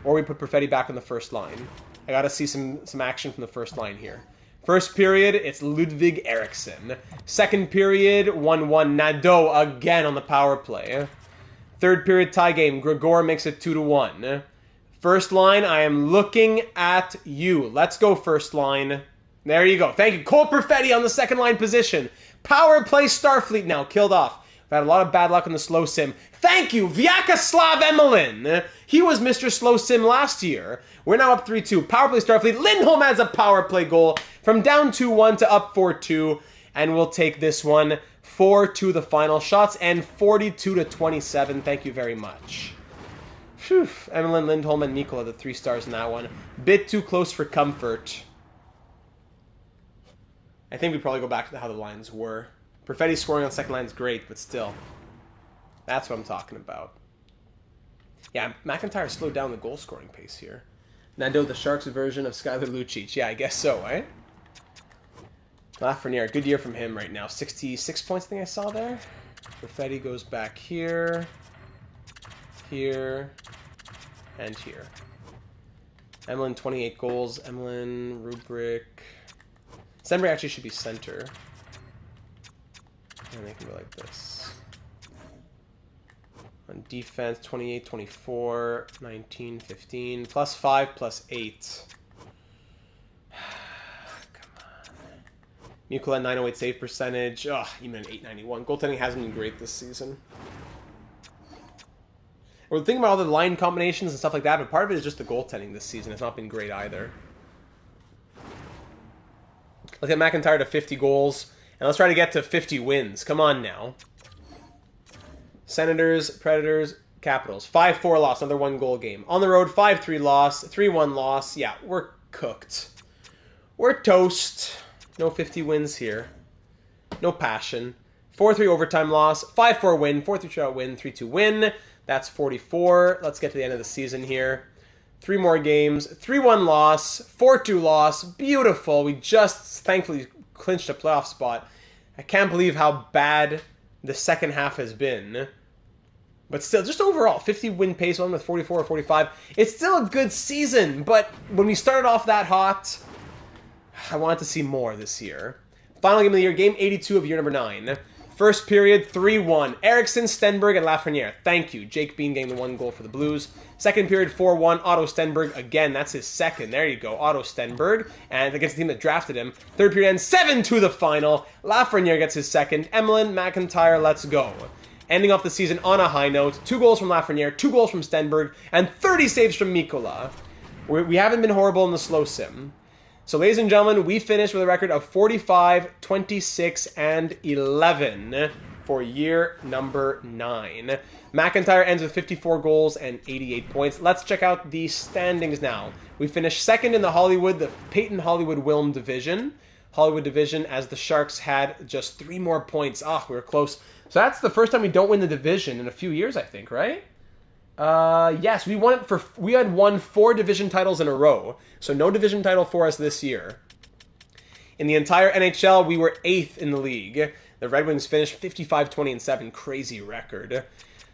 Or we put Perfetti back on the first line. I gotta see some action from the first line here. First period, it's Ludvig Eriksson. Second period, 1-1. Nadeau again on the power play. Third period tie game. Gregor makes it 2-1. First line, I am looking at you. Let's go, first line. There you go. Thank you. Cole Perfetti on the second line position. Power play Starfleet now. Killed off. I've had a lot of bad luck in the slow sim. Thank you, Vyacheslav Emelin. He was Mr. Slow Sim last year. We're now up 3-2. Power play Starfleet. Lindholm has a power play goal from down 2-1 to up 4-2. And we'll take this one 4-2 the final shots and 42-27. Thank you very much. Phew. Emelin, Lindholm, and Nikola, the 3 stars in that one. Bit too close for comfort. I think we probably go back to how the lines were. Perfetti scoring on the second line is great, but still. That's what I'm talking about. Yeah, McIntyre slowed down the goal-scoring pace here. Nadeau, the Sharks' version of Skylar Lucic. Yeah, I guess so, right? Lafrenière, good year from him right now. 66 points, I think I saw there. Perfetti goes back here, here, and here. Emelin, 28 goals. Emelin, rubric. Stenberg actually should be center. And they can go like this. And Defense 28, 24, 19, 15. Plus 5, plus 8. Come on. Mukula 908 save percentage. Ugh, even an 891. Goaltending hasn't been great this season. We're thinking about all the line combinations and stuff like that, but part of it is just the goaltending this season. It's not been great either. Let's get McIntyre to 50 goals, and let's try to get to 50 wins. Come on now. Senators, Predators, Capitals. 5-4 loss, another 1-goal game. On the road, 5-3 loss, 3-1 loss. Yeah, we're cooked. We're toast. No 50 wins here. No passion. 4-3 overtime loss, 5-4 win, 4-3 shutout win, 3-2 win. That's 44. Let's get to the end of the season here. 3 more games. 3-1 loss. 4-2 loss. Beautiful. We just thankfully clinched a playoff spot. I can't believe how bad the second half has been. But still, just overall, 50 win pace, one with 44 or 45. It's still a good season, but when we started off that hot, I wanted to see more this year. Final game of the year, game 82 of year number 9. First period, 3-1. Eriksson, Stenberg, and Lafreniere. Thank you. Jake Bean getting the 1 goal for the Blues. Second period, 4-1. Otto Stenberg. Again, that's his second. There you go. Otto Stenberg. And against the team that drafted him. Third period ends 7-2 the final. Lafreniere gets his second. Emelin, McIntyre, let's go. Ending off the season on a high note. 2 goals from Lafreniere, 2 goals from Stenberg, and 30 saves from Mikkola. We haven't been horrible in the slow sim. So, ladies and gentlemen, we finished with a record of 45, 26, and 11 for year number 9. McIntyre ends with 54 goals and 88 points. Let's check out the standings now. We finished second in the Peyton Hollywood Wilm division. As the Sharks had just 3 more points. We were close. So that's the first time we don't win the division in a few years, I think, right? Yes, we had won 4 division titles in a row, so no division title for us this year. In the entire NHL, we were 8th in the league. The Red Wings finished 55, 20, and 7, crazy record.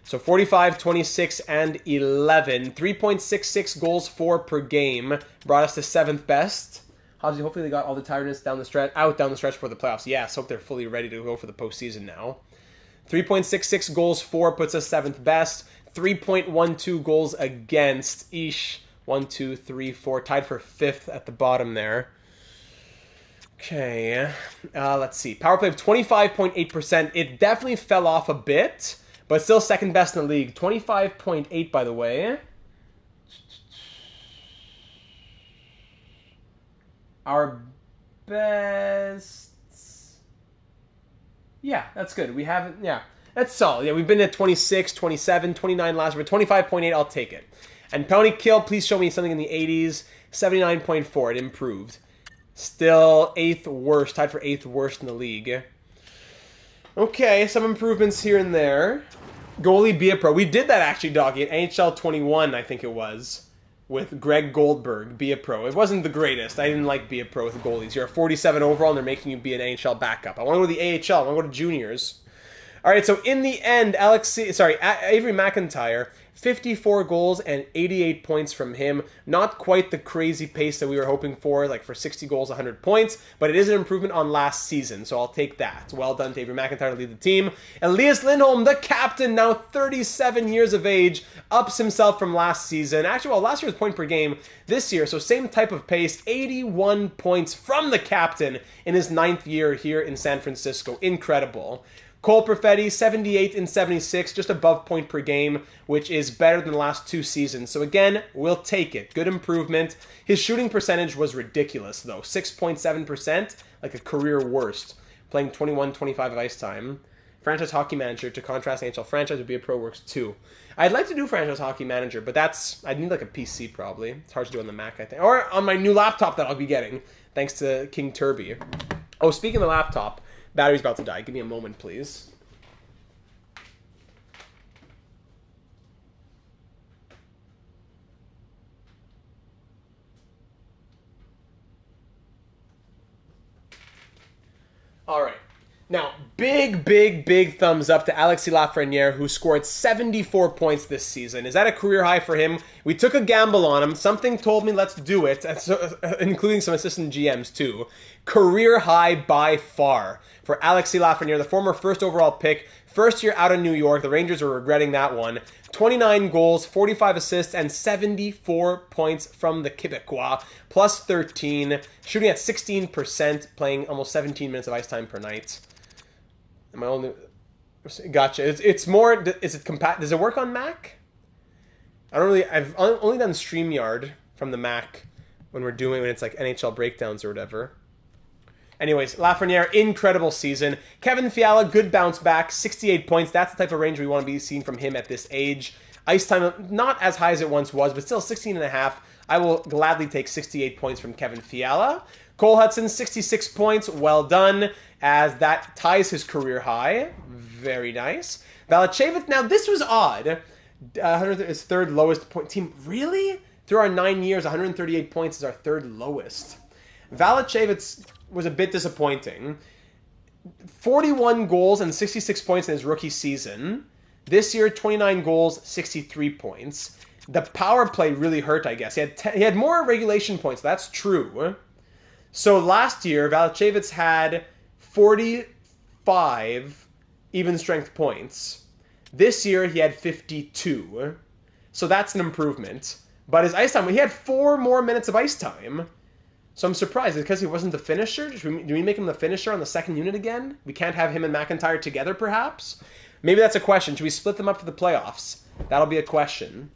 So 45, 26, and 11, 3.66 goals for per game, brought us to 7th best. Hopefully they got all the tiredness down the stretch for the playoffs. Yes, hope they're fully ready to go for the postseason now. 3.66 goals for puts us 7th best. 3.12 goals against. 1, 2, 3, 4. Tied for 5th at the bottom there. Okay. Let's see. Power play of 25.8%. It definitely fell off a bit, but still second best in the league. 25.8, by the way. Our best... Yeah, that's good. We haven't... Yeah, that's solid. Yeah, we've been at 26, 27, 29 last year. 25.8, I'll take it. And penalty kill, please show me something in the 80s. 79.4, it improved. Still 8th worst, tied for 8th worst in the league. Okay, some improvements here and there. Goalie, be a pro. We did that actually, Doggy, in NHL 21, I think it was. With Greg Goldberg, be a pro. It wasn't the greatest. I didn't like be a pro with goalies. You're a 47 overall and they're making you be an NHL backup. I want to go to the AHL. I want to go to juniors. All right, so in the end, Avery McIntyre, 54 goals and 88 points from him. Not quite the crazy pace that we were hoping for, like for 60 goals, 100 points, but it is an improvement on last season, so I'll take that. Well done to Avery McIntyre to lead the team. Elias Lindholm, the captain, now 37 years of age, ups himself from last season. Actually, well, last year was point per game. This year, so same type of pace, 81 points from the captain in his 9th year here in San Francisco. Incredible. Cole Perfetti, 78 and 76, just above point per game, which is better than the last 2 seasons. So again, we'll take it. Good improvement. His shooting percentage was ridiculous, though. 6.7%, like a career worst. Playing 21-25 of ice time. Franchise Hockey Manager, to contrast NHL Franchise, would be a pro works too. I'd like to do Franchise Hockey Manager, but I'd need like a PC probably. It's hard to do on the Mac, I think. Or on my new laptop that I'll be getting, thanks to King Turby. Oh, speaking of the laptop, battery's about to die. Give me a moment, please. All right. Now, big thumbs up to Alexis Lafreniere, who scored 74 points this season. Is that a career high for him? We took a gamble on him. Something told me let's do it, including some assistant GMs too. Career high by far for Alexis Lafreniere, the former first overall pick. First year out of New York. The Rangers are regretting that one. 29 goals, 45 assists, and 74 points from the Quebecois. Plus 13, shooting at 16%, playing almost 17 minutes of ice time per night. Am I only... Gotcha. It's more... Is it does it work on Mac? I've only done StreamYard from the Mac when it's like NHL breakdowns or whatever. Anyways, Lafreniere, incredible season. Kevin Fiala, good bounce back, 68 points. That's the type of range we want to be seeing from him at this age. Ice time, not as high as it once was, but still 16 and a half. I will gladly take 68 points from Kevin Fiala. Cole Hudson, 66 points. Well done, as that ties his career high. Very nice. Valachevic, now this was odd. His third lowest point team. Really? Through our 9 years, 138 points is our third lowest. Valachevic was a bit disappointing. 41 goals and 66 points in his rookie season. This year, 29 goals, 63 points. The power play really hurt, I guess. He had more regulation points. That's true. So last year, Valachevic had 45 even strength points. This year, he had 52. So that's an improvement. But his ice time, he had 4 more minutes of ice time. So I'm surprised. Is it because he wasn't the finisher? Do we make him the finisher on the second unit again? We can't have him and McIntyre together, perhaps? Maybe that's a question. Should we split them up for the playoffs? That'll be a question.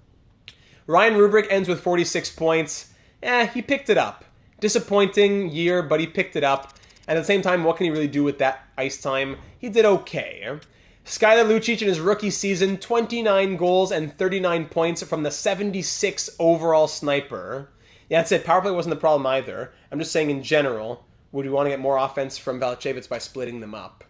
Ryan Rubrick ends with 46 points. He picked it up. Disappointing year, but he picked it up. And at the same time, what can he really do with that ice time? He did okay. Skylar Lucic in his rookie season, 29 goals and 39 points from the 76 overall sniper. Yeah, that's it. Power play wasn't the problem either. I'm just saying in general, would we want to get more offense from Valachevic by splitting them up?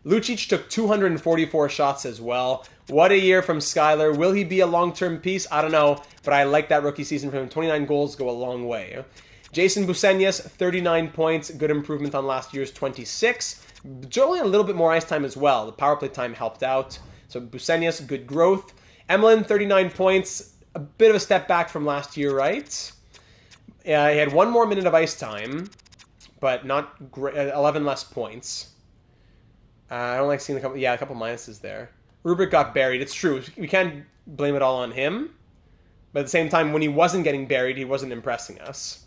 Lucic took 244 shots as well. What a year from Skylar. Will he be a long-term piece? I don't know, but I like that rookie season from him. 29 goals go a long way. Jason Busenyas, 39 points. Good improvement on last year's 26. Only a little bit more ice time as well. The power play time helped out. So Busenyas, good growth. Emlyn, 39 points. A bit of a step back from last year, right? He had 1 more minute of ice time, but not 11 less points. I don't like seeing a couple minuses there. Rubrick got buried. It's true. We can't blame it all on him. But at the same time, when he wasn't getting buried, he wasn't impressing us.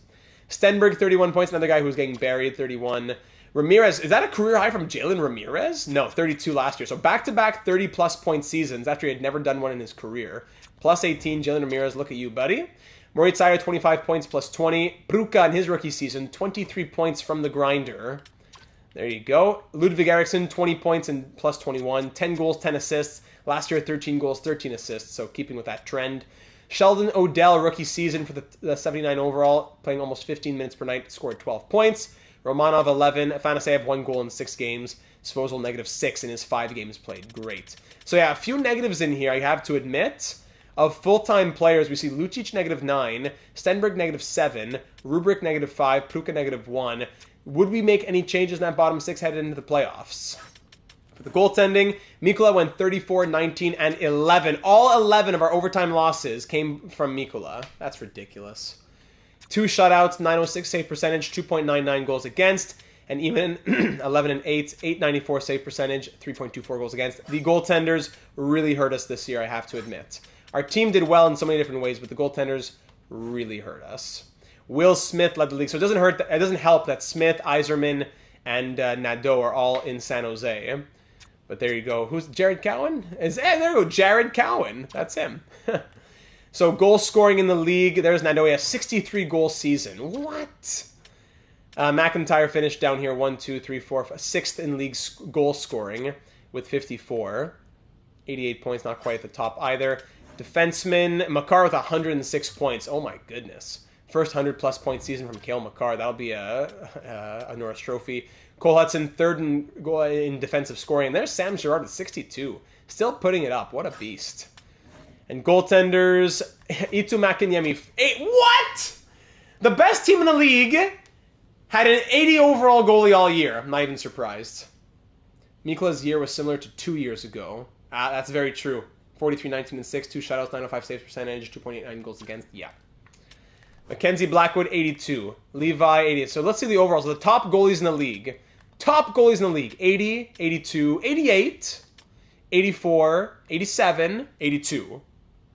Stenberg, 31 points. Another guy who was getting buried, 31. Ramirez, is that a career high from Jalen Ramirez? No, 32 last year. So back-to-back 30-plus point seasons after he had never done one in his career. Plus 18, Jalen Ramirez, look at you, buddy. Moritz Seider, 25 points plus 20. Pruka in his rookie season, 23 points from the grinder. There you go. Ludwig Eriksson, 20 points and plus 21. 10 goals, 10 assists. Last year, 13 goals, 13 assists. So keeping with that trend. Sheldon Odell, rookie season for the 79 overall, playing almost 15 minutes per night, scored 12 points. Romanov, 11. Afanaseyev, 1 goal in 6 games. Svozil, -6 in his 5 games played. Great. So yeah, a few negatives in here, I have to admit. Of full-time players, we see Lucic, -9. Stenberg, -7. Rubrick, -5. Pruka, -1. Would we make any changes in that bottom 6 headed into the playoffs? For the goaltending, Mikula went 34, 19, and 11. All 11 of our overtime losses came from Mikula. That's ridiculous. 2 shutouts, 906 save percentage, 2.99 goals against, and even 11 and 8, 894 save percentage, 3.24 goals against. The goaltenders really hurt us this year, I have to admit. Our team did well in so many different ways, but the goaltenders really hurt us. Will Smith led the league, so it doesn't help that Smith, Yzerman, and Nadeau are all in San Jose. But there you go. Who's Jared Cowan? There you go, Jared Cowan. That's him. So goal scoring in the league, there's Nadeau. He has 63 goal season. What? McIntyre finished down here 1, 2, 3, 4, 5, 6th in league goal scoring with 54. 88 points, not quite at the top either. Defenseman, Makar with 106 points. Oh my goodness. First 100-plus point season from Cale Makar. That'll be a Norris Trophy. Cole Hudson, 3rd in defensive scoring. And there's Sam Girard at 62. Still putting it up. What a beast. And goaltenders, Itu Makiniemi. What? The best team in the league had an 80 overall goalie all year. I'm not even surprised. Mikla's year was similar to 2 years ago. That's very true. 43, 19, and 6, 2 shutouts, 905 saves percentage, 2.89 goals against. Yeah. Mackenzie Blackwood, 82. Levi, 80. So let's see the overalls. The top goalies in the league. Top goalies in the league. 80, 82, 88, 84, 87, 82,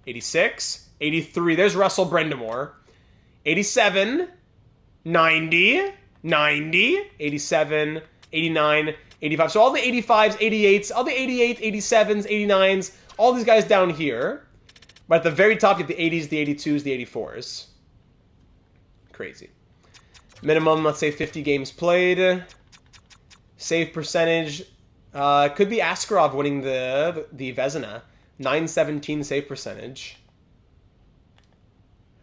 86, 83. There's Russell Brendamore. 87, 90, 90, 87, 89, 85. So all the 85s, 88s, all the 88s, 87s, 89s, all these guys down here. But at the very top, you have the 80s, the 82s, the 84s. Crazy. Minimum, let's say 50 games played. Save percentage. Could be Askarov winning the Vezina. 917 save percentage.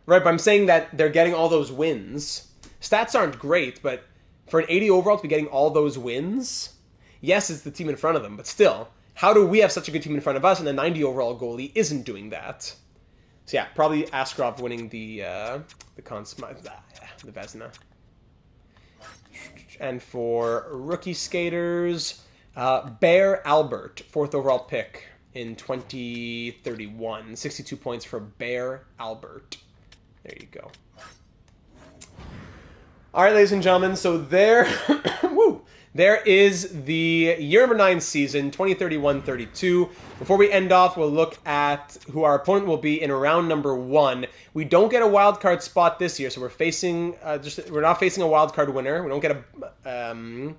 Right, but I'm saying that they're getting all those wins. Stats aren't great, but for an 80 overall to be getting all those wins, yes, it's the team in front of them, but still, how do we have such a good team in front of us and the 90 overall goalie isn't doing that? So yeah, probably Askarov winning the Vezina. And for rookie skaters, Bear Albert, 4th overall pick in 2031. 62 points for Bear Albert. There you go. All right, ladies and gentlemen, so there, there is the year number 9 season, 2031-32. Before we end off, we'll look at who our opponent will be in round number 1. We don't get a wild card spot this year, so we're facing we're not facing a wild card winner. We don't get a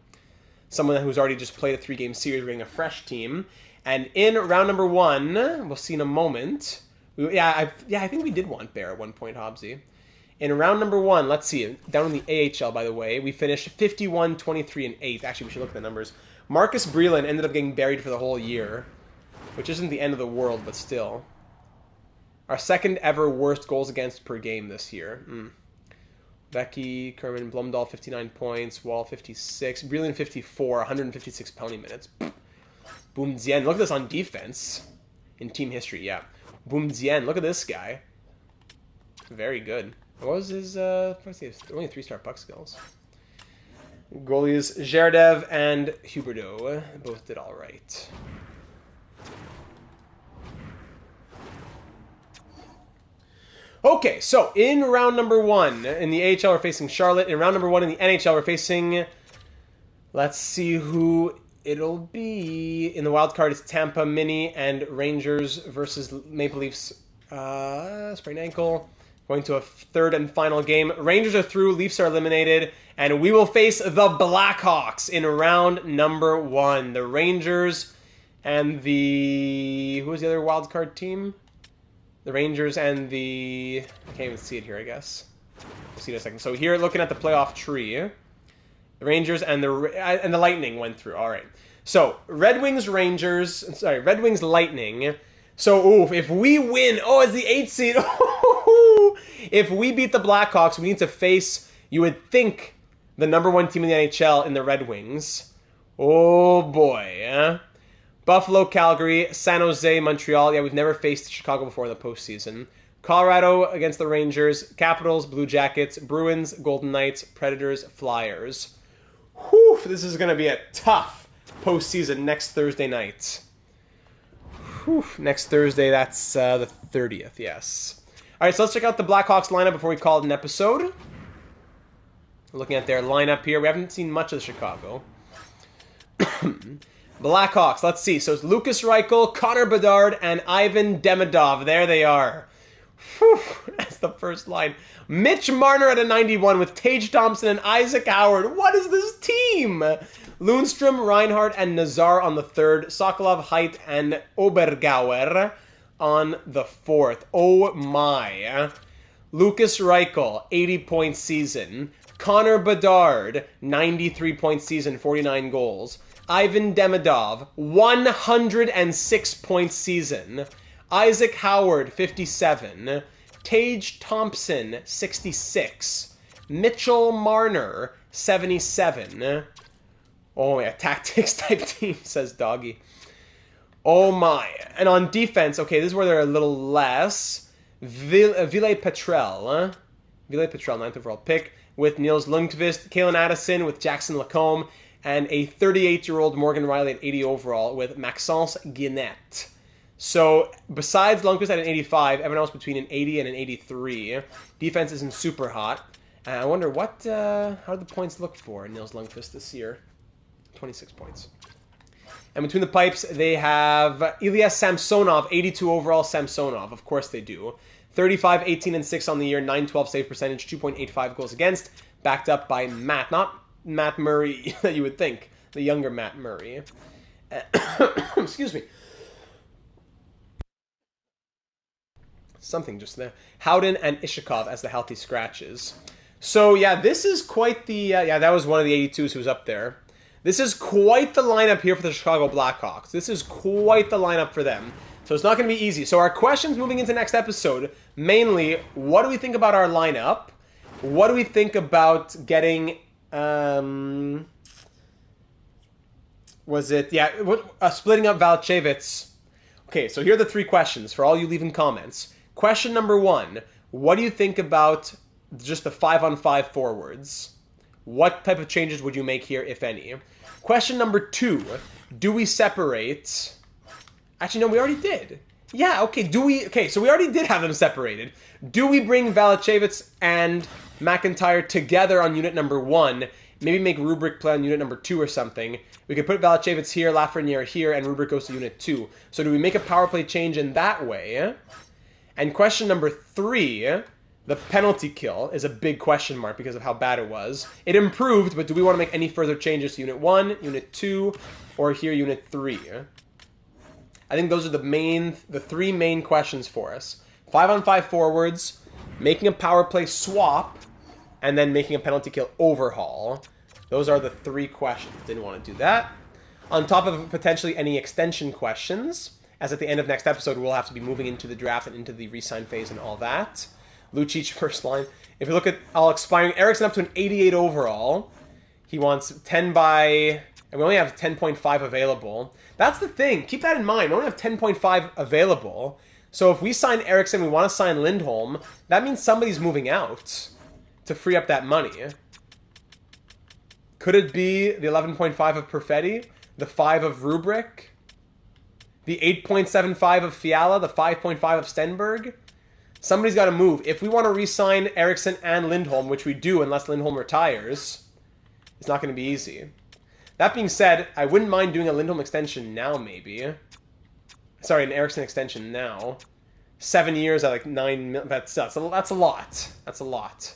someone who's already just played a 3-game series. We're getting a fresh team, and in round number 1, we'll see in a moment. I think we did want Bear at one point, Hobbsy. In round number 1, let's see, down in the AHL, by the way, we finished 51, 23, and 8. Actually, we should look at the numbers. Marcus Breland ended up getting buried for the whole year, which isn't the end of the world, but still. Our second ever worst goals against per game this year. Becky, Kerman, Blumdahl, 59 points. Wall, 56. Breland, 54. 156 penalty minutes. Boom Zien. Look at this on defense. In team history, yeah. Boom Zien. Look at this guy. Very good. What was his, only 3-star puck skills. Goalies, Zherdev and Huberdeau both did all right. Okay, so in round number 1, in the AHL, we're facing Charlotte. In round number 1 in the NHL, we're facing, let's see who it'll be. In the wild card, it's Tampa Mini and Rangers versus Maple Leafs, sprained ankle. Going to a third and final game. Rangers are through, Leafs are eliminated, and we will face the Blackhawks in round number 1. The Rangers and the... Who was the other wild card team? The Rangers and the... I can't even see it here, I guess. We'll see in a second. So here, looking at the playoff tree, the Rangers and the Lightning went through. All right. So, Red Wings, Lightning. So, if we win... Oh, it's the 8th seed. If we beat the Blackhawks, we need to face, you would think, the number 1 team in the NHL in the Red Wings. Oh, boy. Buffalo, Calgary, San Jose, Montreal. Yeah, we've never faced Chicago before in the postseason. Colorado against the Rangers. Capitals, Blue Jackets. Bruins, Golden Knights. Predators, Flyers. Whew, this is going to be a tough postseason next Thursday night. Whew, next Thursday, that's the 30th, yes. All right, so let's check out the Blackhawks lineup before we call it an episode. Looking at their lineup here, we haven't seen much of Chicago. Blackhawks, let's see. So it's Lucas Reichel, Connor Bedard, and Ivan Demidov. There they are. Whew, that's the first line. Mitch Marner at a 91 with Tage Thompson and Isaac Howard. What is this team? Lundstrom, Reinhardt, and Nazar on the third. Sokolov, Haidt, and Obergauer on the 4th. Oh my. Lucas Reichel, 80-point season. Connor Bedard, 93-point season, 49 goals. Ivan Demidov, 106-point season. Isaac Howard, 57. Tage Thompson, 66. Mitchell Marner, 77. Oh yeah, tactics type team, says Doggy. Oh my. And on defense, okay, this is where they're a little less. Ville Petrel, 9th overall pick, with Niels Lundqvist, Kalen Addison with Jackson Lacombe, and a 38-year-old Morgan Riley at 80 overall with Maxence Guinette. So besides Lundqvist at an 85, everyone else between an 80 and an 83. Defense isn't super hot. I wonder how do the points look for Nils Lundqvist this year? 26 points. And between the pipes, they have Ilya Samsonov, 82 overall Samsonov. Of course they do. 35, 18, and 6 on the year, 912 save percentage, 2.85 goals against, backed up by Matt. Not Matt Murray that you would think, the younger Matt Murray. Excuse me. Something just there. Howden and Ishikov as the healthy scratches. So, yeah, this is quite the... yeah, that was one of the 82s who was up there. This is quite the lineup here for the Chicago Blackhawks. This is quite the lineup for them. So it's not going to be easy. So our questions moving into next episode, mainly, what do we think about our lineup? What do we think about getting... splitting up Valchevitz? Okay, so here are the three questions for all you leaving comments. Question number 1, what do you think about just the 5-on-5 forwards? What type of changes would you make here, if any? Question number 2, do we separate... Actually, no, we already did. Yeah, okay, Okay, so we already did have them separated. Do we bring Valachevitz and McIntyre together on unit number 1? Maybe make Rubric play on unit number 2 or something. We could put Valachevitz here, Lafreniere here, and Rubric goes to unit 2. So do we make a power play change in that way? And question number 3, the penalty kill is a big question mark because of how bad it was. It improved, but do we want to make any further changes to unit 1, unit 2, or here unit 3? I think those are the three main questions for us. 5-on-5 forwards, making a power play swap, and then making a penalty kill overhaul. Those are the 3 questions. Didn't want to do that. On top of potentially any extension questions, as at the end of next episode, we'll have to be moving into the draft and into the re-sign phase and all that. Lucic first line. If you look at all expiring, Eriksson up to an 88 overall. He wants 10 by... And we only have 10.5 available. That's the thing. Keep that in mind. We only have 10.5 available. So if we sign Eriksson, we want to sign Lindholm, that means somebody's moving out to free up that money. Could it be the 11.5 of Perfetti? The 5 of Rubric? The 8.75 of Fiala? The 5.5 of Stenberg? Somebody's got to move. If we want to re-sign Eriksson and Lindholm, which we do unless Lindholm retires, it's not going to be easy. That being said, I wouldn't mind doing a Lindholm extension now, maybe. Sorry, an Eriksson extension now. 7 years at like 9 million. That's a lot. That's a lot.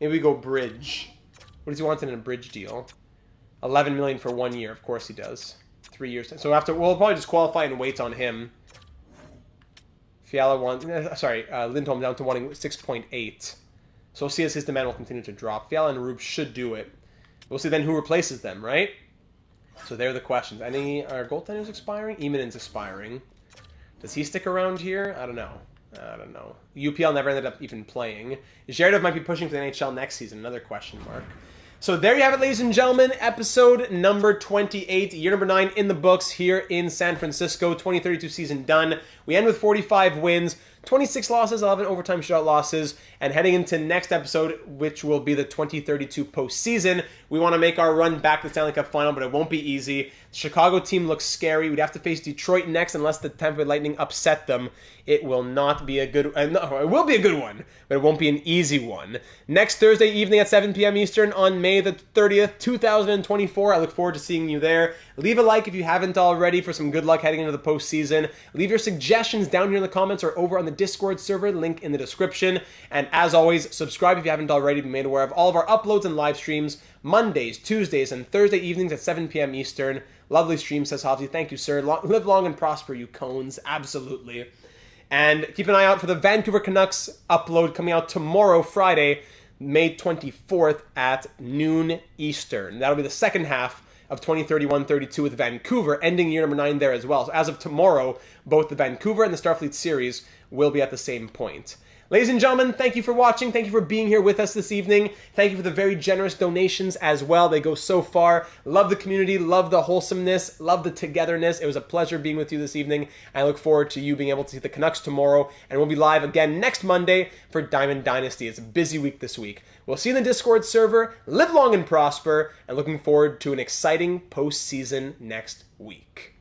Maybe we go bridge. What does he want in a bridge deal? 11 million for 1 year. Of course he does. 3 years. So we'll probably just qualify and wait on him. Fiala wants... Lindholm down to wanting 6.8. So we'll see as his demand will continue to drop. Fiala and Rube should do it. We'll see then who replaces them, right? So there are the questions. Are goaltenders expiring? Eminen's expiring. Does he stick around here? I don't know. UPL never ended up even playing. Zheredov might be pushing to the NHL next season. Another question mark. So there you have it, ladies and gentlemen. Episode number 28, year number 9 in the books here in San Francisco. 2032 season done. We end with 45 wins, 26 losses, 11 overtime shutout losses, and heading into next episode, which will be the 2032 postseason, we want to make our run back to the Stanley Cup final, but it won't be easy. The Chicago team looks scary. We'd have to face Detroit next unless the Tampa Bay Lightning upset them. It will not be a good... no, it will be a good one, but it won't be an easy one. Next Thursday evening at 7 p.m. Eastern on May the 30th, 2024. I look forward to seeing you there. Leave a like if you haven't already for some good luck heading into the postseason. Leave your suggestions down here in the comments or over on the Discord server, link in the description. And as always, subscribe if you haven't already. Be made aware of all of our uploads and live streams Mondays, Tuesdays, and Thursday evenings at 7 p.m. Eastern. Lovely stream, says Hobbsy. Thank you, sir. Live long and prosper, you cones. Absolutely. And keep an eye out for the Vancouver Canucks upload coming out tomorrow, Friday, May 24th at noon Eastern. That'll be the second half of 2031-32 with Vancouver, ending year number 9 there as well. So as of tomorrow, both the Vancouver and the Starfleet series will be at the same point. Ladies and gentlemen, thank you for watching. Thank you for being here with us this evening. Thank you for the very generous donations as well. They go so far. Love the community, love the wholesomeness, love the togetherness. It was a pleasure being with you this evening. I look forward to you being able to see the Canucks tomorrow, and we'll be live again next Monday for Diamond Dynasty. It's a busy week this week. We'll see you in the Discord server. Live long and prosper, and looking forward to an exciting postseason next week.